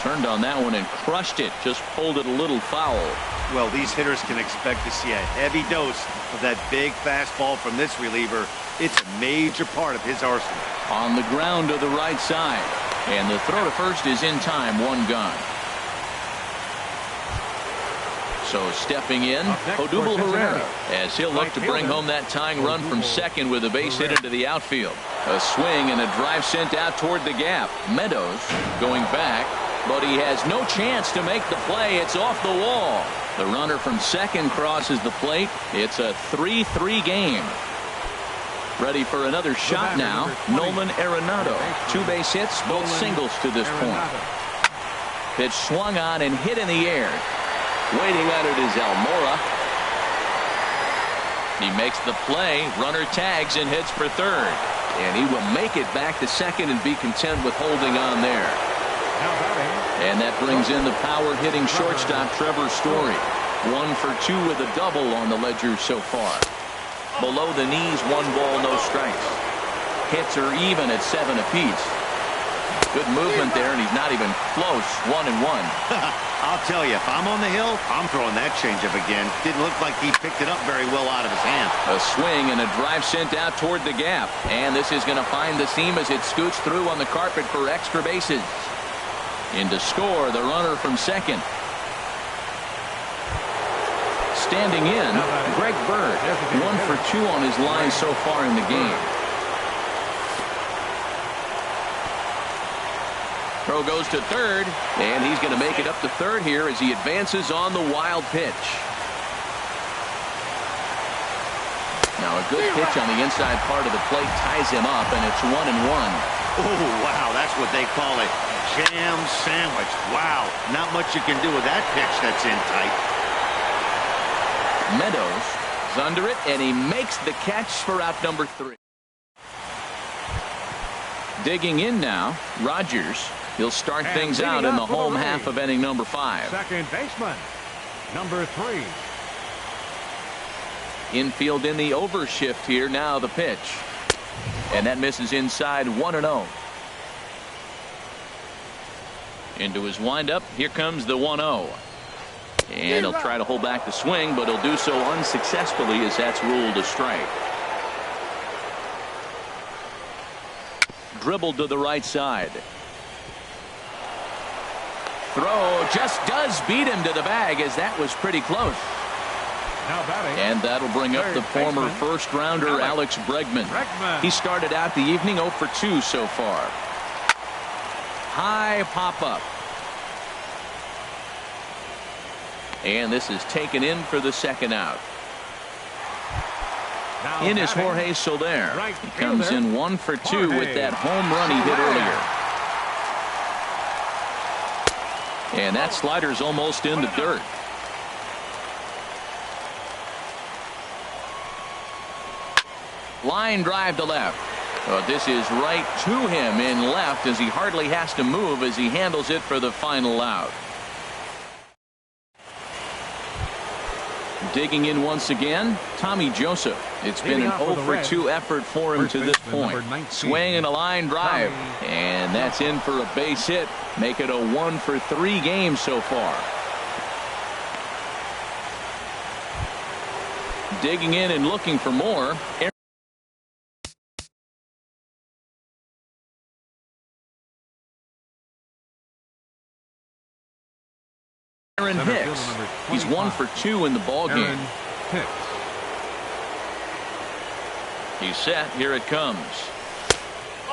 Turned on that one and crushed it. Just pulled it a little foul. Well, these hitters can expect to see a heavy dose of that big fastball from this reliever. It's a major part of his arsenal. On the ground to the right side. And the throw to first is in time. One gone. So stepping in, Odubel Herrera, as he'll look to bring home that tying run from second with a base hit into the outfield. A swing and a drive sent out toward the gap. Meadows going back, but he has no chance to make the play. It's off the wall. The runner from second crosses the plate. It's a 3-3 game. Ready for another shot now. Nolan Arenado. 2 base hits, both singles to this point. Pitch swung on and hit in the air. Waiting at it is Almora. He makes the play. Runner tags and hits for third. And he will make it back to second and be content with holding on there. And that brings in the power hitting shortstop Trevor Story. 1 for 2 with a double on the ledger so far. Below the knees, 1 ball, no strikes. Hits are even at 7 apiece. Good movement there, and he's not even close. 1-1. I'll tell you, if I'm on the hill, I'm throwing that changeup again. Didn't look like he picked it up very well out of his hand. A swing and a drive sent out toward the gap. And this is going to find the seam as it scoots through on the carpet for extra bases. In to score, the runner from second. Standing in, Greg Bird. 1 for 2 on his line so far in the game. Throw goes to third, and he's going to make it up to third here as he advances on the wild pitch. Now a good pitch on the inside part of the plate ties him up, and it's 1-1. Oh, wow, that's what they call a jam sandwich. Wow, not much you can do with that pitch that's in tight. Meadows is under it, and he makes the catch for out number 3. Digging in now, Rogers. He'll start things out in the home half of inning number 5. Second baseman, number 3. Infield in the overshift here. Now the pitch. And that misses inside. 1-0. Into his windup. Here comes the 1-0. And he'll try to hold back the swing, but he'll do so unsuccessfully as that's ruled a strike. Dribbled to the right side. Throw just does beat him to the bag, as that was pretty close. Now batting. And that'll bring up the former first-rounder Alex Bregman. He started out the evening 0 for 2 so far. High pop-up. And this is taken in for the second out. In is Jorge Soler. He comes in 1 for 2 with that home run he hit earlier. And that slider's almost in the dirt. Line drive to left. Well, this is right to him in left as he hardly has to move as he handles it for the final out. Digging in once again, Tommy Joseph. It's been an 0 for 2 effort for him to this point. Swing and a line drive. And that's in for a base hit. Make it a 1 for 3 game so far. Digging in and looking for more. Aaron Hicks. He's 1 for 2 in the ball game. He's set. Here it comes.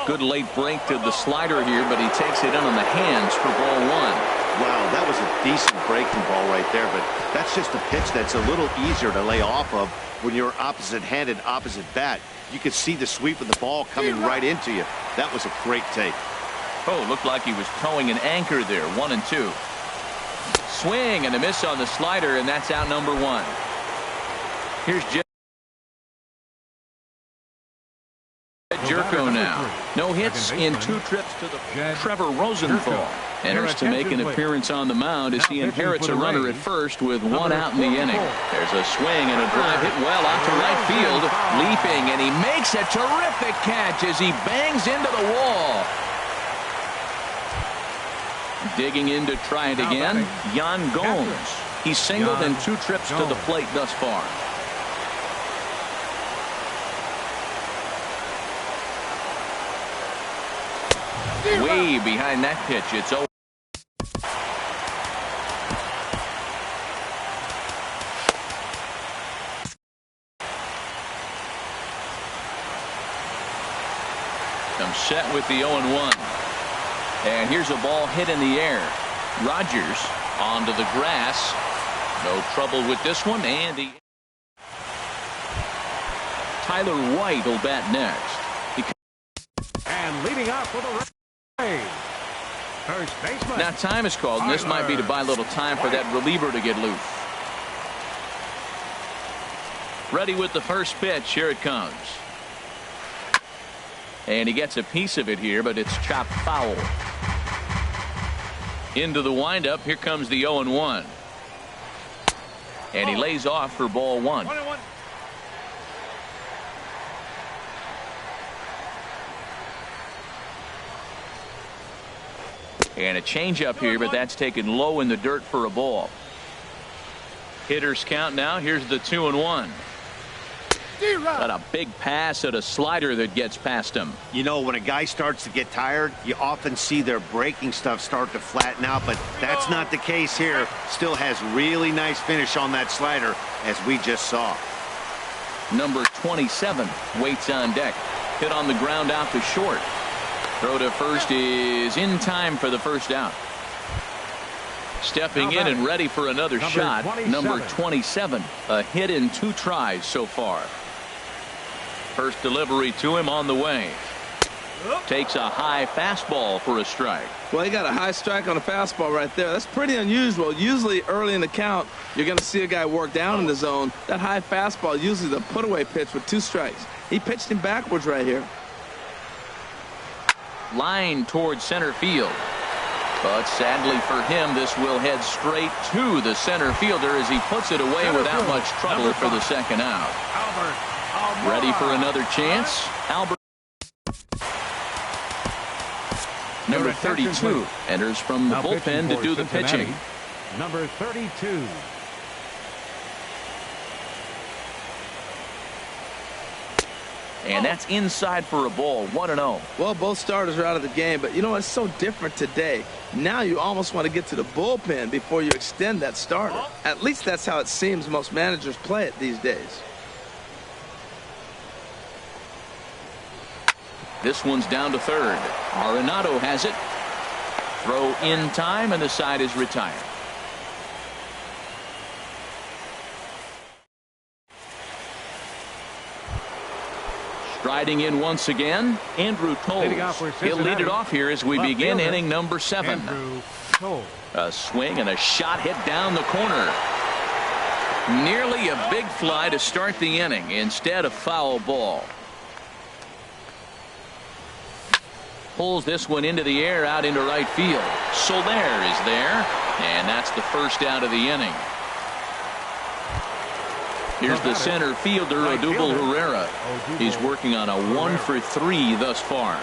Good late break to the slider here, but he takes it in on the hands for ball 1. Wow, that was a decent breaking ball right there, but that's just a pitch that's a little easier to lay off of when you're opposite-handed, opposite bat. You could see the sweep of the ball coming right into you. That was a great take. Oh, looked like he was towing an anchor there. 1-2. Swing and a miss on the slider, and that's out number 1. Here's Jerko now. No hits in 2 trips to the Trevor Rosenthal enters to make an appearance on the mound as he inherits a runner at first with 1 out in the inning. There's a swing and a drive hit well out to right field. Leaping, and he makes a terrific catch as he bangs into the wall. Digging in to try it again, Yan Gomes. He's singled in 2 trips to the plate thus far. Way behind that pitch. It's 0. I'm set with the 0-1. And here's a ball hit in the air. Rogers onto the grass. No trouble with this one. And the Tyler White will bat next. And leading off for the Rays, first baseman. Now time is called, and this might be to buy a little time for that reliever to get loose. Ready with the first pitch. Here it comes. And he gets a piece of it here, but it's chopped foul. Into the windup. Here comes the 0-1. And he lays off for ball 1. And a changeup here, but that's taken low in the dirt for a ball. Hitters count now. Here's the 2-1. Got a big pass at a slider that gets past him. You know, when a guy starts to get tired, you often see their breaking stuff start to flatten out, but that's not the case here. Still has really nice finish on that slider, as we just saw. Number 27 waits on deck. Hit on the ground out to short. Throw to first is in time for the first out. Stepping in and ready for another shot. Number 27. A hit in 2 tries so far. First delivery to him on the way. Takes a high fastball for a strike. Well, he got a high strike on a fastball right there. That's pretty unusual. Usually early in the count, you're going to see a guy work down in the zone. That high fastball, usually the put-away pitch with 2 strikes. He pitched him backwards right here. Line towards center field. But sadly for him, this will head straight to the center fielder as he puts it away without much trouble for the second out. Ready for another chance? Albert. Number 32 enters from the bullpen to do the pitching. Number 32. And that's inside for a ball. 1-0. Well, both starters are out of the game, but you know, it's so different today. Now you almost want to get to the bullpen before you extend that starter. At least that's how it seems most managers play it these days. This one's down to third. Arenado has it. Throw in time, and the side is retired. Striding in once again, Andrew Toles. He'll lead it off here as we begin inning number 7. A swing and a shot hit down the corner. Nearly a big fly to start the inning. Instead, a foul ball. Pulls this one into the air out into right field. Soler is there, and that's the first out of the inning. Here's the center fielder, Odubel Herrera. He's working on a 1-for-3 thus far.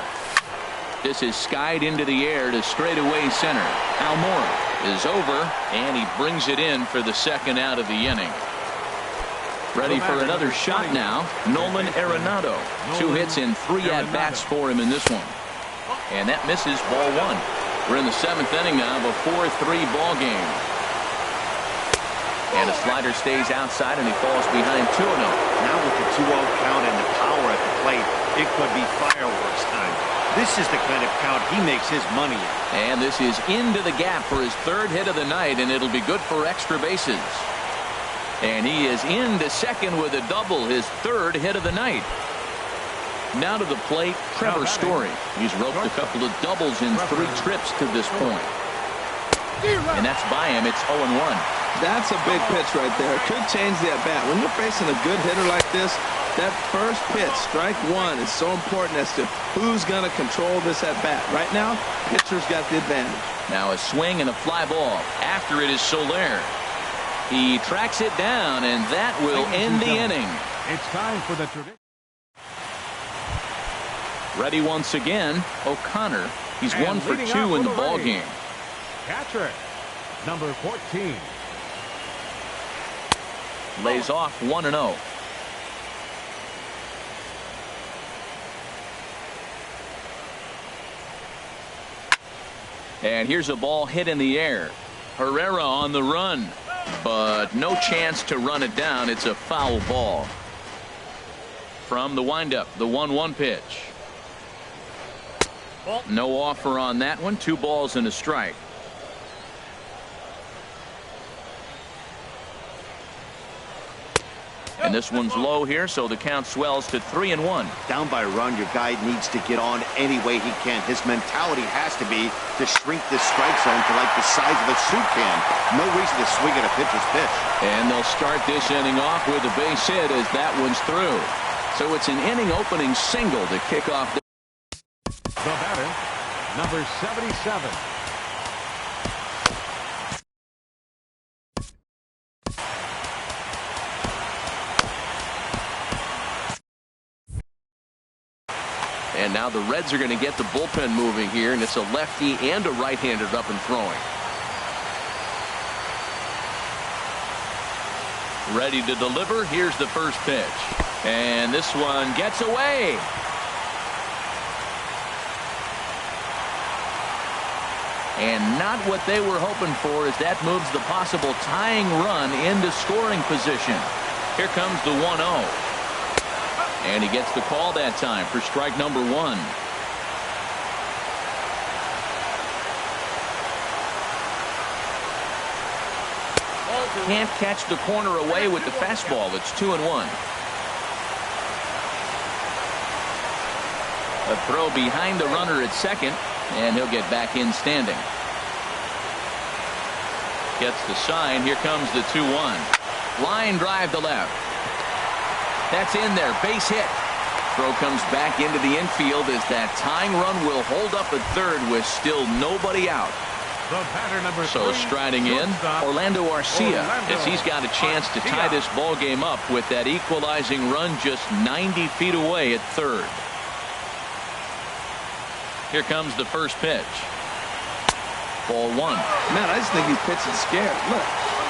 This is skied into the air to straightaway center. Almora is over, and he brings it in for the second out of the inning. Ready for another shot now, Nolan Arenado. 2 hits and 3 at-bats for him in this one. And that misses, ball 1. We're in the 7th inning now of a 4-3 ball game. And a slider stays outside, and he falls behind 2-0. Now with the 2-0 count and the power at the plate, it could be fireworks time. This is the kind of count he makes his money in. And this is into the gap for his 3rd hit of the night, and it'll be good for extra bases. And he is into second with a double, his 3rd hit of the night. Now to the plate, Trevor Story. He's roped a couple of doubles in 3 trips to this point. And that's by him. It's 0-1. That's a big pitch right there. Could change the at-bat. When you're facing a good hitter like this, That first pitch, strike one, is so important as to who's going to control this at bat. Right now, pitcher's got the advantage. Now a swing and a fly ball. After it is Soler. He tracks it down, and that will end the inning. It's time for the tradition. Ready once again, O'Connor. He's And 1 for leading 2 off in the for the ball Rays, game. catcher, number 14. Lays off 1-0. And here's a ball hit in the air. Herrera on the run, but no chance to run it down. It's a foul ball. From the windup, the 1-1 pitch. No offer on that one. 2 balls and a strike. And this one's low here, so the count swells to 3-1. Down by a run, your guy needs to get on any way he can. His mentality has to be to shrink this strike zone to like the size of a soup can. No reason to swing at a pitcher's pitch. And they'll start this inning off with a base hit as that one's through. So it's an inning opening single to kick off. The batter, number 77. And now the Reds are going to get the bullpen moving here, and it's a lefty and a right-hander up and throwing. Ready to deliver. Here's the first pitch. And this one gets away. And not what they were hoping for, as that moves the possible tying run into scoring position. Here comes the 1-0. And he gets the call that time for strike number 1. Can't catch the corner away with the fastball. It's 2-1. A throw behind the runner at second, and he'll get back in standing. Gets the sign. Here comes the 2-1. Line drive to left. That's in there. Base hit. Throw comes back into the infield as that tying run will hold up at third with still nobody out. The batter, number 3. So striding in, Orlando Arcia, Orlando as he's got a chance to tie this ball game up with that equalizing run just 90 feet away at third. Here comes the first pitch. Ball 1. Man, I just think he's pitching scared. Look,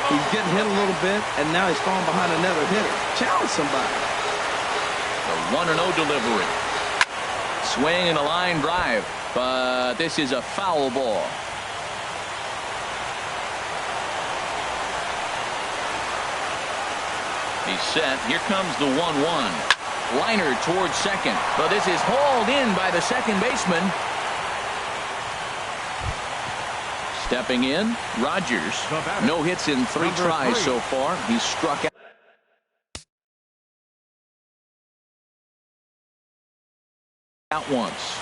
he's getting hit a little bit, and now he's falling behind another hitter. Challenge somebody. The 1-0 delivery. Swing and a line drive, but this is a foul ball. He's set. Here comes the 1-1. Liner towards second, but this is hauled in by the second baseman. Stepping in, Rogers. No hits in 3 tries so far. He's struck out once.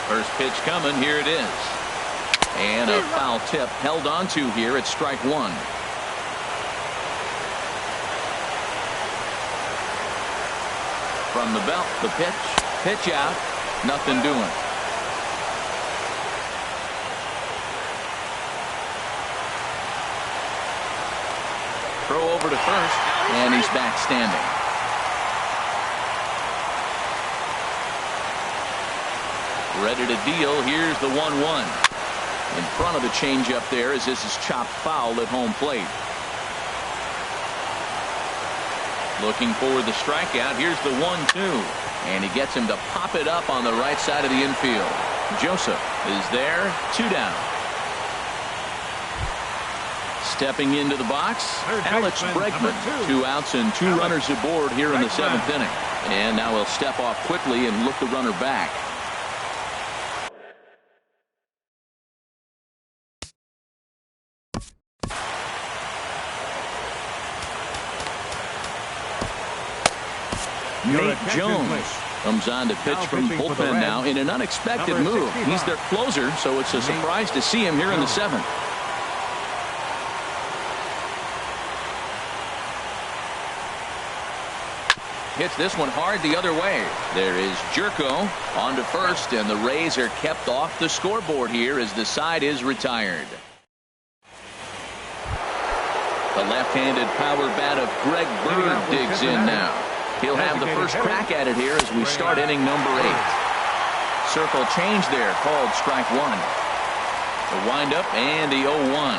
First pitch coming. Here it is. And a foul tip held onto here at strike 1. From the belt, the pitch out, nothing doing. Throw over to first, and he's back standing. Ready to deal. Here's the 1-1. In front of the changeup there, as this is chopped foul at home plate. Looking for the strikeout. Here's the 1-2. And he gets him to pop it up on the right side of the infield. Joseph is there. 2 down. Stepping into the box, Alex Bregman. 2 outs and 2 runners aboard here in the 7th inning. And now he'll step off quickly and look the runner back. Nate Jones comes on to pitch from bullpen now in an unexpected move. He's their closer, so it's a surprise to see him here in the 7th. hits this one hard the other way. There is Jerko on to first, and the Rays are kept off the scoreboard here as the side is retired. The left-handed power bat of Greg Bird digs in now. He'll have the first crack at it here as we start inning number 8. Circle change there, called strike 1. The windup and the 0-1.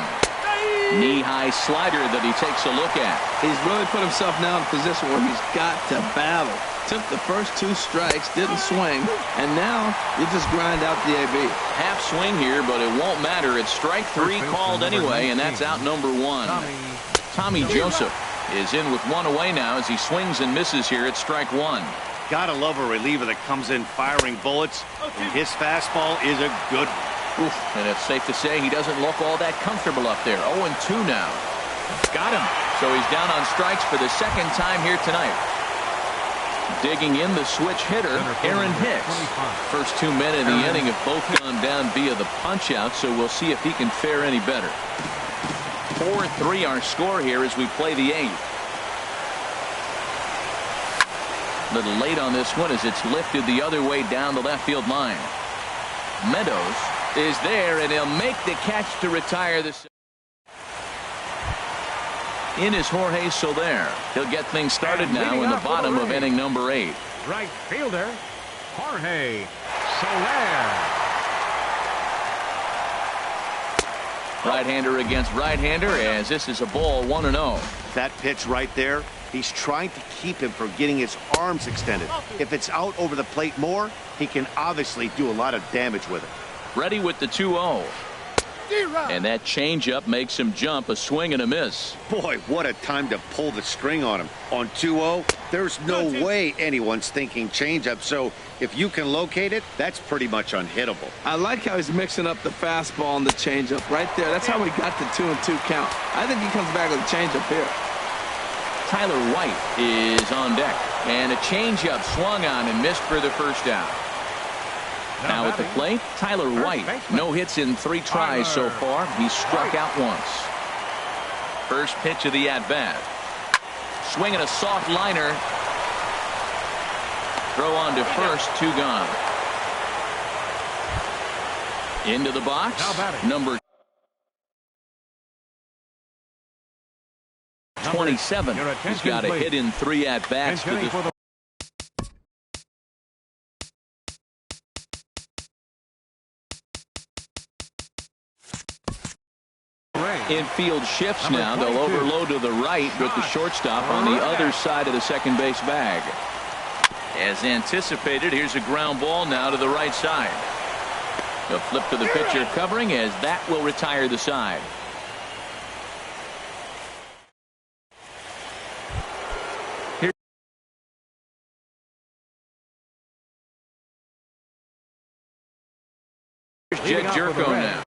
Knee-high slider that he takes a look at. He's really put himself now in a position where he's got to battle. Took the first 2 strikes, didn't swing, and now you just grind out the AB. Half swing here, but it won't matter. It's strike 3 called anyway, and that's out number 1. Tommy Joseph is in with 1 away now as he swings and misses here at strike 1. Gotta love a reliever that comes in firing bullets, and his fastball is a good one. Oof, and it's safe to say he doesn't look all that comfortable up there. 0-2 now. Got him. So he's down on strikes for the second time here tonight. Digging in the switch hitter, Aaron Hicks. First 2 men in the inning have both gone down via the punch-out, so we'll see if he can fare any better. 4-3 our score here as we play the 8th. Little late on this one as it's lifted the other way down the left field line. Meadows is there, and he'll make the catch to retire this. In is Jorge Soler. He'll get things started now in the bottom of inning number 8. Right fielder, Jorge Soler. Right-hander against right-hander as this is a ball 1-0. That pitch right there, he's trying to keep him from getting his arms extended. If it's out over the plate more, he can obviously do a lot of damage with it. Ready with the 2-0. And that changeup makes him jump, a swing and a miss. Boy, what a time to pull the string on him. On 2-0, there's no way anyone's thinking changeup, so if you can locate it, that's pretty much unhittable. I like how he's mixing up the fastball and the changeup right there. That's how we got the 2-2 count. I think he comes back with a changeup here. Tyler White is on deck, and a changeup swung on and missed for the first out. Now at the plate, Tyler White. No hits in 3 tries so far. He's struck out once. First pitch of the at-bat. Swinging a soft liner. Throw on to first, 2 gone. Into the box, number 27. He's got a hit in 3 at-bats for the infield shifts now. They'll overload to the right with the shortstop on the other side of the second base bag. As anticipated, here's a ground ball now to the right side. A flip to the pitcher covering as that will retire the side. Here's Jed Jerko now.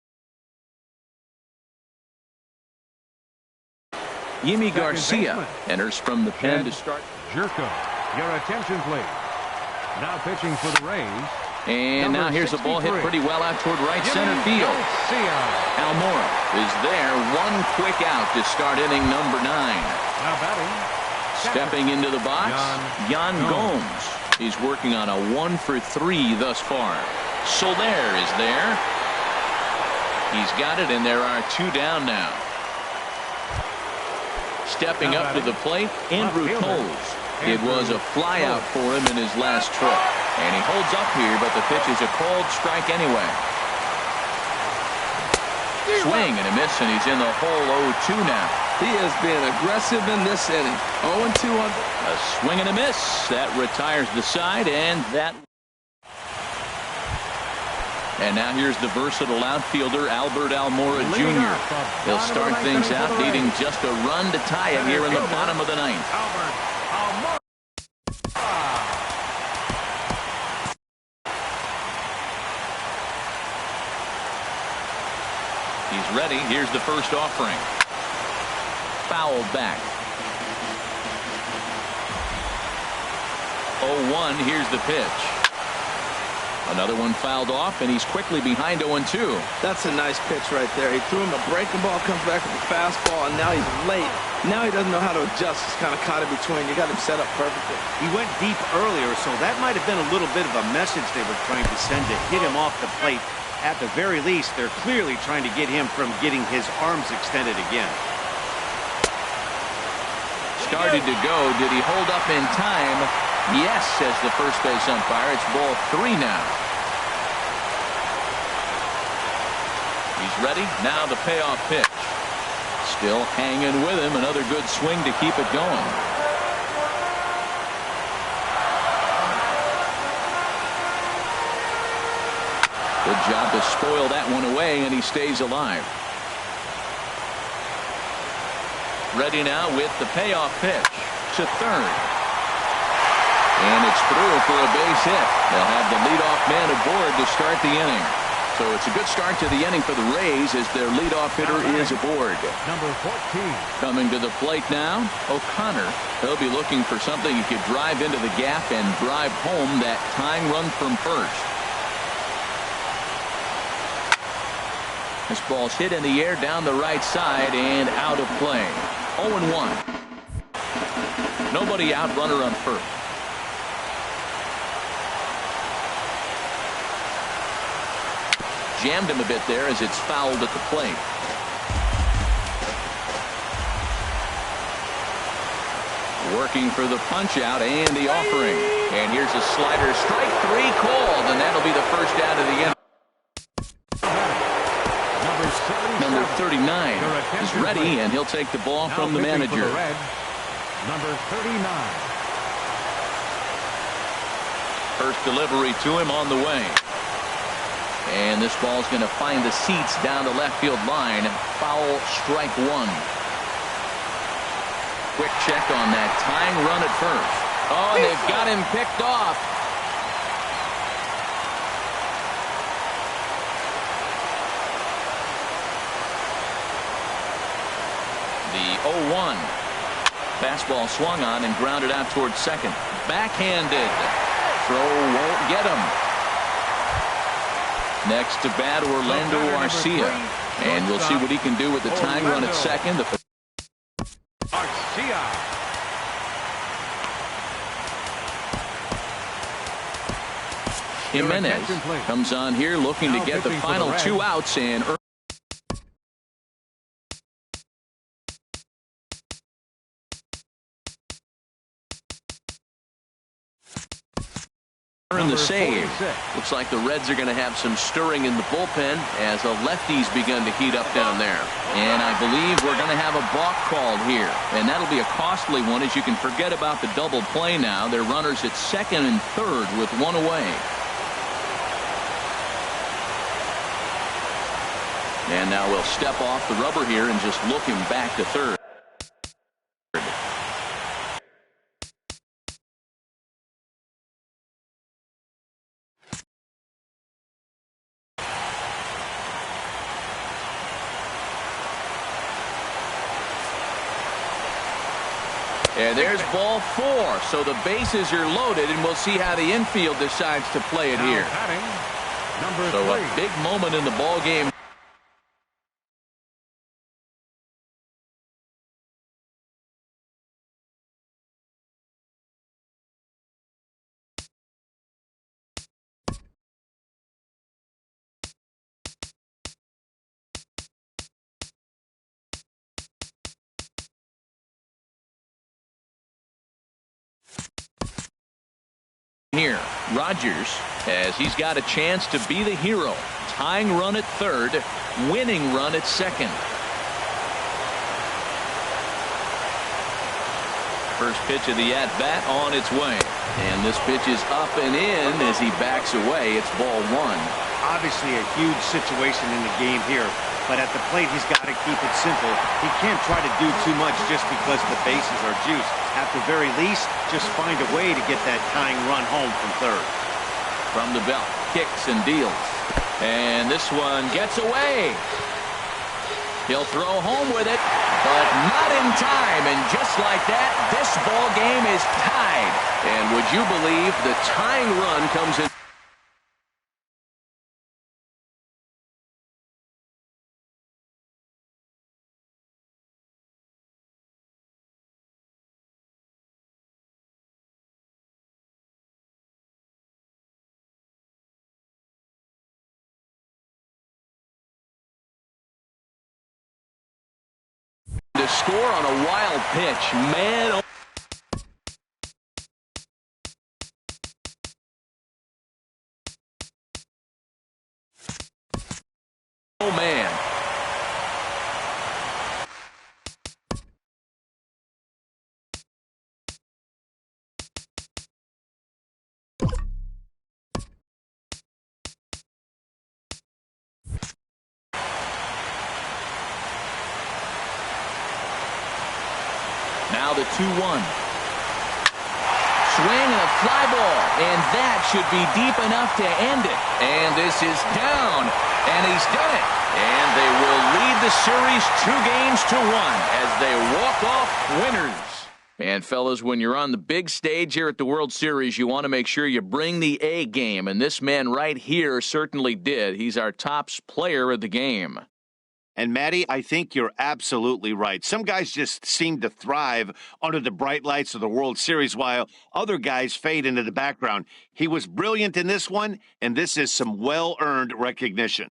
Yimi Garcia enters from the pen to start. Jerko, your attention please. Now pitching for the Rays. And now here's a ball hit pretty well out toward right center field. Almora is there. 1 quick out to start inning number 9. Now batting. Stepping into the box, Yan Gomes. He's working on a 1 for 3 thus far. Soler is there. He's got it, and there are 2 down now. Stepping up to the plate, Andrew Coles. It was a flyout for him in his last trip. And he holds up here, but the pitch is a called strike anyway. Swing and a miss, and he's in the hole 0-2 now. He is being aggressive in this inning. 0-2 on. A swing and a miss. That retires the side, and that. And now here's the versatile outfielder, Albert Almora Jr. He'll start things out, needing just a run to tie it here in the bottom of the 9th. He's ready. Here's the first offering. Foul back. 0-1. Here's the pitch. Another one fouled off, and he's quickly behind 0-2. That's a nice pitch right there. He threw him a breaking ball, comes back with a fastball, and now he's late. Now he doesn't know how to adjust. He's kind of caught in between. You got him set up perfectly. He went deep earlier, so that might have been a little bit of a message they were trying to send to hit him off the plate. At the very least, they're clearly trying to get him from getting his arms extended again. Started to go. Did he hold up in time? Yes, says the first base umpire. It's ball 3 now. He's ready. Now the payoff pitch. Still hanging with him. Another good swing to keep it going. Good job to spoil that one away, and he stays alive. Ready now with the payoff pitch to third. And it's through for a base hit. They'll have the leadoff man aboard to start the inning. So it's a good start to the inning for the Rays as their leadoff hitter is aboard. Number 14. Coming to the plate now, O'Connor. He'll be looking for something he could drive into the gap and drive home that tying run from first. This ball's hit in the air down the right side and out of play. 0-1. Nobody out, runner on first. Jammed him a bit there as it's fouled at the plate. Working for the punch out and the offering. And here's a slider. Strike 3 called, and that'll be the first out of the inning. Number 39 is ready, and he'll take the ball from the manager. Number 39. First delivery to him on the way. And this ball's going to find the seats down the left field line. Foul, strike 1. Quick check on that tying run at first. Oh, and they've got him picked off. The 0-1. Fastball swung on and grounded out towards second. Backhanded. Throw won't get him. Next to bat, Orlando Arcia. And we'll see what he can do with the tying run at second. Arcia. Jimenez comes on here looking to get the final 2 outs and earn the save. Looks like the Reds are going to have some stirring in the bullpen as the lefties begun to heat up down there. And I believe we're going to have a balk called here. And that'll be a costly one, as you can forget about the double play now. They're runners at second and third with 1 away. And now we'll step off the rubber here and just look him back to third. And there's ball 4. So the bases are loaded, and we'll see how the infield decides to play it here. So a big moment in the ball game. Here, Rogers, as he's got a chance to be the hero. Tying run at third, winning run at second. First pitch of the at-bat on its way. And this pitch is up and in as he backs away. It's ball 1. Obviously a huge situation in the game here, but at the plate he's got to keep it simple. He can't try to do too much just because the bases are juiced. At the very least, just find a way to get that tying run home from third. From the belt, kicks and deals. And this one gets away. He'll throw home with it, but not in time. And just like that, this ball game is tied. And would you believe the tying run comes in to score on a wild pitch. Man, oh man. Now the 2-1. Swing and a fly ball, and that should be deep enough to end it. And this is down, and he's done it. And they will lead the series 2-1 as they walk off winners. And fellas, when you're on the big stage here at the World Series, you want to make sure you bring the A game, and this man right here certainly did. He's our top player of the game. And, Matty, I think you're absolutely right. Some guys just seem to thrive under the bright lights of the World Series while other guys fade into the background. He was brilliant in this one, and this is some well-earned recognition.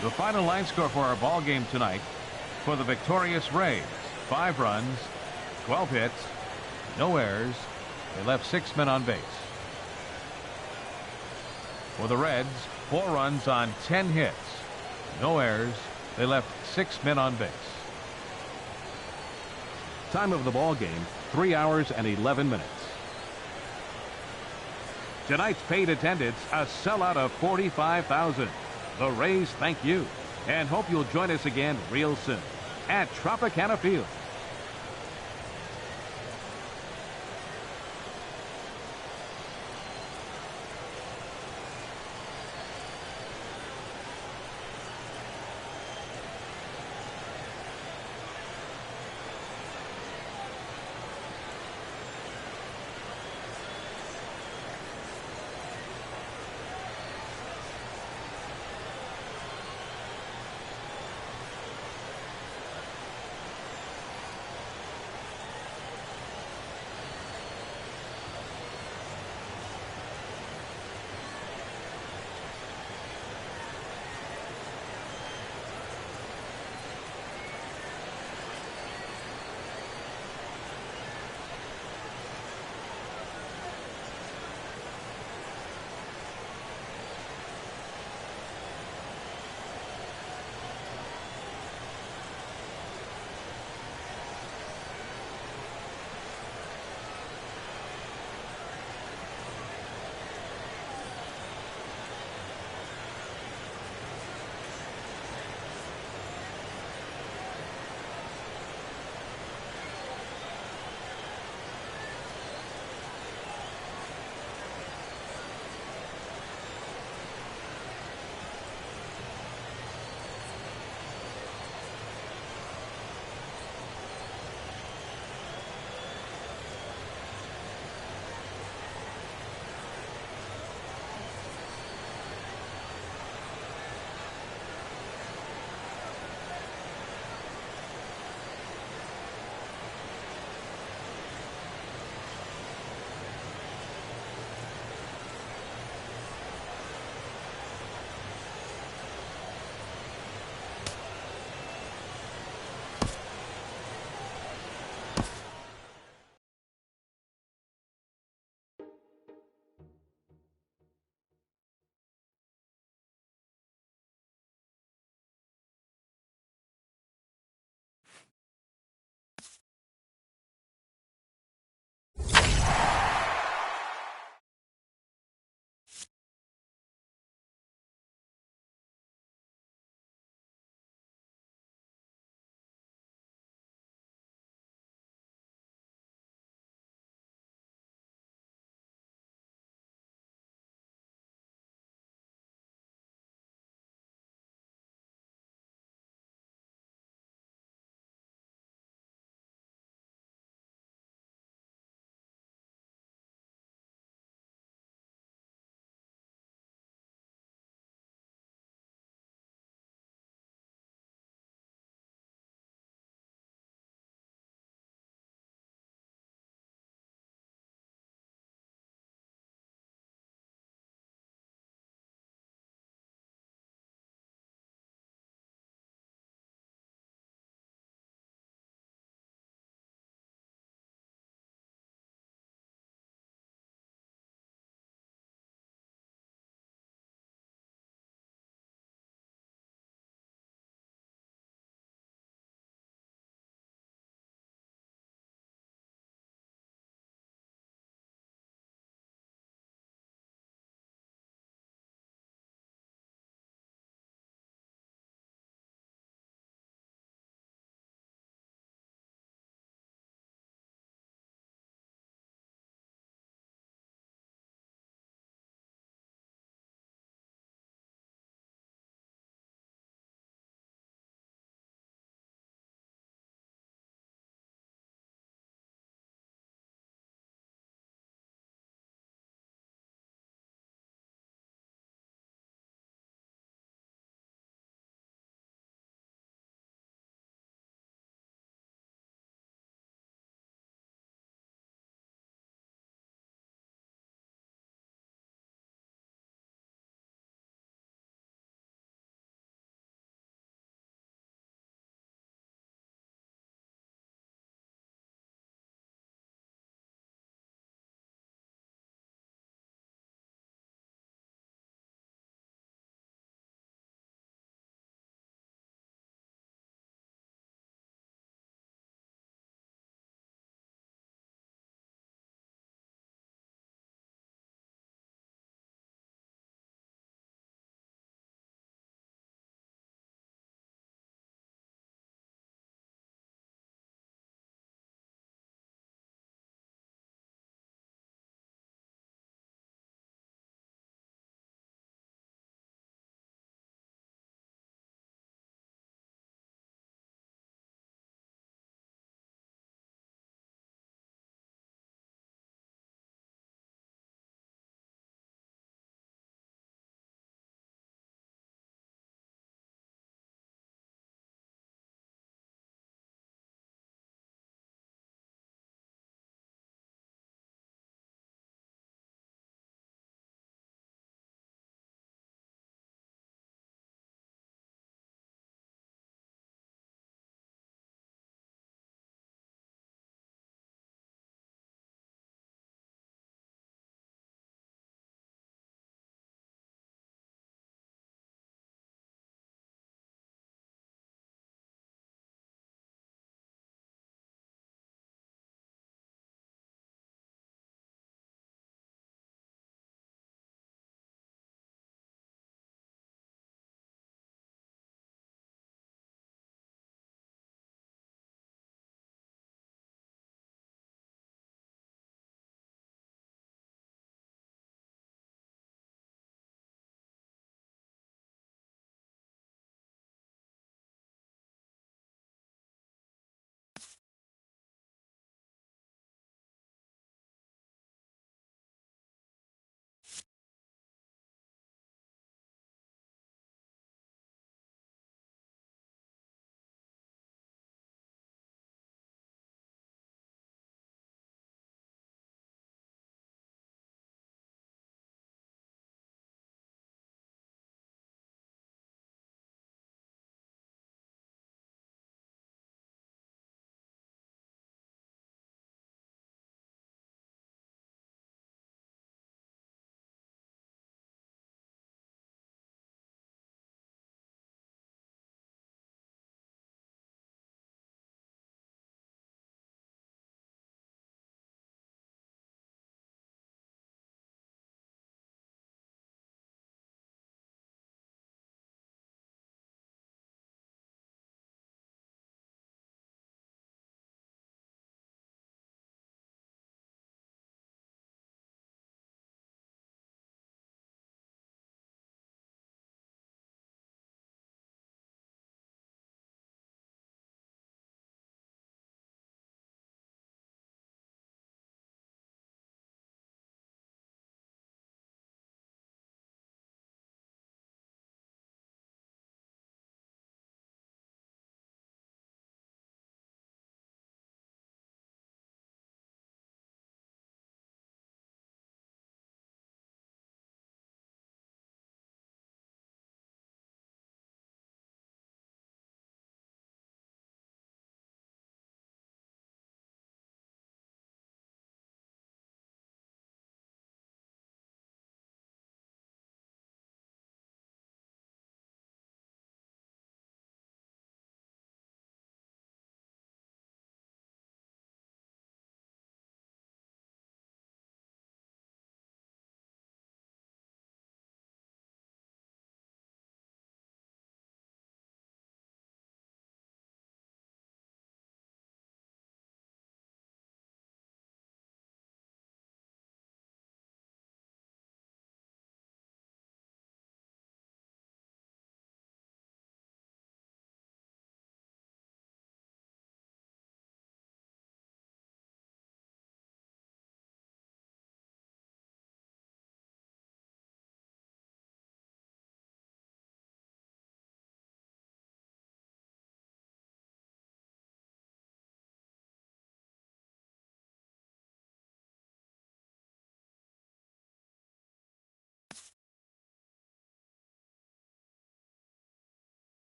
The final line score for our ball game tonight for the victorious Rays: 5 runs, 12 hits, no errors. They left 6 men on base. For the Reds, 4 runs on 10 hits, no errors. They left 6 men on base. Time of the ball game, 3 hours and 11 minutes. Tonight's paid attendance, a sellout of 45,000. The Rays thank you and hope you'll join us again real soon at Tropicana Field.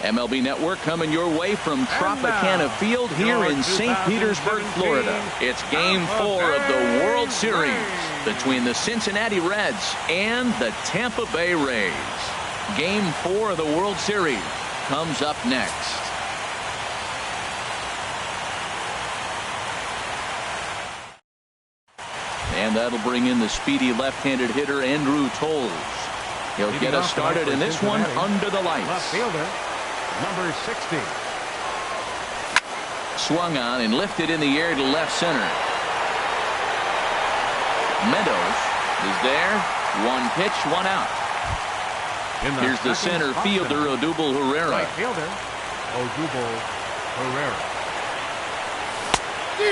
MLB Network coming your way from Tropicana Field here in St. Petersburg, Florida. It's Game 4 of the World Series between the Cincinnati Reds and the Tampa Bay Rays. Game 4 of the World Series comes up next. And that'll bring in the speedy left-handed hitter Andrew Toles. He'll get us started in this one under the lights. Left fielder, number 60. Swung on and lifted in the air to left center. Meadows is there. One pitch, one out. Here's the center fielder, Odubel Herrera. Right fielder, Odubel Herrera.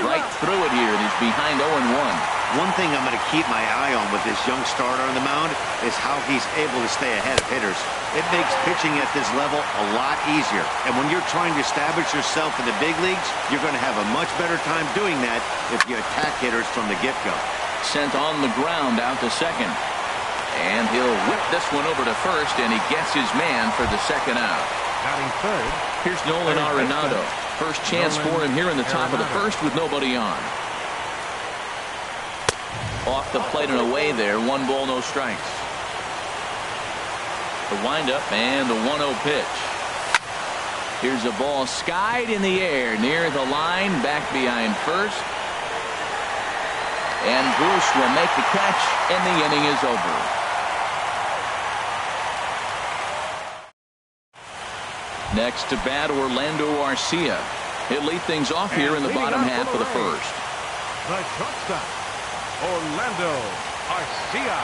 Right through it here, and he's behind 0-1. One thing I'm going to keep my eye on with this young starter on the mound is how he's able to stay ahead of hitters. It makes pitching at this level a lot easier. And when you're trying to establish yourself in the big leagues, you're going to have a much better time doing that if you attack hitters from the get-go. Sent on the ground out to second. And he'll whip this one over to first, and he gets his man for the second out. Batting third. Here's Nolan Arenado. First chance for him here in the top of the first with nobody on. Off the plate and away there. 1 ball, no strikes. The windup and the 1-0 pitch. Here's a ball skied in the air near the line, back behind first. And Bruce will make the catch, and the inning is over. Next to bat, Orlando Arcia. He'll lead things off here in the bottom half of the first. The shortstop, Orlando Arcia.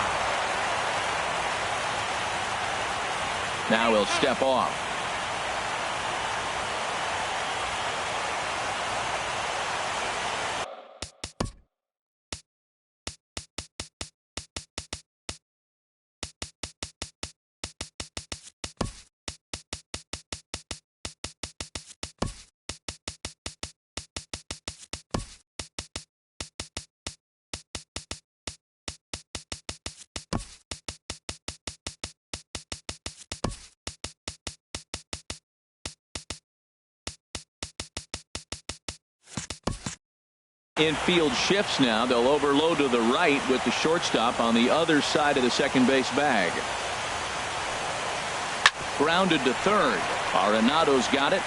Now he'll step off. Infield shifts now. They'll overload to the right with the shortstop on the other side of the second base bag. Grounded to third. Arenado's got it.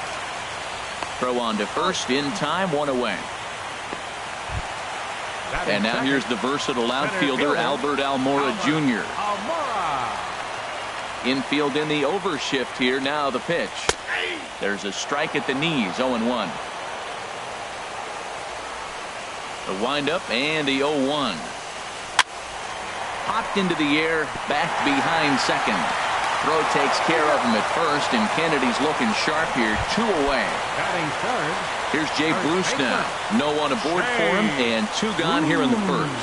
Throw on to first in time, 1 away. And now here's the versatile outfielder Albert Almora Jr. Infield in the overshift here. Now the pitch. There's a strike at the knees. 0-1. The windup and the 0-1. Popped into the air, back behind second. Throw takes care of him at first, and Kennedy's looking sharp here. 2 away. Batting third. Here's Jay Bruce now. No one aboard for him, and 2 gone here in the first.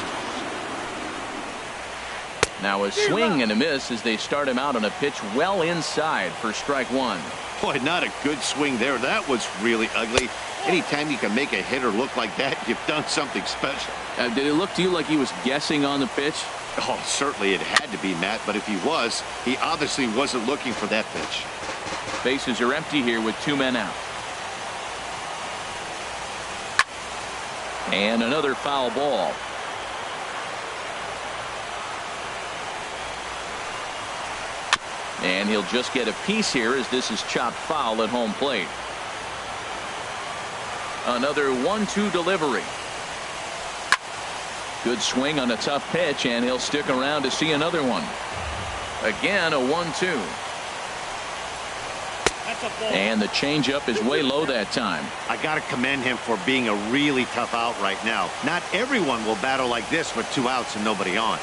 Now a swing and a miss as they start him out on a pitch well inside for strike 1. Boy, not a good swing there. That was really ugly. Anytime you can make a hitter look like that, you've done something special. Did it look to you like he was guessing on the pitch? Oh, certainly it had to be, Matt, but if he was, he obviously wasn't looking for that pitch. Bases are empty here with 2 men out. And another foul ball. And he'll just get a piece here as this is chopped foul at home plate. Another 1-2 delivery. Good swing on a tough pitch, and he'll stick around to see another one. Again, a 1-2. And the changeup is way low that time. I got to commend him for being a really tough out right now. Not everyone will battle like this with 2 outs and nobody on.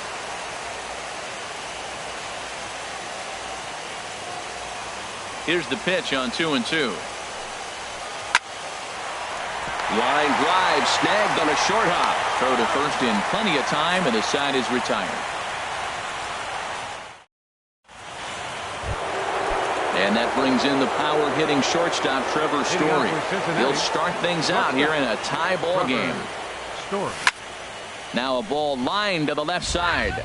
Here's the pitch on 2-2. Line drive snagged on a short hop. Throw to first in plenty of time, and the side is retired. And that brings in the power-hitting shortstop Trevor Story. He'll start things out here in a tie ball game. Now a ball lined to the left side.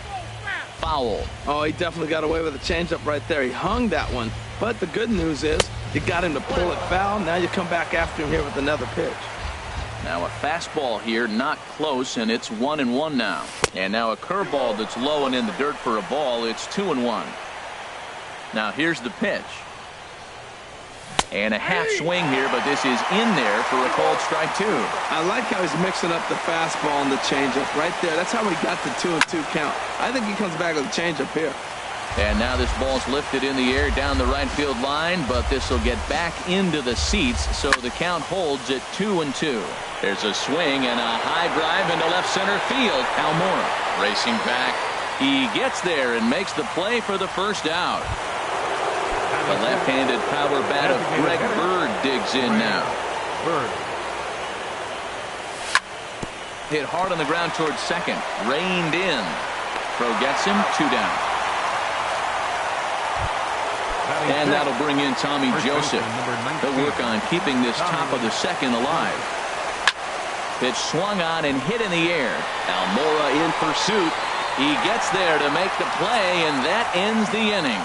Foul. Oh, he definitely got away with a changeup right there. He hung that one. But the good news is You got him to pull it foul. Now you come back after him here with another pitch. Now a fastball here, not close, and it's 1-1 now. And now a curveball that's low and in the dirt for a ball. It's 2-1. Now here's the pitch. And a half swing here, but this is in there for a called strike 2. I like how he's mixing up the fastball and the changeup right there. That's how he got the 2-2 count. I think he comes back with a changeup here. And now this ball's lifted in the air down the right field line, but this will get back into the seats, so the count holds at 2-2. There's a swing and a high drive into left center field. Almora racing back. He gets there and makes the play for the first out. The left-handed power bat of Greg Bird digs in now. Bird. Hit hard on the ground towards second. Reined in. Throw gets him. 2 down. And that'll bring in Tommy Joseph. He'll work on keeping this top of the second alive. Pitch swung on and hit in the air. Almora in pursuit. He gets there to make the play, and that ends the inning.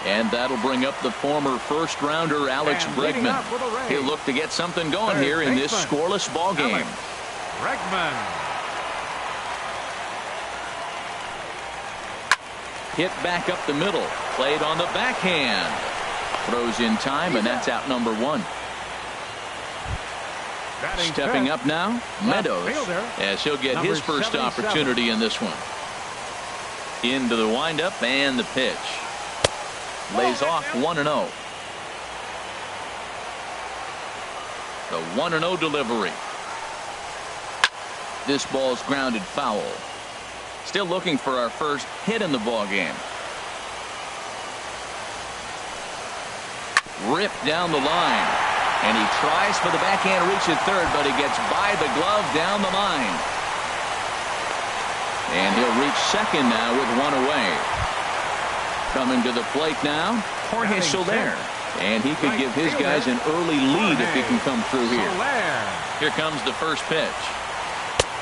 And that'll bring up the former first-rounder Alex Bregman. He'll look to get something going here in this scoreless ball game. Bregman. Hit back up the middle. Played on the backhand. Throws in time, and that's out number 1. Stepping up now, Meadows, as he'll get his first opportunity in this one. Into the windup and the pitch. Lays off 1-0. The 1-0 delivery. This ball's grounded foul. Still looking for our first hit in the ball game. Ripped down the line. And he tries for the backhand reach at third, but he gets by the glove down the line. And he'll reach second now with 1 away. Coming to the plate now, Jorge Soler. And he could give his guys an early lead if he can come through here. Here comes the first pitch.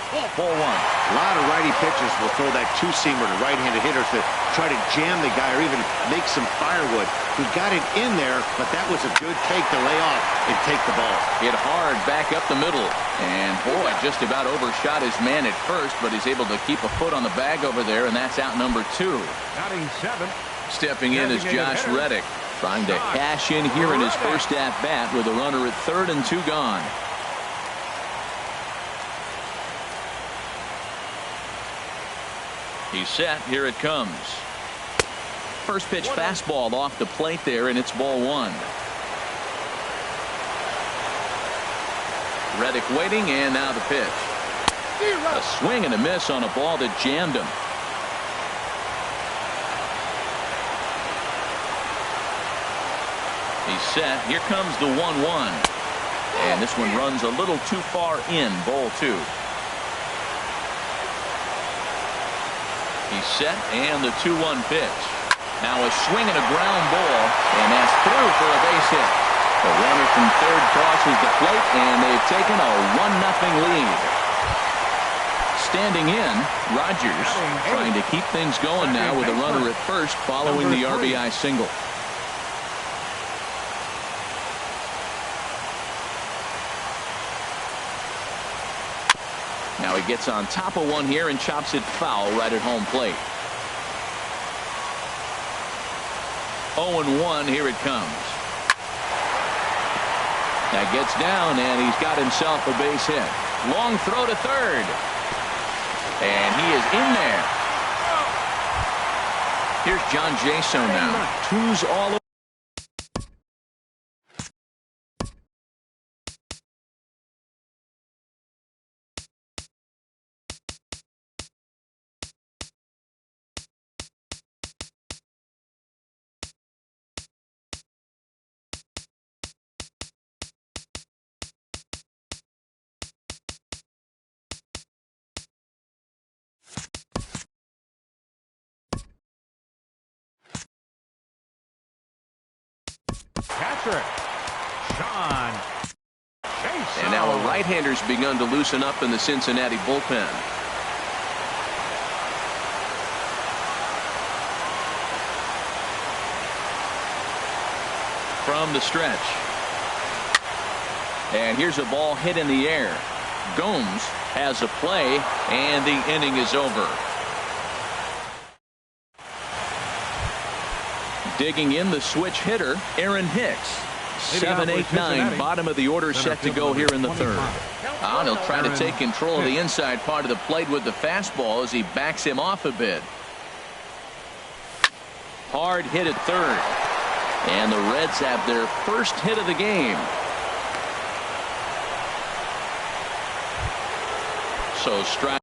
4-1. A lot of righty pitchers will throw that two-seamer to right-handed hitters to try to jam the guy or even make some firewood. He got it in there, but that was a good take to lay off and take the ball. Hit hard back up the middle. And boy, just about overshot his man at first, but he's able to keep a foot on the bag over there, and that's out number 2. Batting 7th. Stepping in is Josh Reddick, trying to cash in here in his first at-bat with a runner at third and 2 gone. He's set. Here it comes. First pitch fastball off the plate there, and it's ball 1. Reddick waiting, and now the pitch. A swing and a miss on a ball that jammed him. He's set. Here comes the 1-1. And this one runs a little too far in. Ball 2. He's set, and the 2-1 pitch. Now a swing and a ground ball, and that's through for a base hit. The runner from third crosses the plate, and they've taken a 1-0 lead. Standing in, Rogers trying to keep things going now with a runner at first following the RBI single. Now he gets on top of one here and chops it foul right at home plate. 0-1. Here it comes. Now gets down, and he's got himself a base hit. Long throw to third. And he is in there. Here's John Jaso now. 2's all over. Catcher, Sean. And now a right-hander's begun to loosen up in the Cincinnati bullpen. from the stretch. And here's a ball hit in the air. Gomes has a play, and the inning is over. Digging in, the switch hitter, Aaron Hicks. 7, 8, 9, bottom of the order, set to go here in the third. He'll try to take control of the inside part of the plate with the fastball as he backs him off a bit. Hard hit at third. And the Reds have their first hit of the game. So striding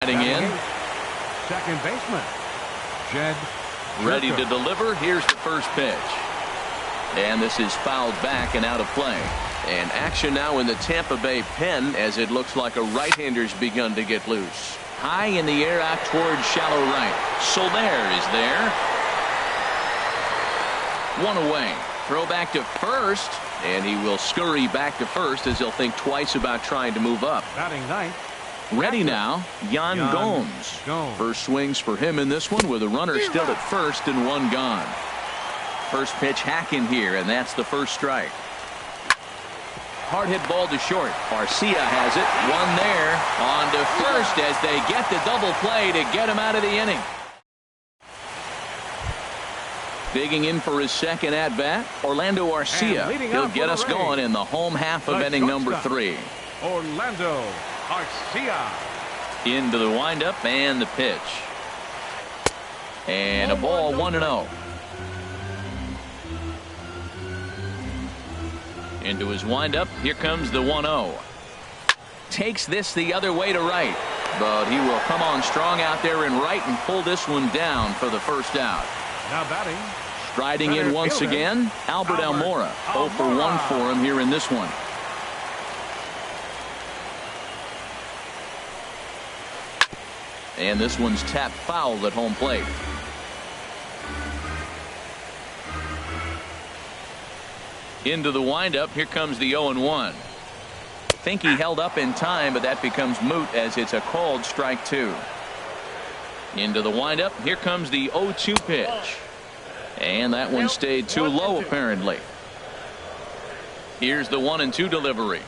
in. Second baseman, Jed. Ready to deliver. Here's the first pitch. And this is fouled back and out of play. And action now in the Tampa Bay pen as it looks like a right-hander's begun to get loose. High in the air out towards shallow right. Soler is there. One away. Throw back to first. And he will scurry back to first as he'll think twice about trying to move up. Batting ninth. Ready now, Yan Gomes. First swings for him in this one with a runner still at first and one gone. First pitch hacking here, and that's the first strike. Hard hit ball to short. Garcia has it. One there. On to first as they get the double play to get him out of the inning. Digging in for his second at bat, Orlando Garcia. He'll get us going in the home half of inning number 3. Orlando Garcia. Into the windup and the pitch. And a ball 1-0. Into his windup. Here comes the 1-0. Takes this the other way to right. But he will come on strong out there in right and pull this one down for the first out. Now batting. Striding in once again, Albert Almora. 0 for 1 for him here in this one. And this one's tapped foul at home plate. Into the windup. Here comes the 0-1. Think he held up in time, but that becomes moot as it's a called strike 2. Into the windup. Here comes the 0-2 pitch. And that one stayed too low apparently. Here's the 1-2 delivery.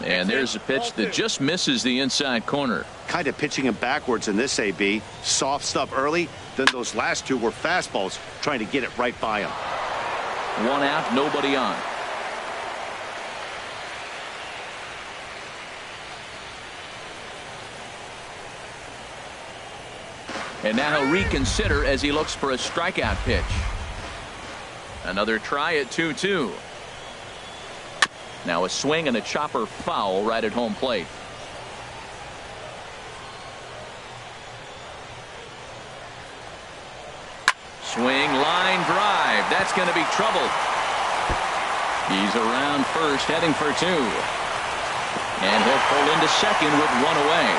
And there's a pitch that just misses the inside corner. Kind of pitching him backwards in this AB. Soft stuff early. Then those last two were fastballs trying to get it right by him. One out, nobody on. And now he'll reconsider as he looks for a strikeout pitch. Another try at 2-2. Now a swing and a chopper foul right at home plate. Swing, line drive. That's going to be trouble. He's around first, heading for 2. And he'll pull into second with one away.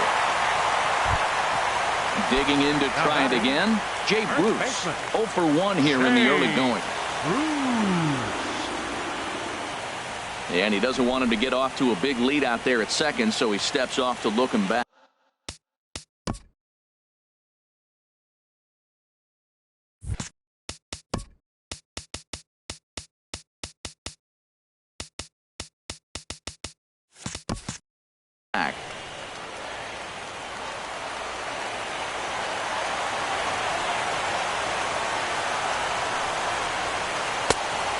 Digging in to try it again. Jay Bruce. 0 for 1 here in the early going. And he doesn't want him to get off to a big lead out there at second, so he steps off to look him back.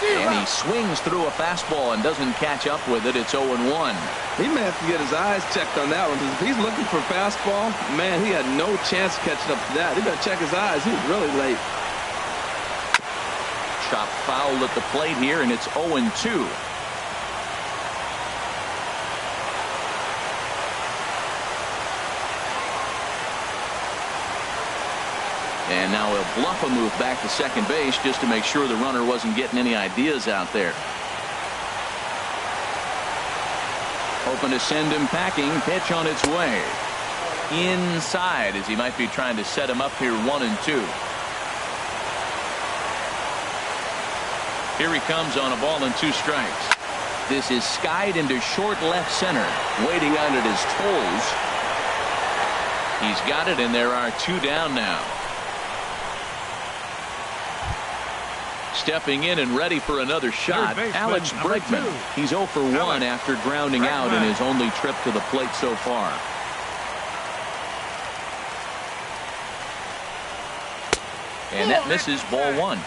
And he swings through a fastball and doesn't catch up with it. It's 0-1. He may have to get his eyes checked on that one, because if he's looking for fastball, man, he had no chance catching up to that. He better check his eyes. He was really late. Chop foul at the plate here, and it's 0-2. And now he'll bluff a move back to second base just to make sure the runner wasn't getting any ideas out there. Hoping to send him packing. Pitch on its way. Inside as he might be trying to set him up here 1-2. Here he comes on a ball and 2 strikes. This is skied into short left center. Waiting out at his toes. He's got it, and there are 2 down now. stepping in and ready for another shot, Alex Bregman. 2. He's 0 for 1 after grounding out in his only trip to the plate so far. And that misses, ball 1.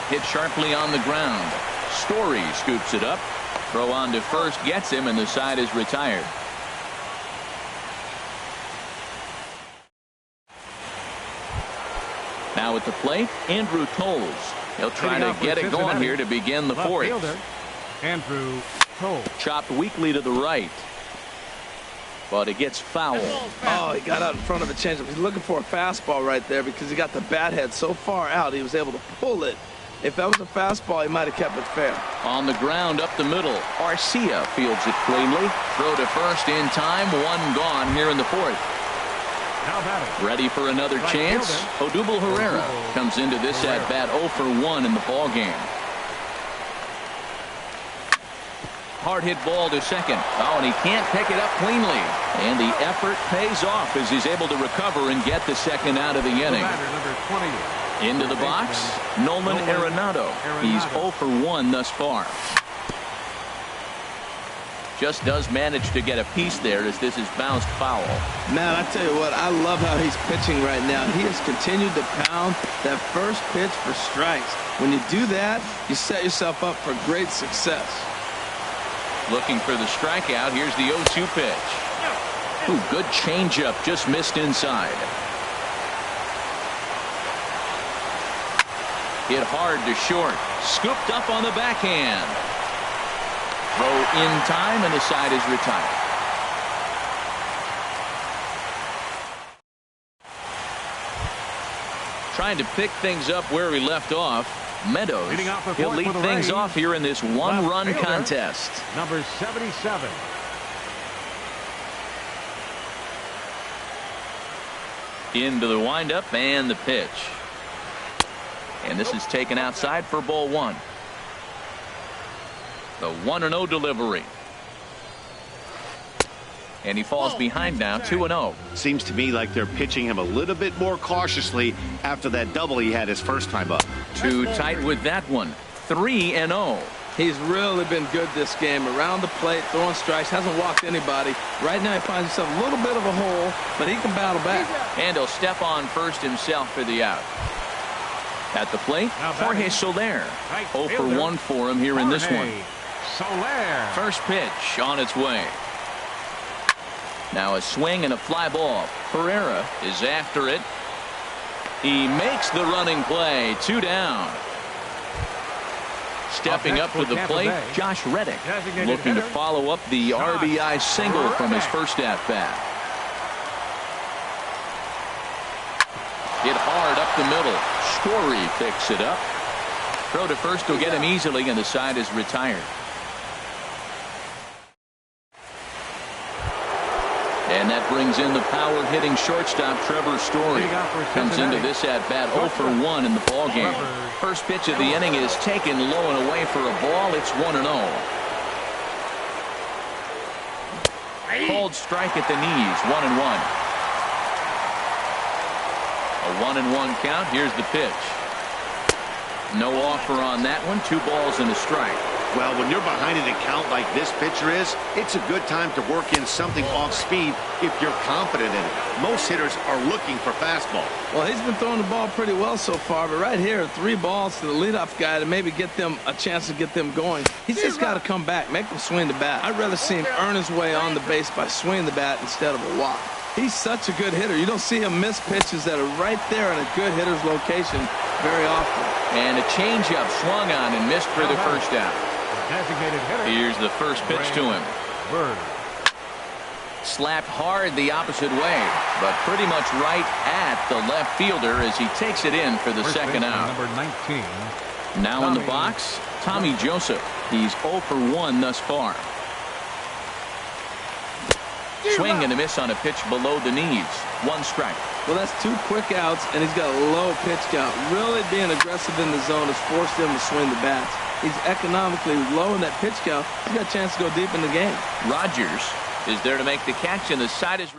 Hit sharply on the ground. Story scoops it up. Throw on to first gets him, and the side is retired. Now at the plate, Andrew Toles. He'll try to get it going here to begin the fourth. Andrew Toles. Chopped weakly to the right, but it gets foul. Oh, he got out in front of a changeup. He's looking for a fastball right there because he got the bat head so far out he was able to pull it. If that was a fastball, he might have kept it fair. On the ground up the middle, Arcia fields it cleanly. Throw to first in time. One gone here in the fourth. Ready for another chance. Odubel Herrera comes into this at bat 0 for 1 in the ball game. Hard hit ball to second. Oh, and he can't pick it up cleanly. And the effort pays off as he's able to recover and get the second out of the inning. Into the box, Nolan Arenado. He's 0 for 1 thus far. Just does manage to get a piece there as this is bounced foul. Man, I tell you what, I love how he's pitching right now. He has continued to pound that first pitch for strikes. When you do that, you set yourself up for great success. Looking for the strikeout. Here's the 0-2 pitch. Ooh, good changeup, just missed inside. Hit hard to short. Scooped up on the backhand. Throw in time, and the side is retired. Trying to pick things up where we left off. Meadows, he'll lead things off here in this one-run contest. Number 77. Into the windup and the pitch. And this is taken outside for ball 1. The 1-0 delivery. And he falls behind now, 2-0. Seems to me like they're pitching him a little bit more cautiously after that double he had his first time up. Too tight with that one. 3-0. He's really been good this game. Around the plate, throwing strikes, hasn't walked anybody. Right now he finds himself a little bit of a hole, but he can battle back. And he'll step on first himself for the out. At the plate, Jorge Soler. 0 for 1 for him here in this one. Soler. First pitch on its way. Now a swing and a fly ball. Herrera is after it. He makes the running play. 2 down. Stepping up to the plate, Josh Reddick, looking to follow up the RBI single from his first at-bat. Hit hard up the middle. Story picks it up. Throw to first will get him easily, and the side is retired. And that brings in the power-hitting shortstop Trevor Story. Comes into this at-bat 0 for 1 in the ballgame. First pitch of the inning is taken low and away for a ball. It's 1-0. Called strike at the knees, 1-1. A 1-1 count. Here's the pitch. No offer on that one. 2 balls and a strike. Well, when you're behind in a count like this pitcher is, it's a good time to work in something off speed if you're confident in it. Most hitters are looking for fastball. Well, he's been throwing the ball pretty well so far, but right here, 3 balls to the leadoff guy to maybe get them a chance to get them going. He's just got to come back, make them swing the bat. I'd rather see him earn his way on the base by swinging the bat instead of a walk. He's such a good hitter. You don't see him miss pitches that are right there in a good hitter's location very often. And a changeup swung on and missed for the first out. Here's the first pitch to him. Slapped hard the opposite way, but pretty much right at the left fielder as he takes it in for the second out. Number 19. Now in the box, Tommy Joseph. He's 0 for 1 thus far. Swing and a miss on a pitch below the knees. 1 strike. Well, that's 2 quick outs, and he's got a low pitch count. Really being aggressive in the zone has forced him to swing the bats. He's economically low in that pitch count. He's got a chance to go deep in the game. Rogers is there to make the catch, and the side is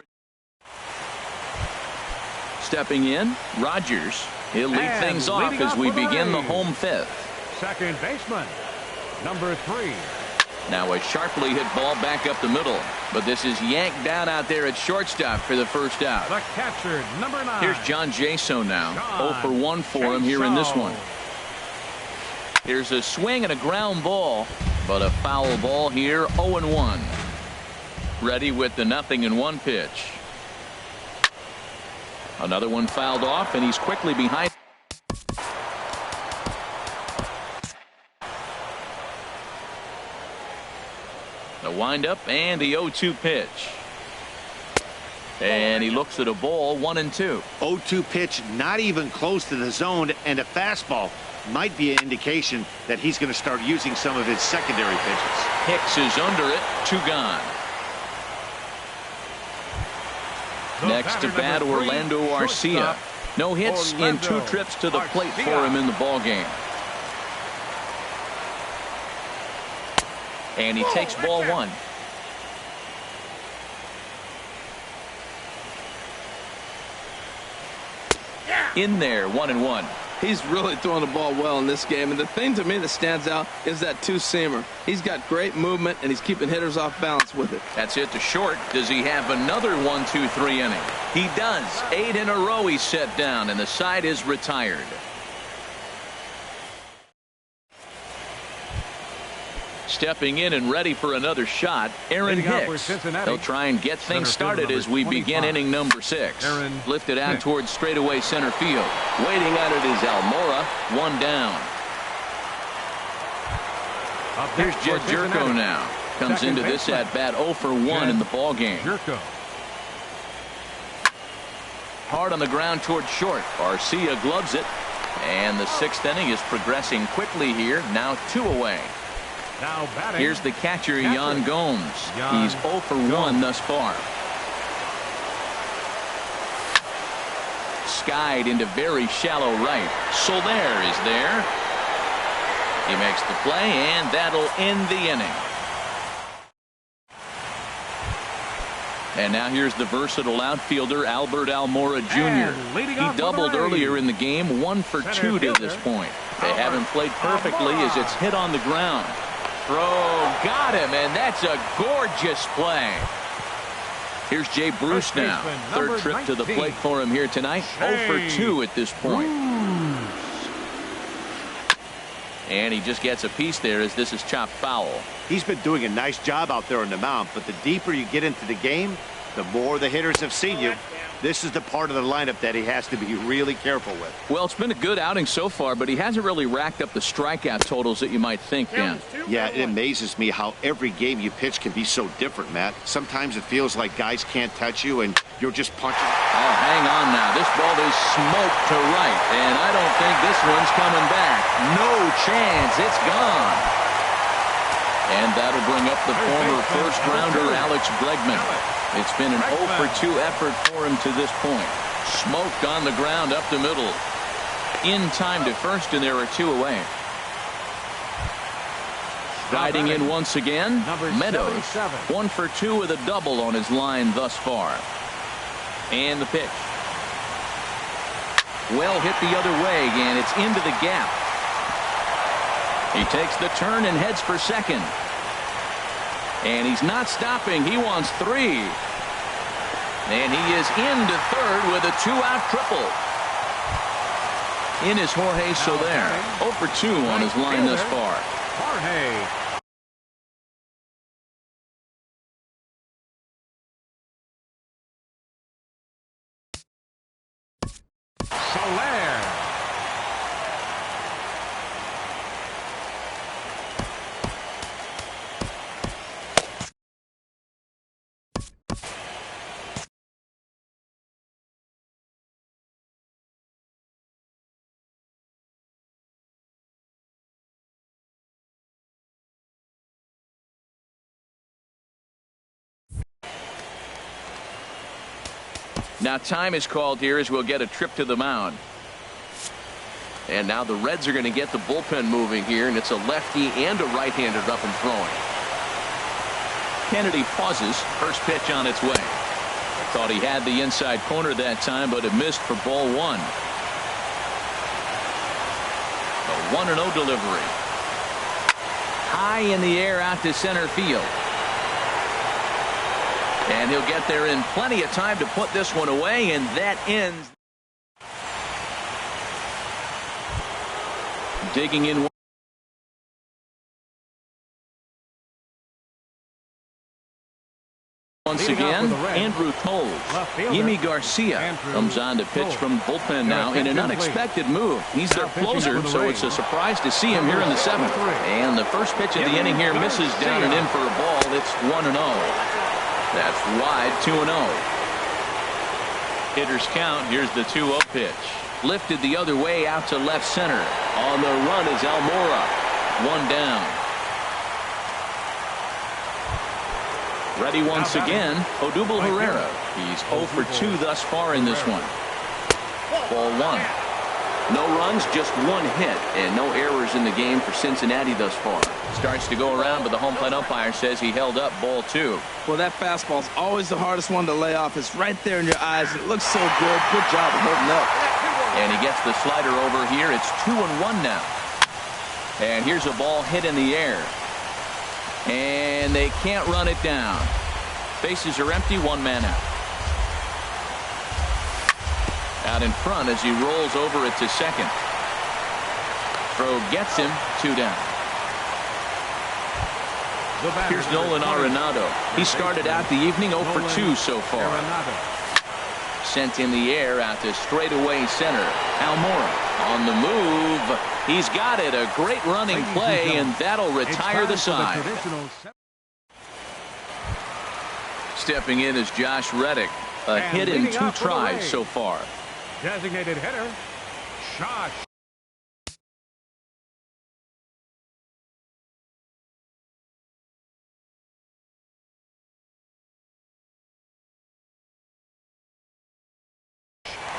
Stepping in, Rogers. He'll lead things off as we begin the home fifth. Second baseman, number 3. Now a sharply hit ball back up the middle, but this is yanked down out there at shortstop for the first out. The catcher, number 9. Here's John Jaso now. 0 for 1 for him here in this one. Here's a swing and a ground ball, but a foul ball here. 0-1. Ready with the 0-1 pitch. Another one fouled off, and he's quickly behind. The windup and the 0-2 pitch. And he looks at a ball. 1-2. 0-2 pitch, not even close to the zone, and a fastball might be an indication that he's going to start using some of his secondary pitches. Hicks is under it. 2 gone. Next to bat, Orlando Arcia. No hits in 2 trips to the plate for him in the ball game. And he takes ball 1. In there, 1-1. He's really throwing the ball well in this game, and the thing to me that stands out is that two-seamer. He's got great movement, and he's keeping hitters off balance with it. That's hit to short. Does he have another 1-2-3 inning? He does. 8 in a row he's set down, and the side is retired. Stepping in and ready for another shot, Aaron Hicks. They'll try and get things started as we begin inning number 6. Lifted out towards straightaway center field. Waiting at it is Almora. 1 down. Here's Jed Jerko now. Comes into this at bat 0 for 1 in the ball game. Hard on the ground towards short. Arcia gloves it. And the 6th inning is progressing quickly here. Now 2 away. Here's the catcher, Yan Gomes. He's 0 for 1 thus far. Skied into very shallow right. Soler is there. He makes the play, and that'll end the inning. And now here's the versatile outfielder, Albert Almora Jr. He doubled earlier in the game, 1 for 2 to this point. They haven't played perfectly as it's hit on the ground. Throw, got him, and that's a gorgeous play. Here's Jay Bruce now. 3rd trip to the plate for him here tonight. 0 for 2 at this point. And he just gets a piece there as this is chopped foul. He's been doing a nice job out there on the mound, but the deeper you get into the game, the more the hitters have seen you. This is the part of the lineup that he has to be really careful with. Well, it's been a good outing so far, but he hasn't really racked up the strikeout totals that you might think, Dan. Yeah, it amazes me how every game you pitch can be so different, Matt. Sometimes it feels like guys can't touch you and you're just punching. Oh, hang on now. This ball is smoked to right, and I don't think this one's coming back. No chance. It's gone. And that'll bring up the former first-rounder Alex Bregman. It's been an 0 for 2 effort for him to this point. Smoked on the ground up the middle. In time to first, and there are 2 away. Riding in once again, Meadows. 1 for 2 with a double on his line thus far. And the pitch. Well hit the other way, and it's into the gap. He takes the turn and heads for second. And he's not stopping. He wants 3. And he is into third with a 2-out triple. In is Jorge Soler. 0 for 2 on his line thus far. Jorge. Soler. Now time is called here as we'll get a trip to the mound. And now the Reds are going to get the bullpen moving here, and it's a lefty and a right-hander up and throwing. Kennedy pauses. First pitch on its way. Thought he had the inside corner that time, but it missed for ball one. A 1-0 delivery. High in the air out to center field. And he'll get there in plenty of time to put this one away, and that ends. Digging in once again, Andrew Toles. Yimi Garcia comes on to pitch from bullpen now in an unexpected move. He's their closer, so it's a surprise to see him here in the seventh. And the first pitch of the inning here misses down and in for a ball. It's 1-0. That's wide, 2-0. Hitters count. Here's the 2-0 pitch. Lifted the other way out to left center. On the run is Almora. One down. Ready once again, Odubel Herrera. He's 0 for 2 thus far in this one. Ball one. No runs, just one hit, and no errors in the game for Cincinnati thus far. Starts to go around, but the home plate umpire says he held up ball two. Well, that fastball's always the hardest one to lay off. It's right there in your eyes. It looks so good. Good job of holding up. And he gets the slider over here. It's 2-1 now. And here's a ball hit in the air. And they can't run it down. Bases are empty, one man out. Out in front as he rolls over it to second. Throw gets him, 2 down. Here's Nolan Arenado. He started out the evening 0 for 2 so far. Sent in the air out to straightaway center. Almora on the move. He's got it. A great running play, and that'll retire the side. Stepping in is Josh Reddick. A hit in 2 tries so far. Designated hitter, Josh.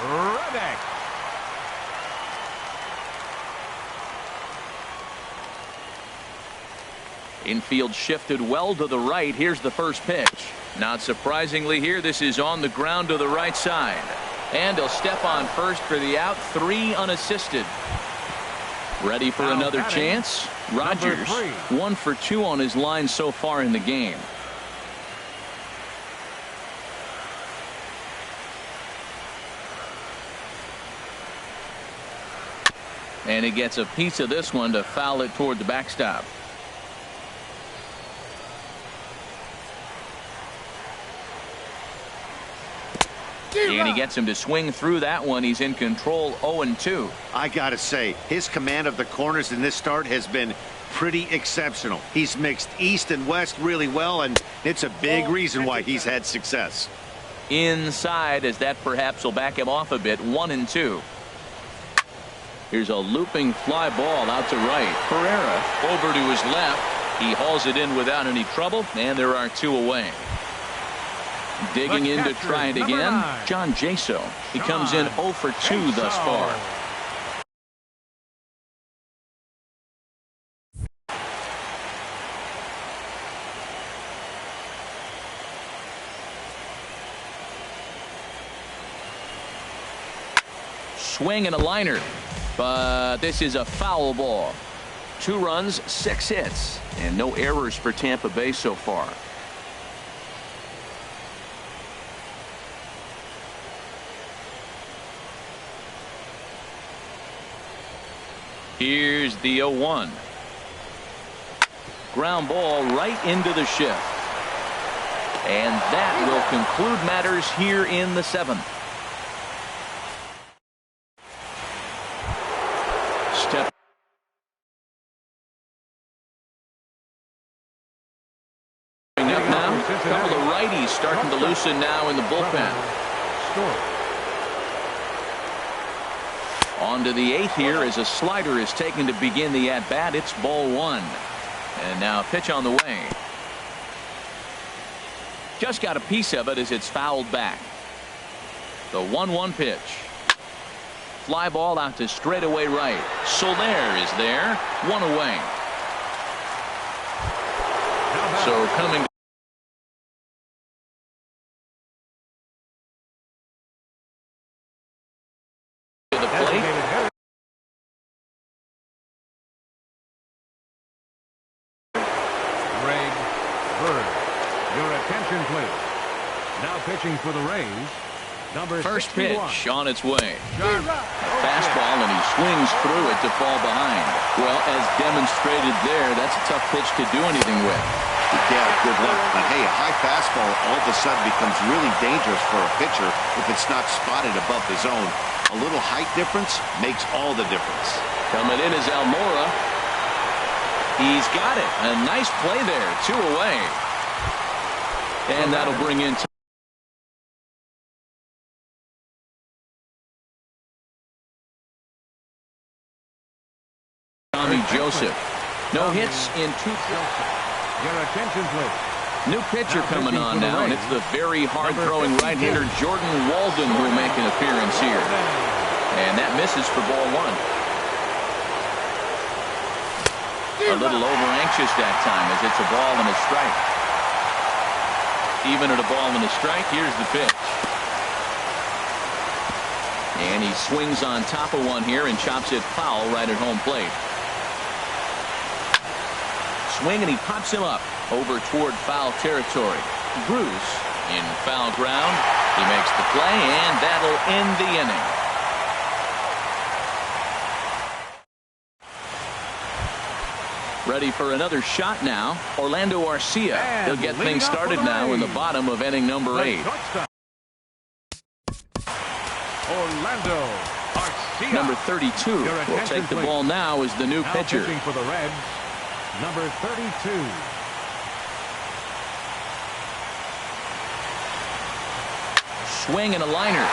Reddick. Infield shifted well to the right. Here's the first pitch. Not surprisingly here, this is on the ground to the right side. And he'll step on first for the out. 3 unassisted. Ready for another chance. Rogers 1 for 2 on his line so far in the game. And he gets a piece of this one to foul it toward the backstop. And he gets him to swing through that one. He's in control, 0-2. I gotta say, his command of the corners in this start has been pretty exceptional. He's mixed east and west really well, and it's a big reason why he's had success. Inside, as that perhaps will back him off a bit, 1-2. Here's a looping fly ball out to right. Herrera over to his left. He hauls it in without any trouble, and there are 2 away. Digging in to try it again, John Jaso. He comes in 0 for 2 thus far. Swing and a liner, but this is a foul ball. 2 runs, 6 hits, and no errors for Tampa Bay so far. Here's the 0-1. Ground ball right into the shift. And that will conclude matters here in the 7th. Step up now. A couple of righties starting to loosen now in the bullpen. On to the 8th here as a slider is taken to begin the at-bat. It's ball 1. And now a pitch on the way. Just got a piece of it as it's fouled back. The 1-1 pitch. Fly ball out to straightaway right. Soler is there. 1 away. So coming the plate. Greg Bird. Your attention, please. Now pitching for the Rays, number First 61. pitch on its way. A fastball, and he swings through it to fall behind. Well, as demonstrated there, that's a tough pitch to do anything with. Yeah, good luck. But hey, a high fastball all of a sudden becomes really dangerous for a pitcher if it's not spotted above the zone. A little height difference makes all the difference. Coming in is Almora. He's got it. A nice play there. 2 away. And that'll bring in Tommy Joseph. No hits in 2. Your attention, please. New pitcher coming on now, and it's the very hard-throwing right-hander Jordan Walden who will make an appearance here. And that misses for ball 1. A little over-anxious that time as it's a ball and a strike. Even at a ball and a strike, here's the pitch. And he swings on top of one here and chops it foul right at home plate. Swing, and he pops him up over toward foul territory. Bruce in foul ground. He makes the play, and that'll end the inning. Ready for another shot now. Orlando Arcia. He'll get things started now in the bottom of inning number 8. Orlando Arcia. Number 32 will take the ball now as the new pitcher. Pitching for the Reds, number 32. Swing and a liner.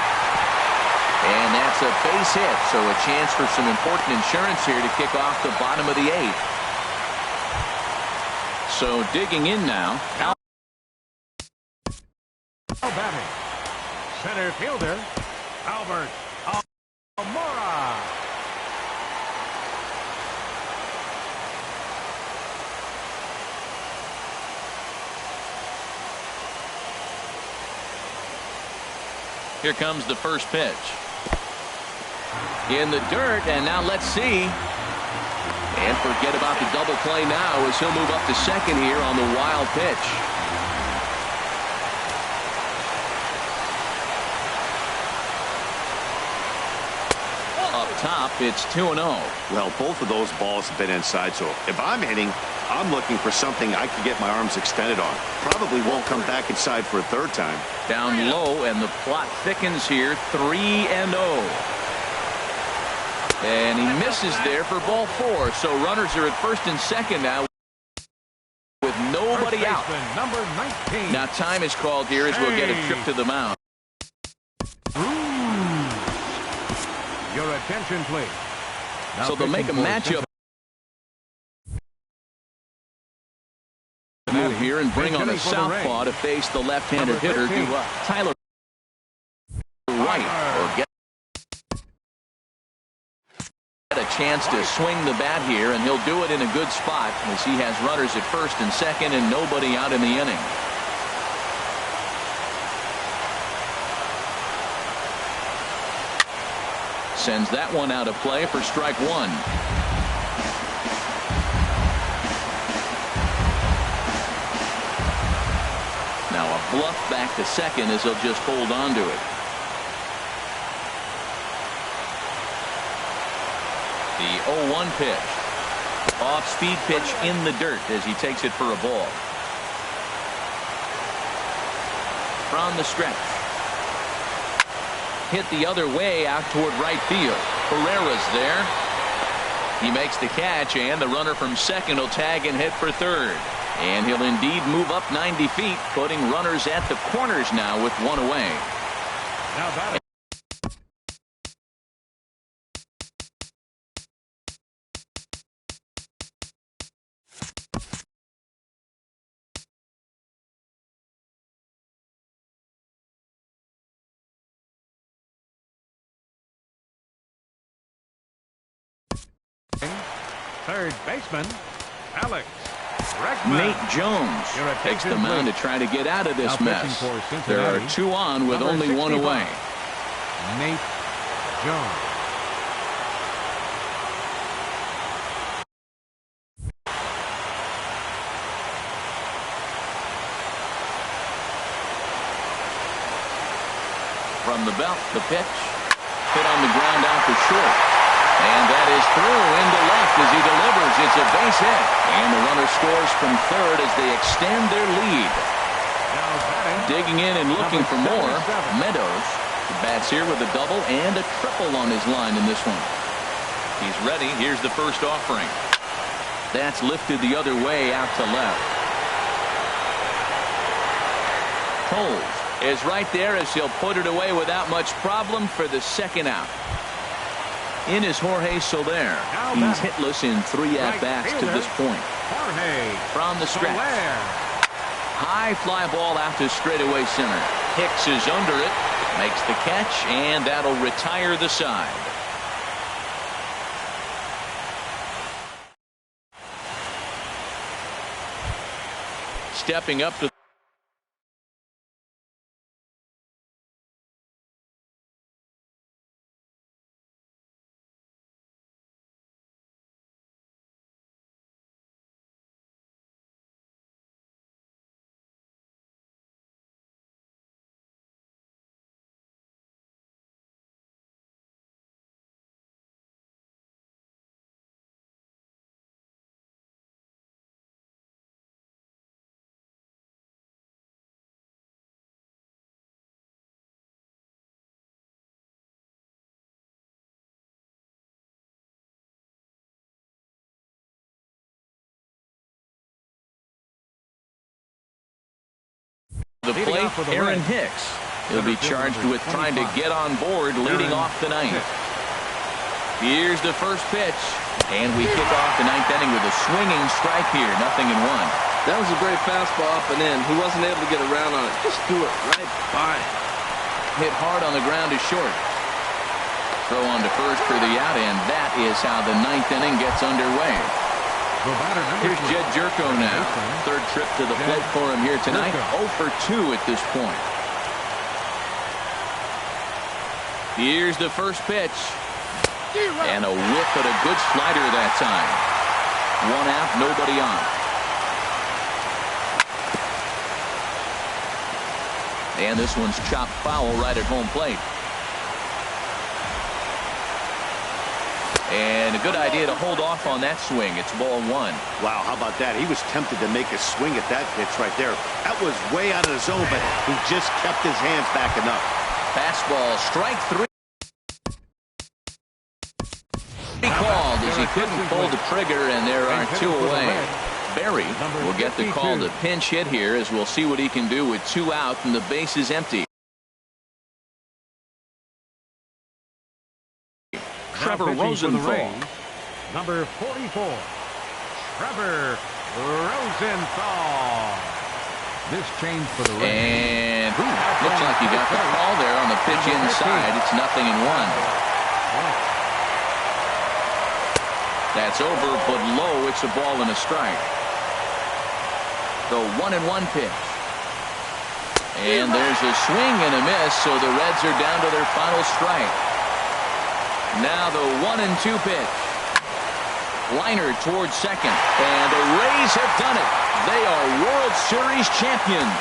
And that's a base hit, so a chance for some important insurance here to kick off the bottom of the 8th. So digging in now. Batting. Center fielder, Albert Almora. Here comes the first pitch. In the dirt, and now let's see. And forget about the double play now as he'll move up to second here on the wild pitch. Up top, it's 2-0. Well, both of those balls have been inside, so if I'm hitting, I'm looking for something I can get my arms extended on. Probably won't come back inside for a third time. Down low, and the plot thickens here. 3-0. And he misses there for ball 4. So runners are at first and second now with nobody out. Number 19. Now time is called here as we'll get a trip to the mound. Your attention, please. So they'll make a matchup here and bring on a southpaw to face the left-handed hitter Tyler Wright. Or get a chance to swing the bat here, and he'll do it in a good spot as he has runners at first and second and nobody out in the inning. Sends that one out of play for strike 1. Now a bluff back to second as he'll just hold on to it. The 0-1 pitch. Off-speed pitch in the dirt as he takes it for a ball. From the stretch. Hit the other way out toward right field. Pereira's there. He makes the catch, and the runner from second will tag and hit for third. And he'll indeed move up 90 feet, putting runners at the corners now with one away. Now batting. Third baseman, Alex Bregman. Nate Jones takes the mound to try to get out of this mess. There are 2 on with only 1 away. Nate Jones. from the belt. The pitch hit on the ground out to short. And that is through into left as he delivers. It's a base hit. And the runner scores from third as they extend their lead. Digging in and looking for more, Meadows. He bats here with a double and a triple on his line in this one. He's ready. Here's the first offering. That's lifted the other way out to left. Toles is right there as he'll put it away without much problem for the second out. In is Jorge Soler. He's hitless in 3 at-bats to this point. From the stretch. High fly ball out to straightaway center. Hicks is under it. Makes the catch, and that'll retire the side. Stepping up to the plate, Aaron Hicks. He'll be charged with trying to get on board leading off the ninth. Here's the first pitch. And we kick off the ninth inning with a swinging strike here. 0-1. That was a great fastball up and in. He wasn't able to get around on it. Just threw it right by. Hit hard on the ground to short. Throw on to first for the out, and that is how the ninth inning gets underway. Here's Jed Jerko now. Third trip to the plate for him here tonight. 0 for 2 at this point. Here's the first pitch. And a whiff, but a good slider that time. 1 out, nobody on. And this one's chopped foul right at home plate. And a good idea to hold off on that swing. It's ball 1. Wow, how about that? He was tempted to make a swing at that pitch right there. That was way out of the zone, but he just kept his hands back enough. Fastball, strike 3. He called as he couldn't pull the trigger, and there are 2 away. Berry will get the call to pinch hit here, as we'll see what he can do with 2 out and the base is empty. Trevor Rosenthal. Number 44, Trevor Rosenthal. This change for the Rays. And looks like he got the call there on the pitch inside. It's 0-1. That's over, but low. It's a ball and a strike. The 1-1 pitch. And there's a swing and a miss, so the Reds are down to their final strike. Now the 1-2 pitch. Liner towards second. And the Rays have done it. They are World Series champions.